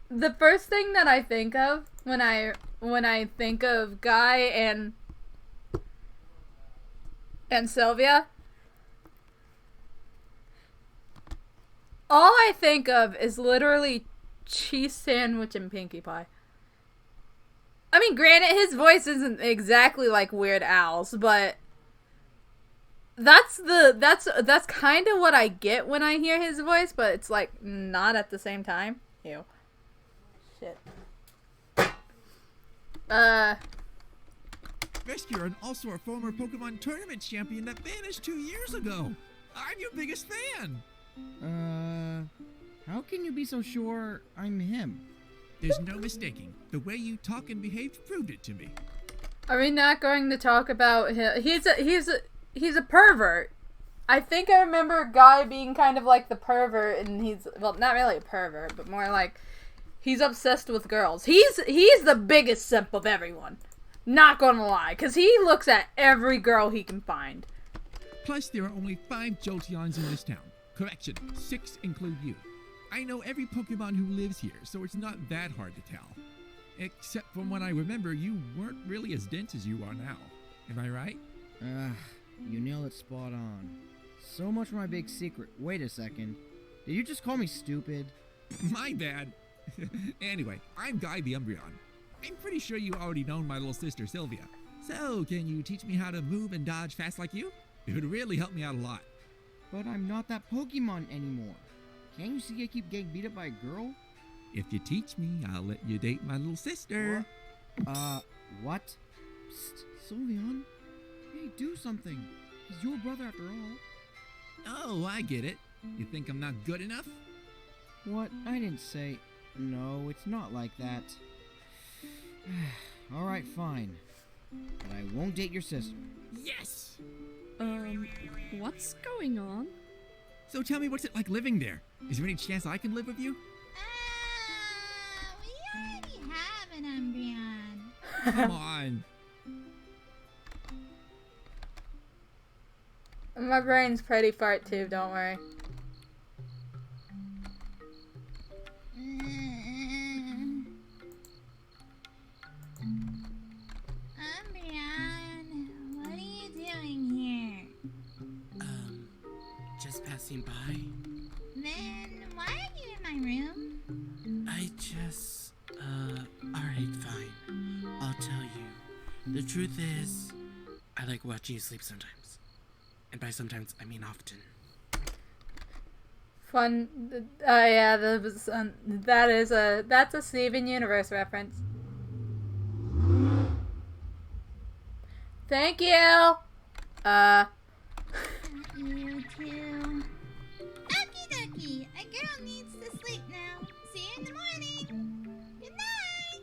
the first thing that I think of when I think of Guy and Sylvia, all I think of is literally cheese sandwich and Pinkie Pie. I mean, granted, his voice isn't exactly like Weird Al's, but that's kind of what I get when I hear his voice, but it's like not at the same time. Ew. Shit. Rescuer and also a former Pokemon tournament champion that vanished 2 years ago. I'm your biggest fan. How can you be so sure I'm him? There's no mistaking. The way you talk and behave proved it to me. Are we not going to talk about him? He's a pervert. I think I remember a Guy being kind of like the pervert, and he's, well, not really a pervert, but more like he's obsessed with girls. He's the biggest simp of everyone. Not gonna lie, because he looks at every girl he can find. Plus, there are only 5 Jolteons in this town. Correction, 6 include you. I know every Pokemon who lives here, so it's not that hard to tell. Except from what I remember, you weren't really as dense as you are now. Am I right? You nailed it spot on. So much for my big secret. Wait a second. Did you just call me stupid? My bad. Anyway, I'm Guy the Umbreon. I'm pretty sure you already know my little sister Sylvia. So, can you teach me how to move and dodge fast like you? It would really help me out a lot. But I'm not that Pokemon anymore. Can't you see I keep getting beat up by a girl? If you teach me, I'll let you date my little sister. What? Psst, Sylveon. Hey, do something. He's your brother after all. Oh, I get it. You think I'm not good enough? What? I didn't say... No, it's not like that. Alright, fine. But I won't date your sister. Yes! What's going on? So tell me, what's it like living there? Is there any chance I can live with you? We already have an Umbreon. Come on. My brain's pretty fart too, don't worry. Umbreon, what are you doing here? Just passing by. Then why are you in my room? I just, alright, fine. I'll tell you. The truth is, I like watching you sleep sometimes. And by sometimes, I mean often. Fun. Yeah, that's a Steven Universe reference. Thank you. You too. Okie dokie. A girl needs to sleep now. See you in the morning. Good night.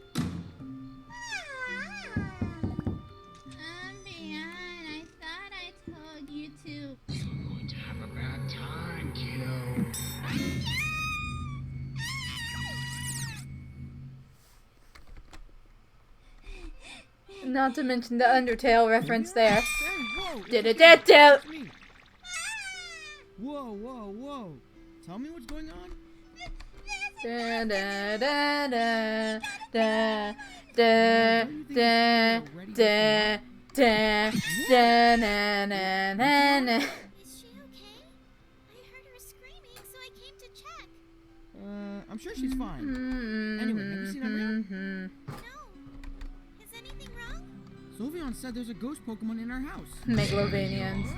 Umbreon, I thought I told you to. You're going to have a bad time, kiddo. Not to mention the Undertale reference there. Whoa! Do-do-do-do. Whoa, whoa, whoa. Tell me what's going on? Da da da da da da da da da da na na na na. Is she okay? I sure she's fine. Anyway, have you seen Umbreon? No. Is anything wrong? Sylveon said there's a ghost Pokemon in our house. Megalovanians.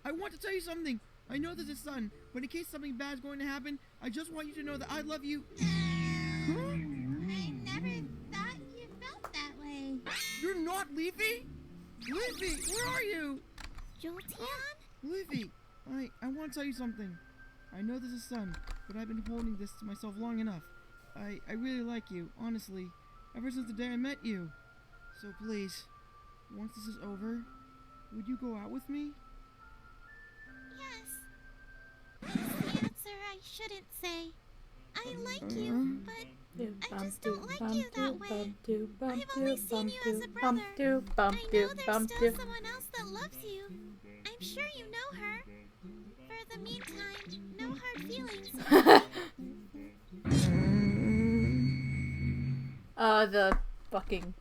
I want to tell you something. I know there's a son, but in case something bad is going to happen, I just want you to know that I love you. I never thought you felt that way. You're not Leafy? Leafy, where are you? Jolteon? Leafy, I want to tell you something. I know there's a son, but I've been holding this to myself long enough. I really like you, honestly, ever since the day I met you. So please, once this is over, would you go out with me? Yes. That's the answer I shouldn't say. I like you, but I just don't like you that way. I've only seen you as a brother. I know there's still someone else that loves you. I'm sure you know her. For the meantime, no hard feelings. The fucking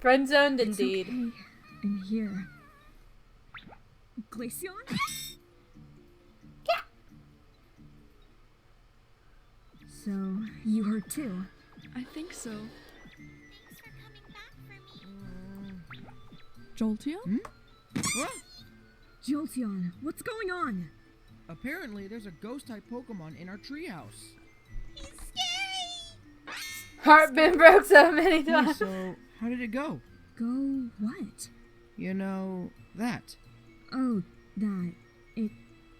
friend zoned indeed. Okay. I'm here. Glaceon? So, you hurt too? I think so. Thanks for coming back for me. Jolteon? What? Jolteon, what's going on? Apparently, there's a ghost-type Pokemon in our treehouse. He's scary! Heart been broke so many Hey, times. so, how did it go? Go what? You know, that. Oh, that. It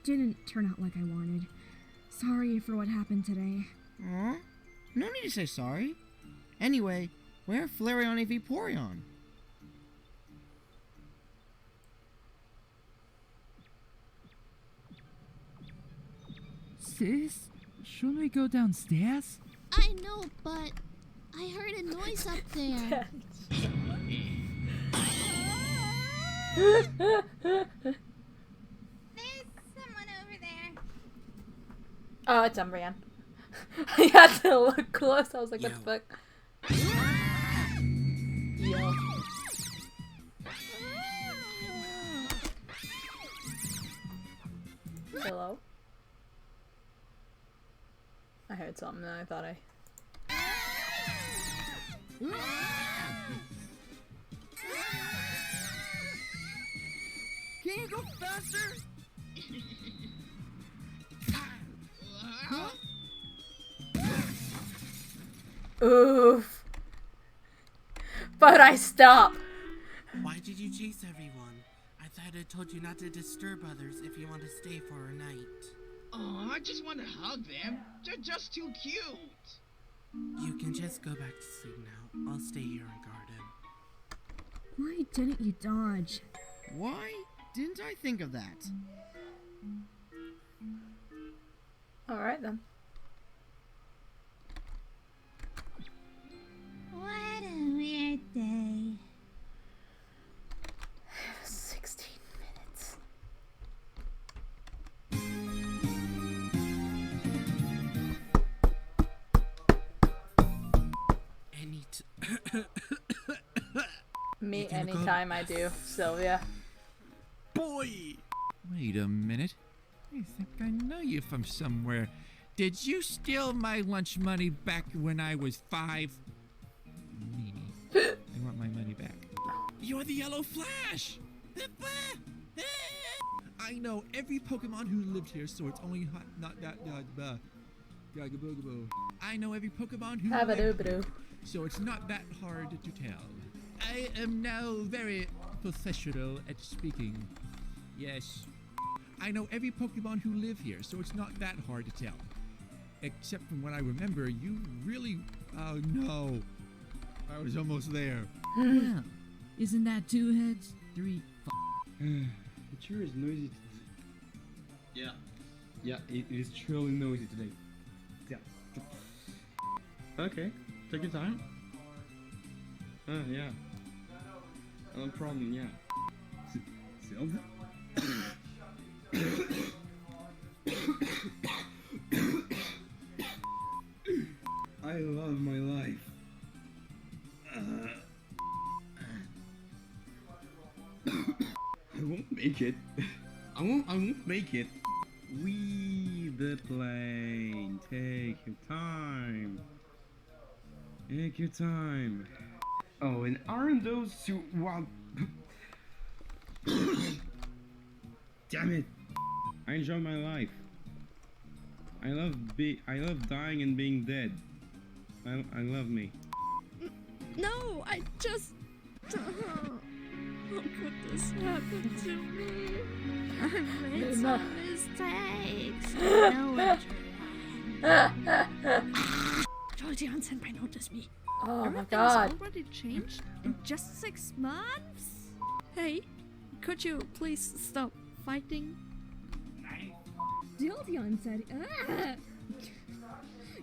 didn't turn out like I wanted. Sorry for what happened today. Aw, no need to say sorry. Anyway, where Flareon and Vaporeon? Sis, shouldn't we go downstairs? I know, but I heard a noise up there. There's someone over there. Oh, it's Umbreon. I had to look close. I was like, what the fuck? Yo. Hello? I heard something and I thought I... Can you go faster? Huh? Oof. But I stopped. Why did you chase everyone? I thought I told you not to disturb others if you want to stay for a night. Oh, I just want to hug them. They're just too cute. You can just go back to sleep now. I'll stay here and guard him. Why didn't you dodge? Why didn't I think of that? Alright then. What a weird day. 16 minutes. Me anytime I do, Sylvia. Boy! Wait a minute. I think I know you from somewhere. Did you steal my lunch money back when I was 5? Meanie. I want my money back. You're the Yellow Flash! I know every Pokemon who lived here, so it's only not that I know every Pokemon who lived here, so it's not that hard to tell. I am now very professional at speaking. Yes. I know every Pokemon who live here, so it's not that hard to tell. Except from what I remember, you really... Oh no. I was almost there. Yeah. Isn't that 2 heads? 3 It sure is noisy today. Yeah, it is truly noisy today. Yeah. Okay, take your time. Yeah. No problem, yeah. Silver? I love my life. I won't make it. I won't make it. Leave the plane. Take your time. Take your time. Oh, and aren't those two wild? Damn it! I enjoy my life. I love dying and being dead. I love me. No, I just... How could this happen to me? I've made some mistakes. No one Jolteon Senpai noticed me. Oh my Everything's god. already changed in just 6 months? Hey, could you please stop fighting? Jolteon said, ah!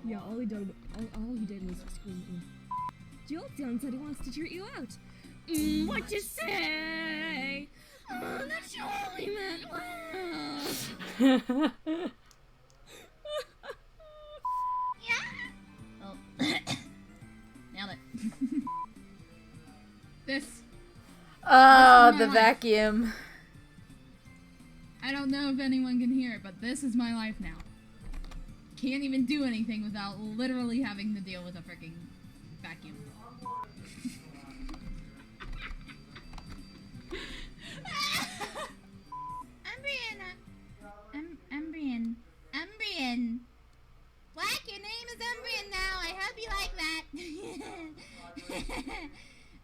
Yeah, all he did was scream. Jolteon said he wants to treat you out. What you say? Oh, that surely meant well. Yeah. Oh. Nailed it. This. Oh, this the life. vacuum. I don't know if anyone can hear it, but this is my life now. Can't even do anything without literally having to deal with a freaking vacuum. Umbrian. Black, your name is Umbrian now. I hope you like that.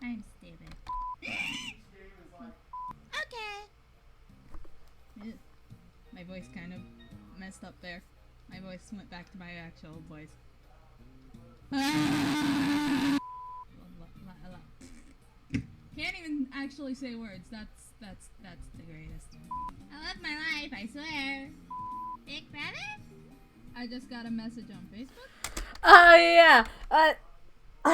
I'm stupid. Okay. Ew. My voice kind of messed up there. My voice went back to my actual voice. Can't even actually say words. That's the greatest. I love my life, I swear. Big brother? I just got a message on Facebook. Oh yeah. I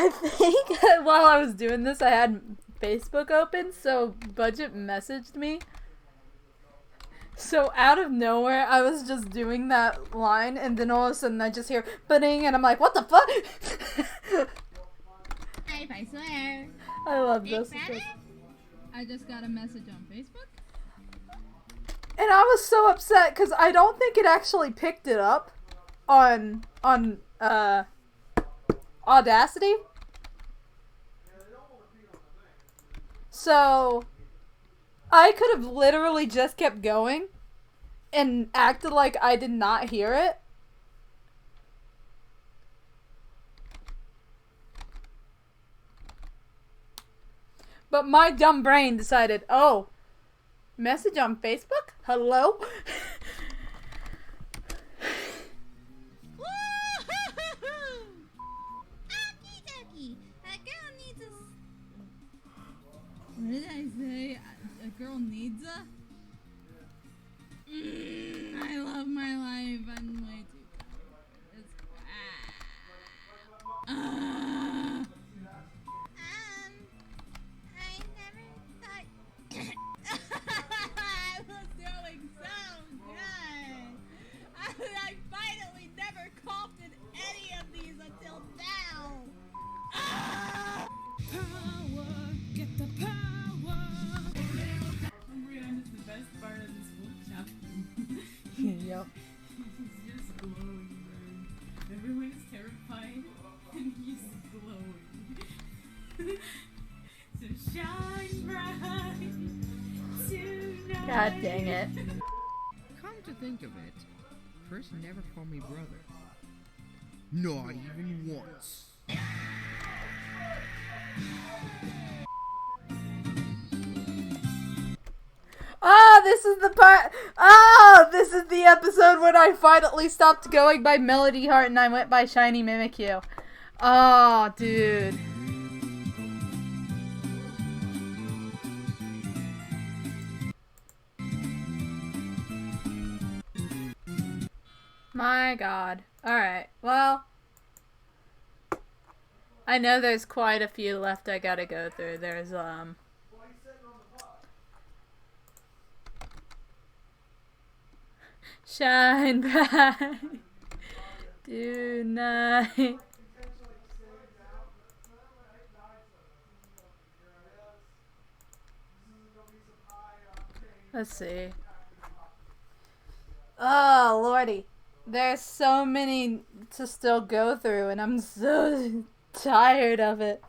think while I was doing this, I had Facebook open, so Budget messaged me. So out of nowhere, I was just doing that line, and then all of a sudden I just hear "ba-ding," and I'm like, "What the fuck?" Life, I swear. I love Big this. brother? I just got a message on Facebook. And I was so upset because I don't think it actually picked it up on Audacity. So I could have literally just kept going and acted like I did not hear it. But my dumb brain decided, oh, message on Facebook? Hello? What did I say? A girl needs a? I love my life. I'm way too I never thought... I was doing so good. I finally never coughed in any of these until now. Power, get the power. Brianna is the best part of this whole chapter. Yep. He's just glowing, man. Everyone is terrified, and he's glowing. So shine bright tonight. God dang it. Come to think of it, Chris never called me brother. Not even once. Oh, this is the part. Oh, this is the episode when I finally stopped going by Melody Heart and I went by Shiny Mimikyu. Oh, dude. My god. Alright, well. I know there's quite a few left I gotta go through. There's, shine bright tonight. Let's see. Oh, lordy. There's so many to still go through, and I'm so tired of it.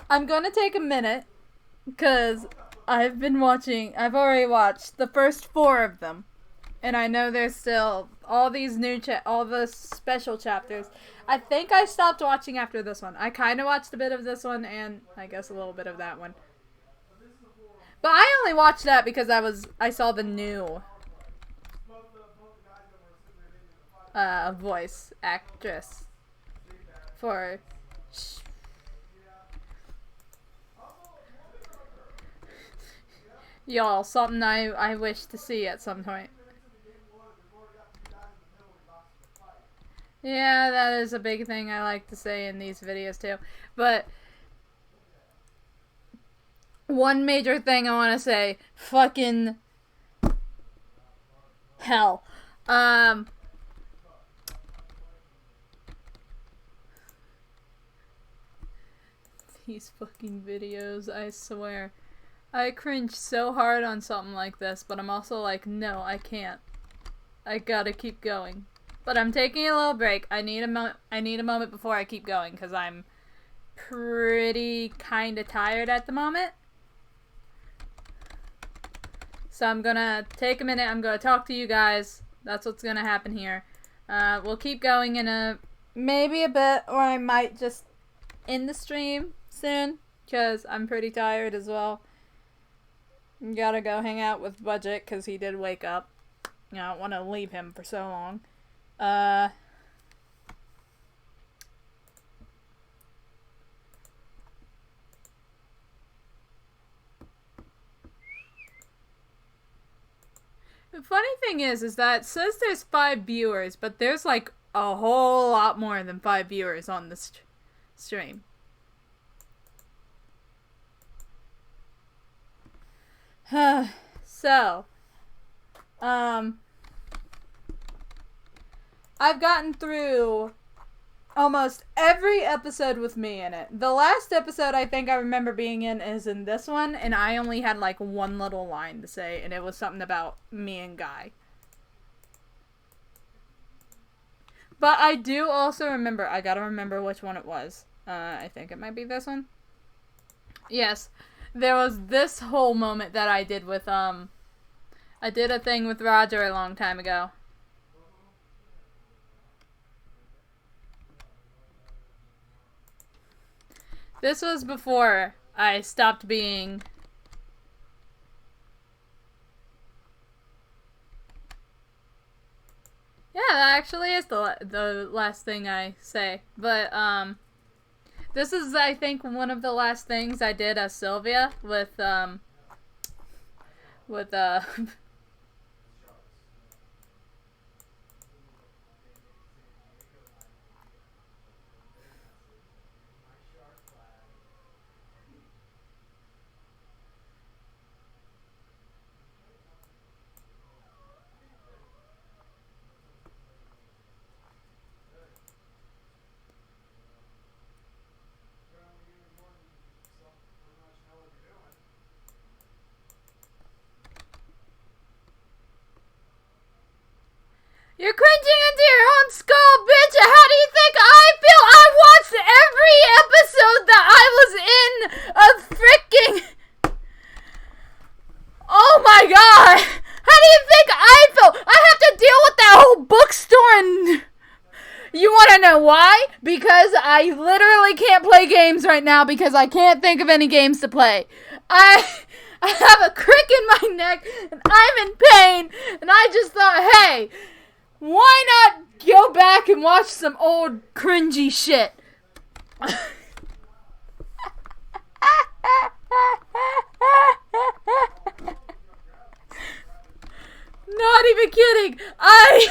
I'm gonna take a minute, because I've already watched the first 4 of them. And I know there's still all these all the special chapters. I think I stopped watching after this one. I kind of watched a bit of this one, and I guess a little bit of that one. But I only watched that because I saw the new voice actress for y'all, something I wish to see at some point. Yeah, that is a big thing I like to say in these videos too. But one major thing I want to say, fucking hell. These fucking videos, I swear. I cringe so hard on something like this, but I'm also like, no, I can't. I gotta keep going. But I'm taking a little break. I need a moment before I keep going, because I'm pretty kind of tired at the moment. So I'm gonna take a minute. I'm gonna talk to you guys. That's what's gonna happen here. We'll keep going in maybe a bit, or I might just end the stream soon, because I'm pretty tired as well. Gotta go hang out with Budget, because he did wake up. I don't want to leave him for so long. The funny thing is that it says there's 5 viewers, but there's like a whole lot more than 5 viewers on this stream. So, I've gotten through almost every episode with me in it. The last episode I think I remember being in is in this one, and I only had like one little line to say, and it was something about me and Guy. But I do also remember, I gotta remember which one it was. I think it might be this one. Yes, there was this whole moment that I did with, I did a thing with Roger a long time ago. This was before I stopped being... Yeah, that actually is the last thing I say. But, this is, I think, one of the last things I did as Sylvia with You're cringing into your own skull, bitch! How do you think I feel? I watched every episode that I was in of freaking... Oh my god! How do you think I feel? I have to deal with that whole bookstore and... You wanna know why? Because I literally can't play games right now because I can't think of any games to play. I have a crick in my neck and I'm in pain, and I just thought, hey... Why not go back and watch some old cringy shit? Not even kidding. I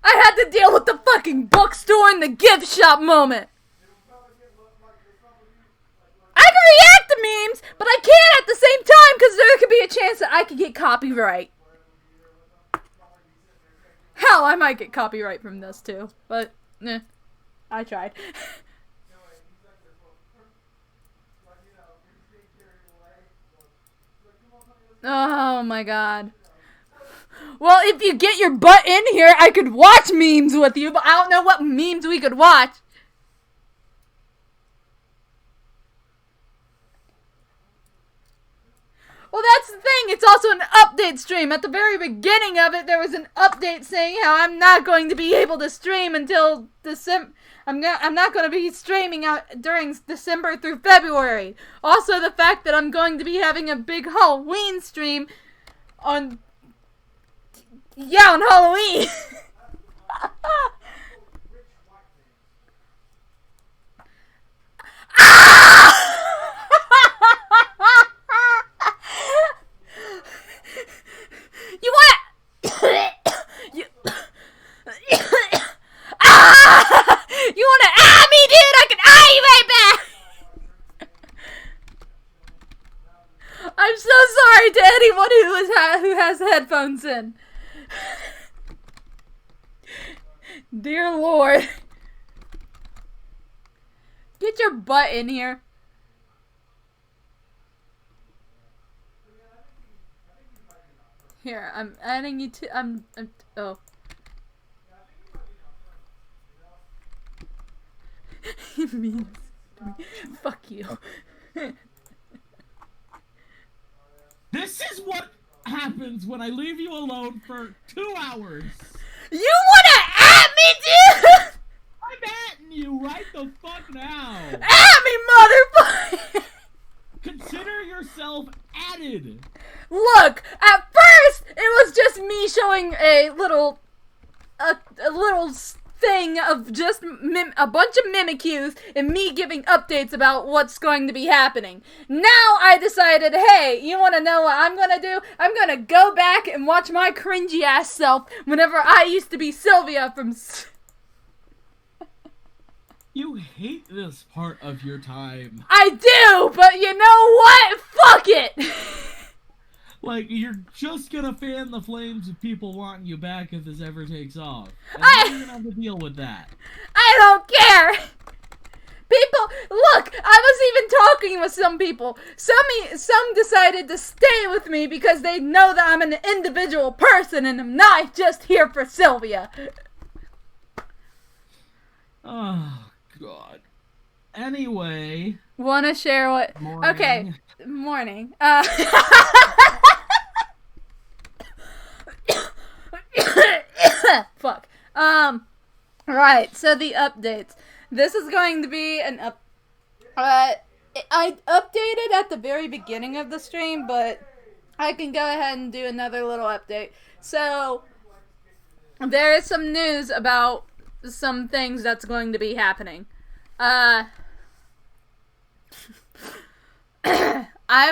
had to deal with the fucking bookstore and the gift shop moment. I can react to memes, but I can't at the same time because there could be a chance that I could get copyright. Hell, I might get copyright from this too, but I tried. Oh my god. Well, if you get your butt in here, I could watch memes with you, but I don't know what memes we could watch. Well, that's the thing. It's also an update stream. At the very beginning of it, there was an update saying how I'm not going to be able to stream until December. I'm not going to be streaming out during December through February. Also, the fact that I'm going to be having a big Halloween stream on Halloween. You wanna you wanna me, dude? I can you right back. I'm so sorry to anyone who has headphones in. Dear Lord. Get your butt in here. Here, I'm adding you to, oh. He means fuck you. This is what happens when I leave you alone for 2 hours. You wanna at me, dude? I'm atting you right the fuck now. At me, motherfucker. Consider yourself added. Look, at first it was just me showing a little thing of just a bunch of mimicues and me giving updates about what's going to be happening. Now I decided, hey, you want to know what I'm going to do? I'm going to go back and watch my cringy ass self whenever I used to be Sylvia from... You hate this part of your time. I do, but you know what? Fuck it! Like, you're just gonna fan the flames of people wanting you back if this ever takes off. And you're gonna have to deal with that. I don't care! People, look, I was even talking with some people. Some decided to stay with me because they know that I'm an individual person and I'm not just here for Sylvia. Oh, God. Anyway. Wanna share what? Morning. Okay, morning. Fuck. Right, so the updates. This is going to be an I updated at the very beginning of the stream, but I can go ahead and do another little update. So, there is some news about some things that's going to be happening. I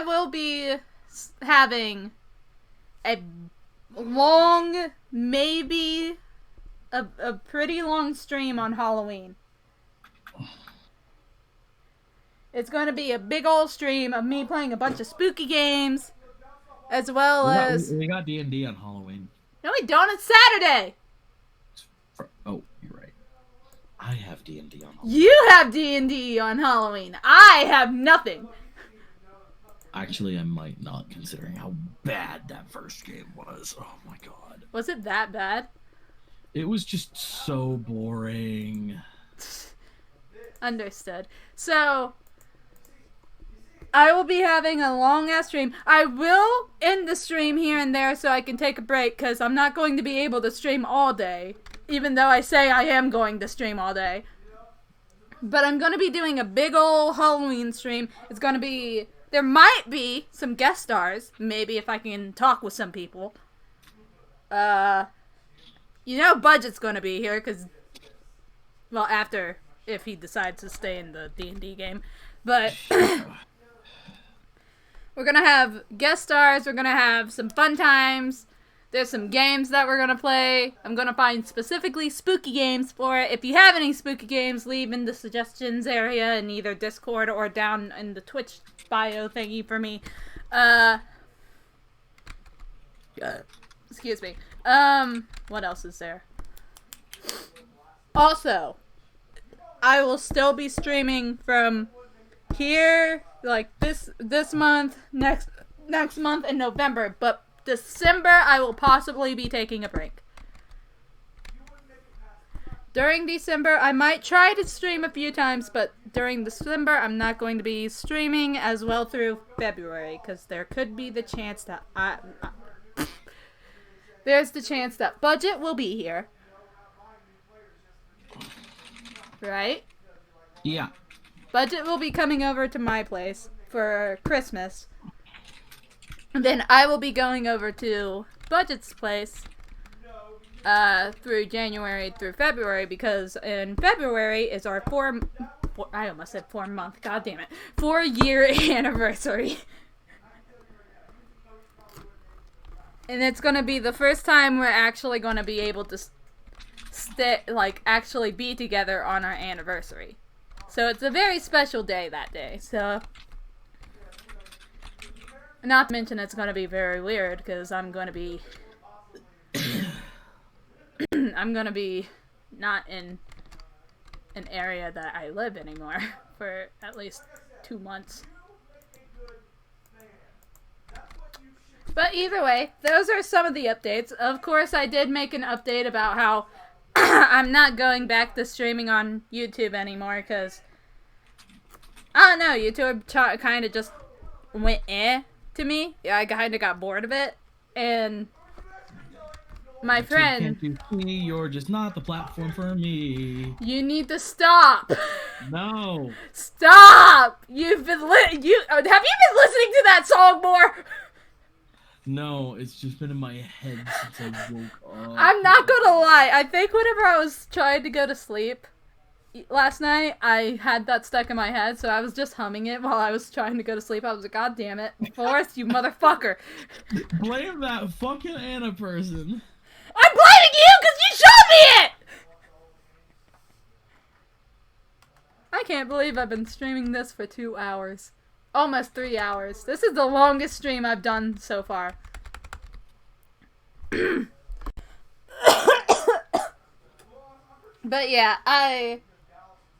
will be having a long, maybe a pretty long stream on Halloween. It's going to be a big old stream of me playing a bunch of spooky games, as well as... We got D&D on Halloween. No, we don't. It's Saturday. Oh, you're right. I have D&D on Halloween. You have D&D on Halloween. I have nothing. Actually, I might not, considering how bad that first game was. Oh my god. Was it that bad? It was just so boring. Understood. So, I will be having a long-ass stream. I will end the stream here and there so I can take a break, because I'm not going to be able to stream all day, even though I say I am going to stream all day. But I'm going to be doing a big old Halloween stream. It's going to be... There might be some guest stars, maybe, if I can talk with some people. You know Budget's going to be here, because... Well, after... If he decides to stay in the D&D game. But... We're going to have guest stars. We're going to have some fun times. There's some games that we're going to play. I'm going to find specifically spooky games for it. If you have any spooky games, leave in the suggestions area in either Discord or down in the Twitch bio thingy for me. Excuse me. What else is there? Also, I will still be streaming from here, like this month, next next month in November, but December I will possibly be taking a break. During December, I might try to stream a few times, but during December, I'm not going to be streaming as well through February, because there could be the chance that there's the chance that Budget will be here. Right? Yeah. Budget will be coming over to my place for Christmas. And then I will be going over to Budget's place through January through February, because in February is our 4-year anniversary. And it's gonna be the first time we're actually gonna be able to actually be together on our anniversary. So it's a very special day that day. So, not to mention it's gonna be very weird, because I'm gonna be not in an area that I live anymore for at least 2 months. But either way, those are some of the updates. Of course, I did make an update about how I'm not going back to streaming on YouTube anymore, because I don't know, YouTube kind of just went to me. Yeah, I kind of got bored of it, and my friend... Can't you see? You're just not the platform for me. You need to stop. No. Stop! Have you been listening to that song more? No, it's just been in my head since I woke up. I'm not gonna lie. I think whenever I was trying to go to sleep last night, I had that stuck in my head, so I was just humming it while I was trying to go to sleep. I was like, God damn it, Forrest, you motherfucker. Blame that fucking Anna person. I'm blaming you because you showed me it! I can't believe I've been streaming this for 2 hours. Almost 3 hours. This is the longest stream I've done so far. But yeah, I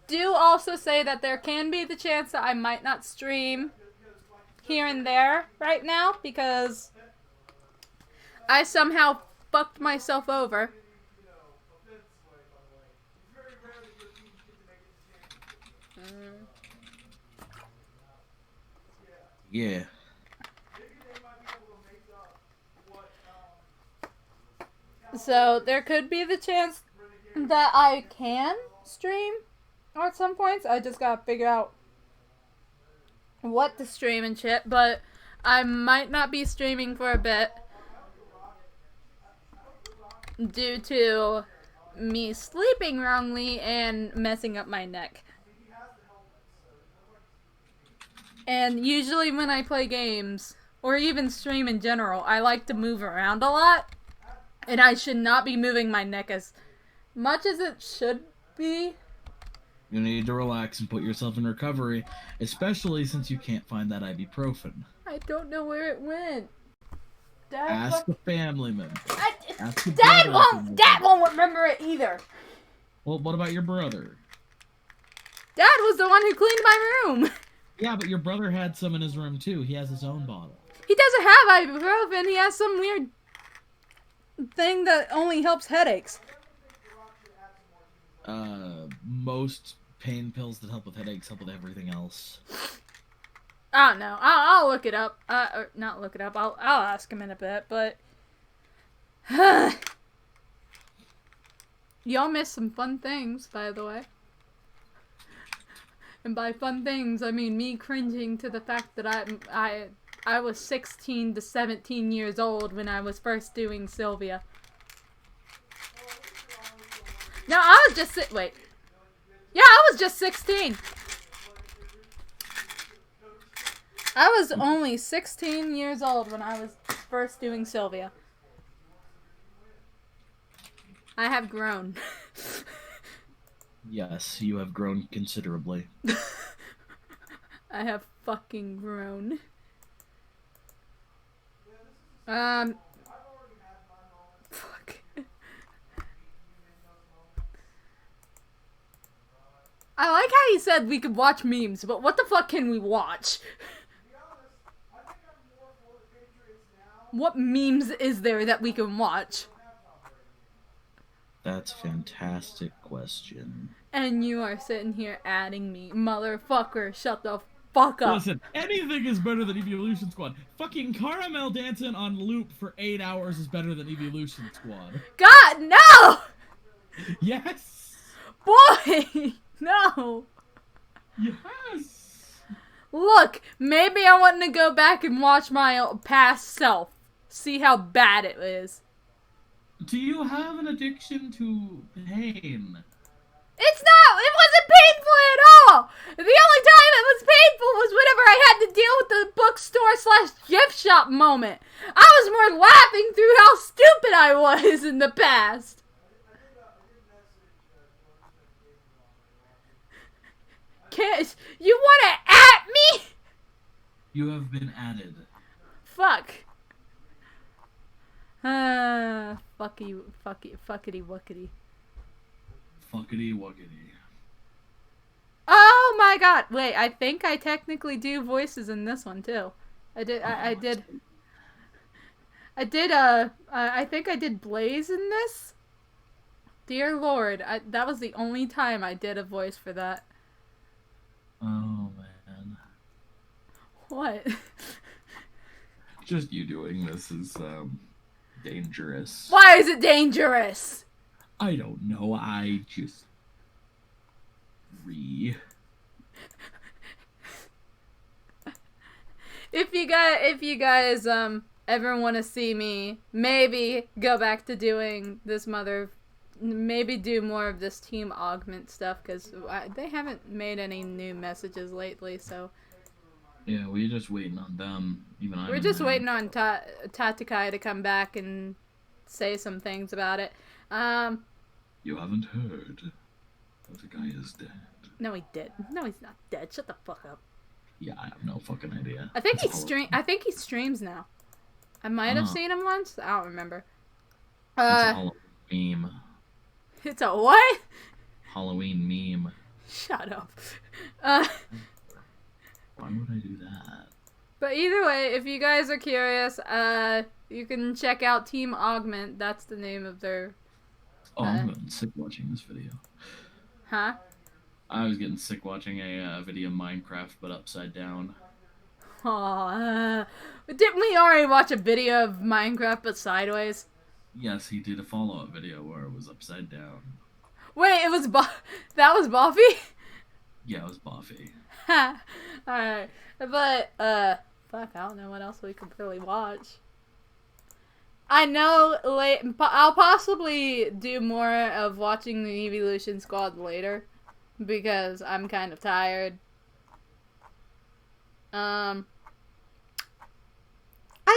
do also say that there can be the chance that I might not stream here and there right now, because I somehow fucked myself over. Yeah. So there could be the chance that I can stream at some points. I just gotta figure out what to stream and shit, but I might not be streaming for a bit due to me sleeping wrongly and messing up my neck. And usually when I play games, or even stream in general, I like to move around a lot. And I should not be moving my neck as much as it should be. You need to relax and put yourself in recovery, especially since you can't find that ibuprofen. I don't know where it went. Dad, Ask a family member. Dad won't remember it either. Well, what about your brother? Dad was the one who cleaned my room. Yeah, but your brother had some in his room too. He has his own bottle. He doesn't have ibuprofen. He has some weird thing that only helps headaches. Most pain pills that help with headaches help with everything else. I don't know. I'll look it up. Or not look it up. I'll ask him in a bit, but y'all missed some fun things, by the way. And by fun things, I mean me cringing to the fact that I was 16 to 17 years old when I was first doing Sylvia. No, I was just wait. Yeah, I was just 16. I was only 16 years old when I was first doing Sylvia. I have grown. Yes, you have grown considerably. I have fucking grown. Fuck. I like how he said we could watch memes, but what the fuck can we watch? What memes is there that we can watch? That's a fantastic question. And you are sitting here adding me. Motherfucker, shut the fuck up. Listen, anything is better than Eeveelution Squad. Fucking caramel dancing on loop for 8 hours is better than Eeveelution Squad. God, no! Yes! Boy! No! Yes! Look, maybe I want to go back and watch my past self. See how bad it is. Do you have an addiction to pain? It wasn't painful at all! The only time it was painful was whenever I had to deal with the bookstore/gift shop moment. I was more laughing through how stupid I was in the past. Kiss, you wanna at me? You have been added. Fuck. Fuckity wuckity. Fuckity wuckity. Oh my god! Wait, I think I technically do voices in this one too. I think I did Blaze in this. Dear Lord, that was the only time I did a voice for that. Oh man. What? Just you doing this is, dangerous. Why is it dangerous? I don't know, I just... If you guys ever want to see me, maybe go back to doing this maybe do more of this Team Augment stuff, because they haven't made any new messages lately, so... Yeah, we're just waiting on them. We're just waiting on Tatakai to come back and say some things about it. You haven't heard that the guy is dead. No, he did. No, he's not dead. Shut the fuck up. Yeah, I have no fucking idea. I think he streams now. I might have seen him once. I don't remember. It's a Halloween meme. It's a what? Halloween meme. Shut up. Why would I do that? But either way, if you guys are curious, you can check out Team Augment. That's the name of their... Oh, I'm getting sick watching this video. Huh? I was getting sick watching a video of Minecraft, but upside down. Aw, didn't we already watch a video of Minecraft but sideways? Yes, he did a follow-up video where it was upside down. Wait, it was that was Buffy? Yeah, it was Buffy. Ha! Alright. But, fuck, I don't know what else we could really watch. I know I'll possibly do more of watching the Eeveelution Squad later, because I'm kind of tired. I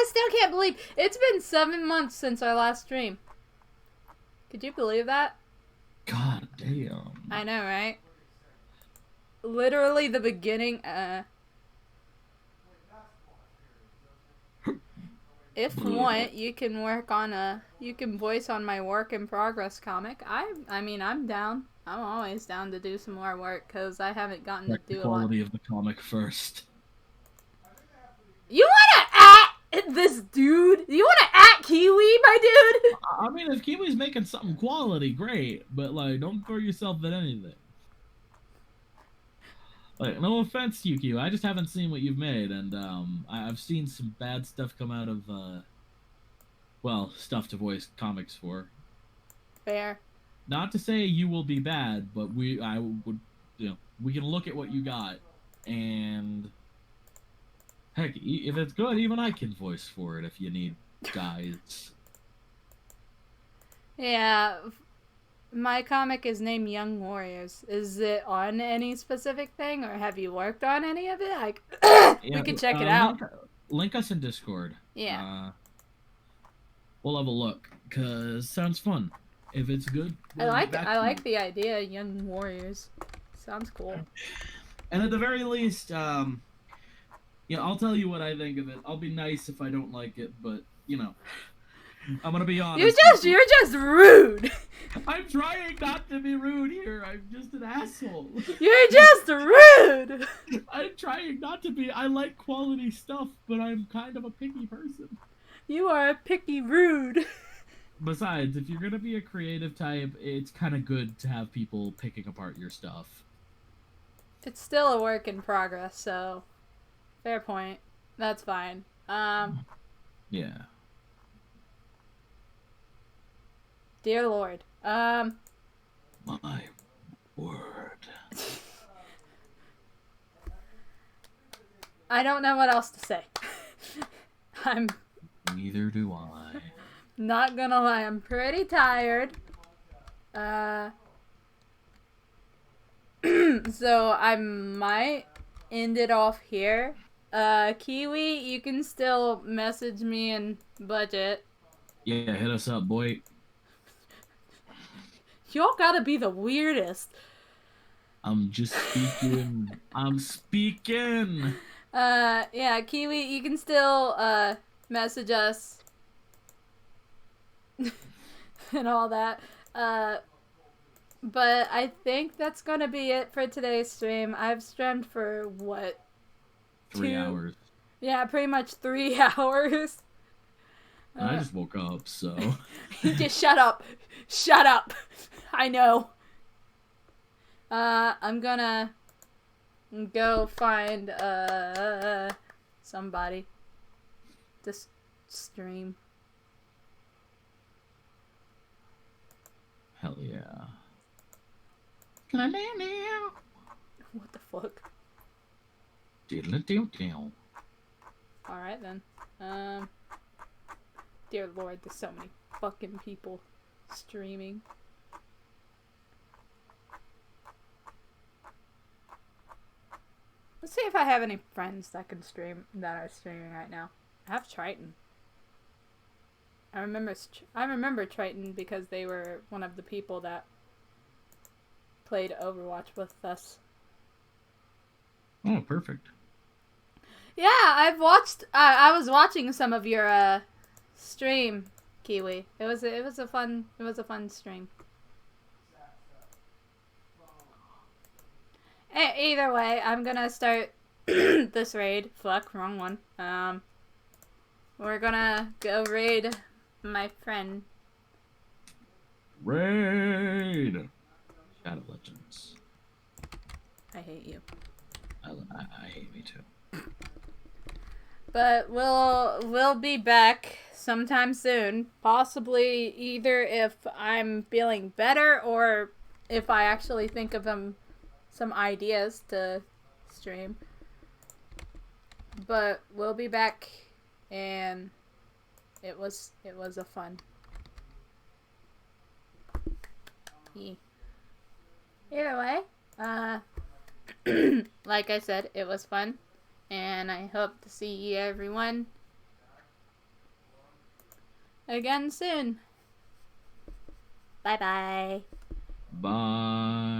still can't believe it's been 7 months since our last stream. Could you believe that? God damn. I know, right? Literally the beginning, if you want, you can voice on my work in progress comic. I mean, I'm down. I'm always down to do some more work, because I haven't gotten to do a lot. The quality of the comic first. You wanna at this dude? You wanna at Kiwi, my dude? I mean, if Kiwi's making something quality, great, but, like, don't throw yourself at anything. Like, no offense to you, Kiwi, I just haven't seen what you've made, and, I've seen some bad stuff come out of, well, stuff to voice comics for. Fair. Not to say you will be bad, but we can look at what you got, and heck, if it's good, even I can voice for it if you need guides. Yeah, my comic is named Young Warriors. Is it on any specific thing, or have you worked on any of it? We can check it out. Link us in Discord. Yeah. We'll have a look, cause sounds fun. If it's good, I like the idea, Young Warriors. Sounds cool. And at the very least, yeah, I'll tell you what I think of it. I'll be nice if I don't like it, but you know, I'm gonna be honest. You're just rude. I'm trying not to be rude here. I'm just an asshole. You're just rude. I'm trying not to be. I like quality stuff, but I'm kind of a picky person. You are a picky rude. Besides, if you're gonna be a creative type, it's kind of good to have people picking apart your stuff. It's still a work in progress, so fair point. That's fine. Yeah. Dear Lord. My word. I don't know what else to say. I'm Neither do I. not gonna lie, I'm pretty tired. So I might end it off here. Kiwi, you can still message me and Budget. Yeah, hit us up, boy. Y'all gotta be the weirdest. I'm just speaking. I'm speaking. Yeah, Kiwi, you can still, message us. And all that. But I think that's gonna be it for today's stream. I've streamed for, what? 3 hours. Yeah, pretty much 3 hours. I just woke up, so. Just shut up. Shut up. I know. I'm gonna go find, somebody to stream. Hell yeah. What the fuck? Diddle-a-doo-doo. Alright then. Dear Lord, there's so many fucking people streaming. Let's see if I have any friends that can stream, that are streaming right now. I have Triton. I remember Triton because they were one of the people that played Overwatch with us. Oh, perfect. Yeah, I've watched. I was watching some of your stream, Kiwi. It was a fun stream. Either way, I'm gonna start this raid. Fuck, wrong one. We're gonna go raid my friend. Raid! Shadow Legends. I hate you. I hate me too. But we'll be back sometime soon. Possibly either if I'm feeling better or if I actually think of some ideas to stream. But we'll be back, and it was a fun. Yeah. Either way, like I said, it was fun, and I hope to see everyone again soon. Bye bye. Bye.